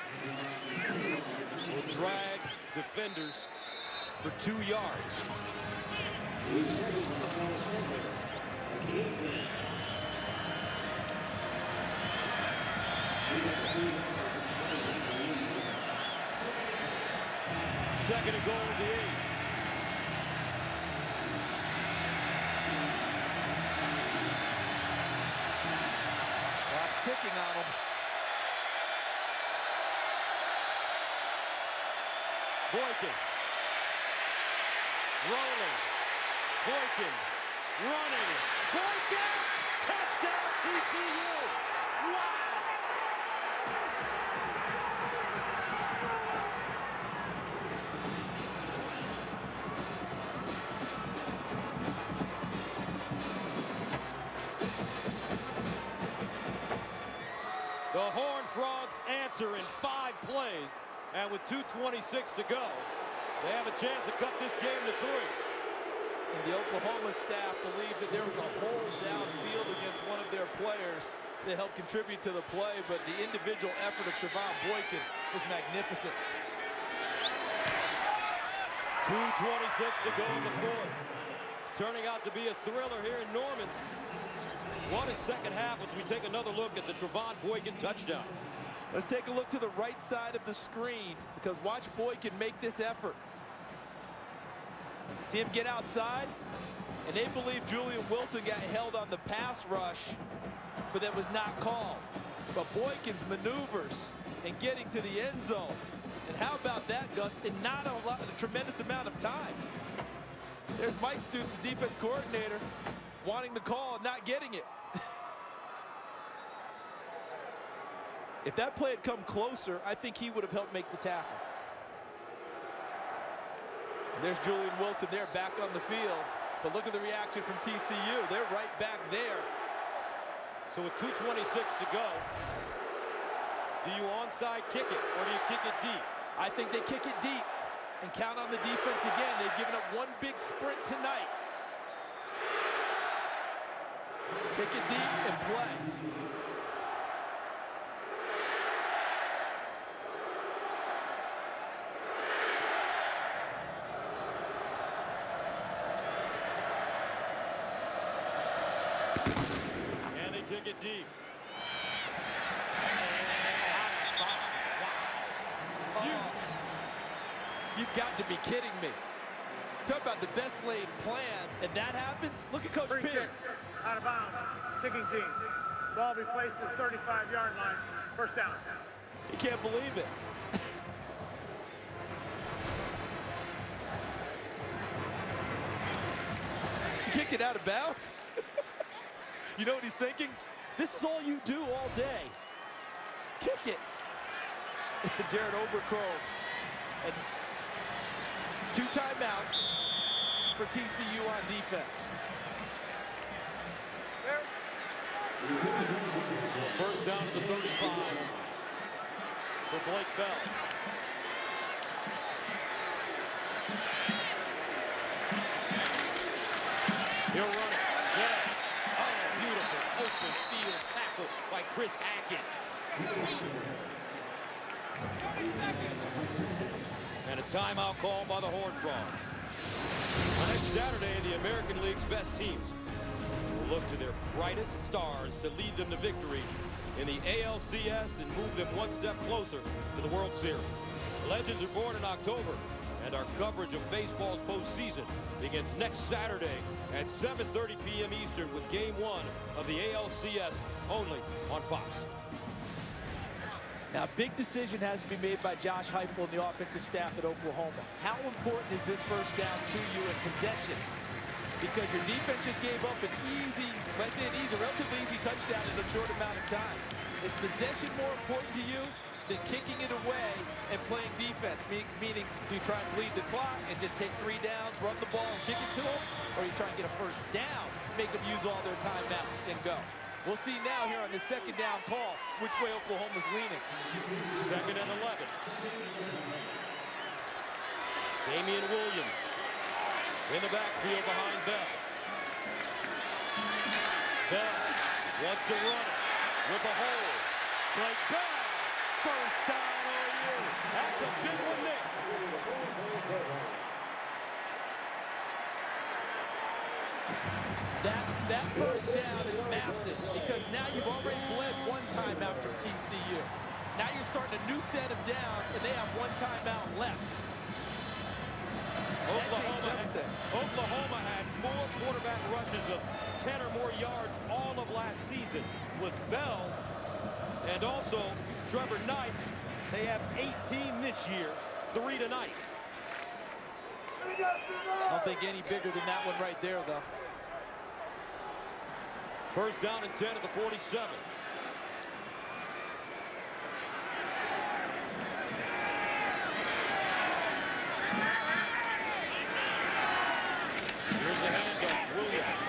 will drag defenders for 2 yards. Second and goal at the 8. Clock's ticking on him. Boykin. Rolling. Boykin. Running. Boykin! Touchdown TCU! Wow! The Horned Frogs answer in 5 plays. And with 2:26 to go, they have a chance to cut this game to 3. And the Oklahoma staff believes that there was a hole downfield against one of their players that helped contribute to the play, but the individual effort of Trevon Boykin was magnificent. 2:26 to go in the 4th. Turning out to be a thriller here in Norman. What is second half as we take another look at the Trevon Boykin touchdown. Let's take a look to the right side of the screen, because watch Boykin make this effort. See him get outside, and they believe Julian Wilson got held on the pass rush, but that was not called. But Boykin's maneuvers and getting to the end zone, and how about that, Gus, in not a tremendous amount of time. There's Mike Stoops, the defense coordinator, wanting the call and not getting it. If that play had come closer, I think he would have helped make the tackle. There's Julian Wilson there back on the field. But look at the reaction from TCU. They're right back there. So with 2:26 to go, do you onside kick it or do you kick it deep? I think they kick it deep and count on the defense again. They've given up one big sprint tonight. Kick it deep and play. And they kick it deep. You've got to be kidding me. Talk about the best laid plans, and that happens? Look at Coach Free Pierce. kick, out of bounds, kicking team. Ball be placed at the 35-yard line. First down. You can't believe it. You kicked it out of bounds? You know what he's thinking? This is all you do all day. Kick it. Jared Overcrow. And 2 timeouts for TCU on defense. So first down at the 35 for Blake Bell. He'll run it. Bell. Oh, beautiful open field tackle by Chris Hackett. And a timeout call by the Horned Frogs. On next Saturday, the American League's best teams will look to their brightest stars to lead them to victory in the ALCS and move them one step closer to the World Series. Legends are born in October, and our coverage of baseball's postseason begins next Saturday at 7:30 p.m. Eastern with Game 1 of the ALCS only on Fox. Now, a big decision has to be made by Josh Heupel and the offensive staff at Oklahoma. How important is this first down to you in possession? Because your defense just gave up an easy, let's say an easy, relatively easy touchdown in a short amount of time. Is possession more important to you than kicking it away and playing defense? Meaning, do you try and bleed the clock and just take 3 downs, run the ball, and kick it to them? Or you try and get a first down, make them use all their timeouts and go? We'll see now here on the second down call which way Oklahoma's leaning. Second and 11. Damian Williams in the backfield behind Bell. Bell wants to run it with a hole. Blake Bell, first down OU. That's a big one there. That first down is massive because now you've already bled 1 timeout from TCU. Now you're starting a new set of downs, and they have 1 timeout left. Oklahoma had 4 quarterback rushes of 10 or more yards all of last season with Bell and also Trevor Knight. They have 18 this year, 3 tonight. I don't think any bigger than that one right there, though. First down and 10 at the 47. Here's the handoff. Williams.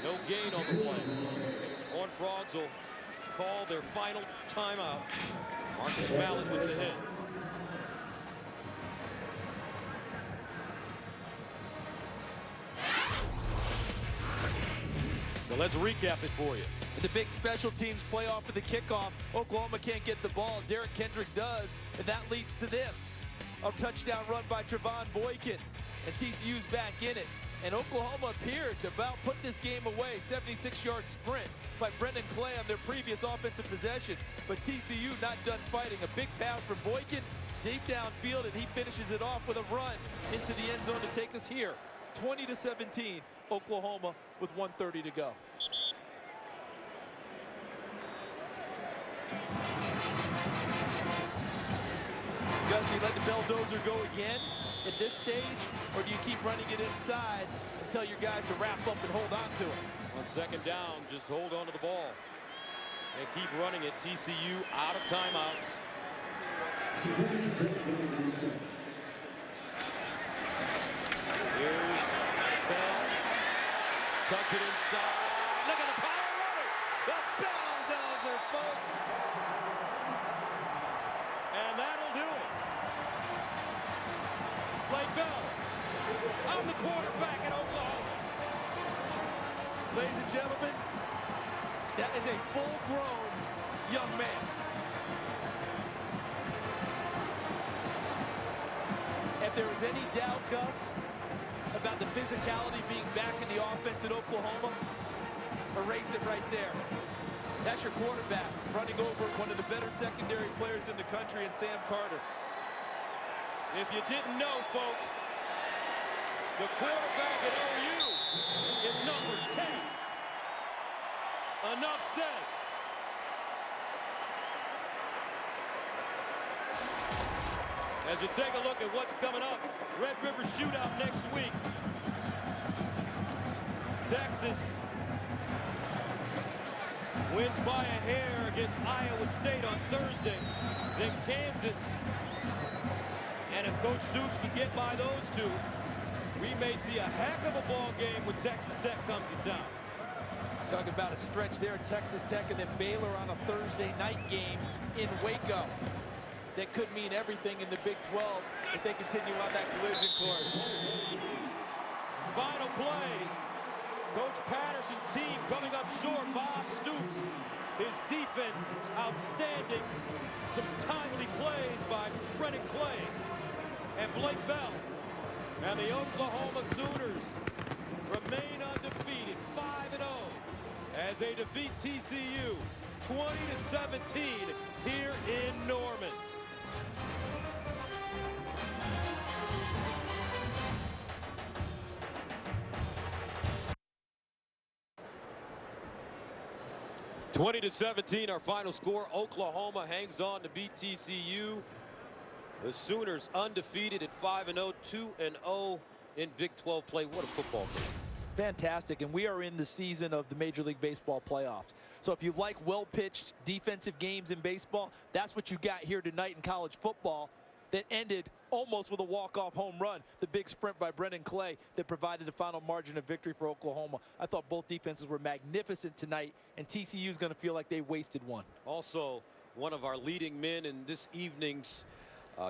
No gain on the play. Horned Frogs will call their final timeout. Marcus Mallett with the hit. So let's recap it for you. In the big special teams playoff for the kickoff, Oklahoma can't get the ball. Derek Kendrick does, and that leads to this. A touchdown run by Trevon Boykin, and TCU's back in it. And Oklahoma appeared to about put this game away. 76-yard sprint by Brendan Clay on their previous offensive possession. But TCU not done fighting. A big pass from Boykin deep downfield, and he finishes it off with a run into the end zone to take us here. 20-17, Oklahoma with 1:30 to go. Gus, do you let the Belldozer go again at this stage, or do you keep running it inside and tell your guys to wrap up and hold on to it? On second down, just hold on to the ball. They keep running it. TCU out of timeouts. Here's Bell. Cuts it inside. Look at the power runner. The bulldozer, folks. And that'll do it. Blake Bell. I'm the quarterback at Oklahoma. Ladies and gentlemen, that is a full-grown young man. If there is any doubt, Gus, about the physicality being back in the offense at Oklahoma, erase it right there. That's your quarterback running over one of the better secondary players in the country in Sam Carter. If you didn't know, folks, the quarterback at OU is number 10. Enough said. As you take a look at what's coming up, Red River Shootout next week. Texas wins by a hair against Iowa State on Thursday. Then Kansas. And if Coach Stoops can get by those two, we may see a heck of a ball game when Texas Tech comes to town. Talking about a stretch there, Texas Tech and then Baylor on a Thursday night game in Waco. That could mean everything in the Big 12 if they continue on that collision course. Final play. Coach Patterson's team coming up short. Bob Stoops. His defense outstanding. Some timely plays by Brennan Clay and Blake Bell. And the Oklahoma Sooners remain undefeated, 5-0, as they defeat TCU 20-17 here in Norman. (20-17) our final score. Oklahoma hangs on to beat TCU. The Sooners undefeated at 5-0, 2-0 in Big 12 play. What a football game. Fantastic, and we are in the season of the Major League Baseball playoffs. So if you like well-pitched defensive games in baseball, that's what you got here tonight in college football that ended almost with a walk-off home run. The big sprint by Brennan Clay that provided the final margin of victory for Oklahoma. I thought both defenses were magnificent tonight, and TCU is going to feel like they wasted one. Also, one of our leading men in this evening's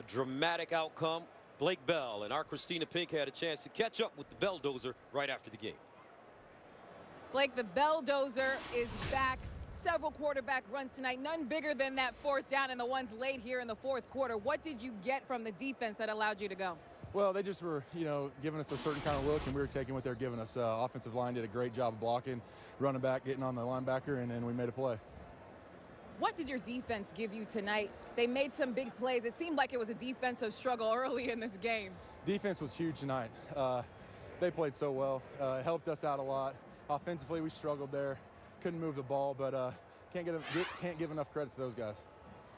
dramatic outcome, Blake Bell, and our Christina Pink had a chance to catch up with the Belldozer right after the game. Blake, the Belldozer is back. Several quarterback runs tonight, none bigger than that fourth down and the ones late here in the fourth quarter. What did you get from the defense that allowed you to go? Well, they just were, giving us a certain kind of look, and we were taking what they're giving us. Offensive line did a great job of blocking, running back, getting on the linebacker, and then we made a play. What did your defense give you tonight? They made some big plays. It seemed like it was a defensive struggle early in this game. Defense was huge tonight. They played so well. Helped us out a lot. Offensively, we struggled there. Couldn't move the ball, but can't give enough credit to those guys.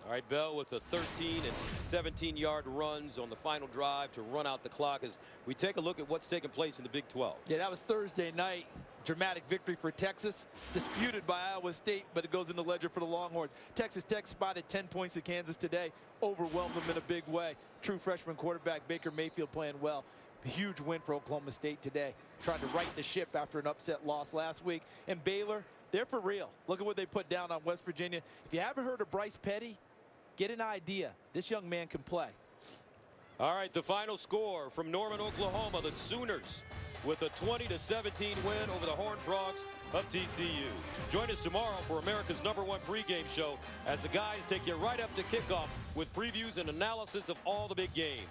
All right, Bell with the 13 and 17-yard runs on the final drive to run out the clock as we take a look at what's taking place in the Big 12. Yeah, that was Thursday night. Dramatic victory for Texas, disputed by Iowa State, but it goes in the ledger for the Longhorns. Texas Tech spotted 10 points at Kansas today, overwhelmed them in a big way. True freshman quarterback Baker Mayfield playing well. A huge win for Oklahoma State today, trying to right the ship after an upset loss last week. And Baylor, they're for real. Look at what they put down on West Virginia. If you haven't heard of Bryce Petty, get an idea. This young man can play. All right, the final score from Norman, Oklahoma, the Sooners with a 20-17 win over the Horned Frogs of TCU. Join us tomorrow for America's #1 pregame show as the guys take you right up to kickoff with previews and analysis of all the big games.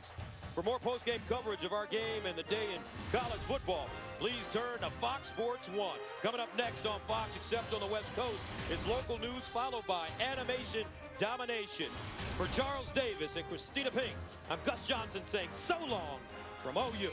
For more postgame coverage of our game and the day in college football, please turn to Fox Sports 1. Coming up next on Fox, except on the West Coast, is local news followed by animation domination. For Charles Davis and Christina Pink, I'm Gus Johnson saying so long from OU.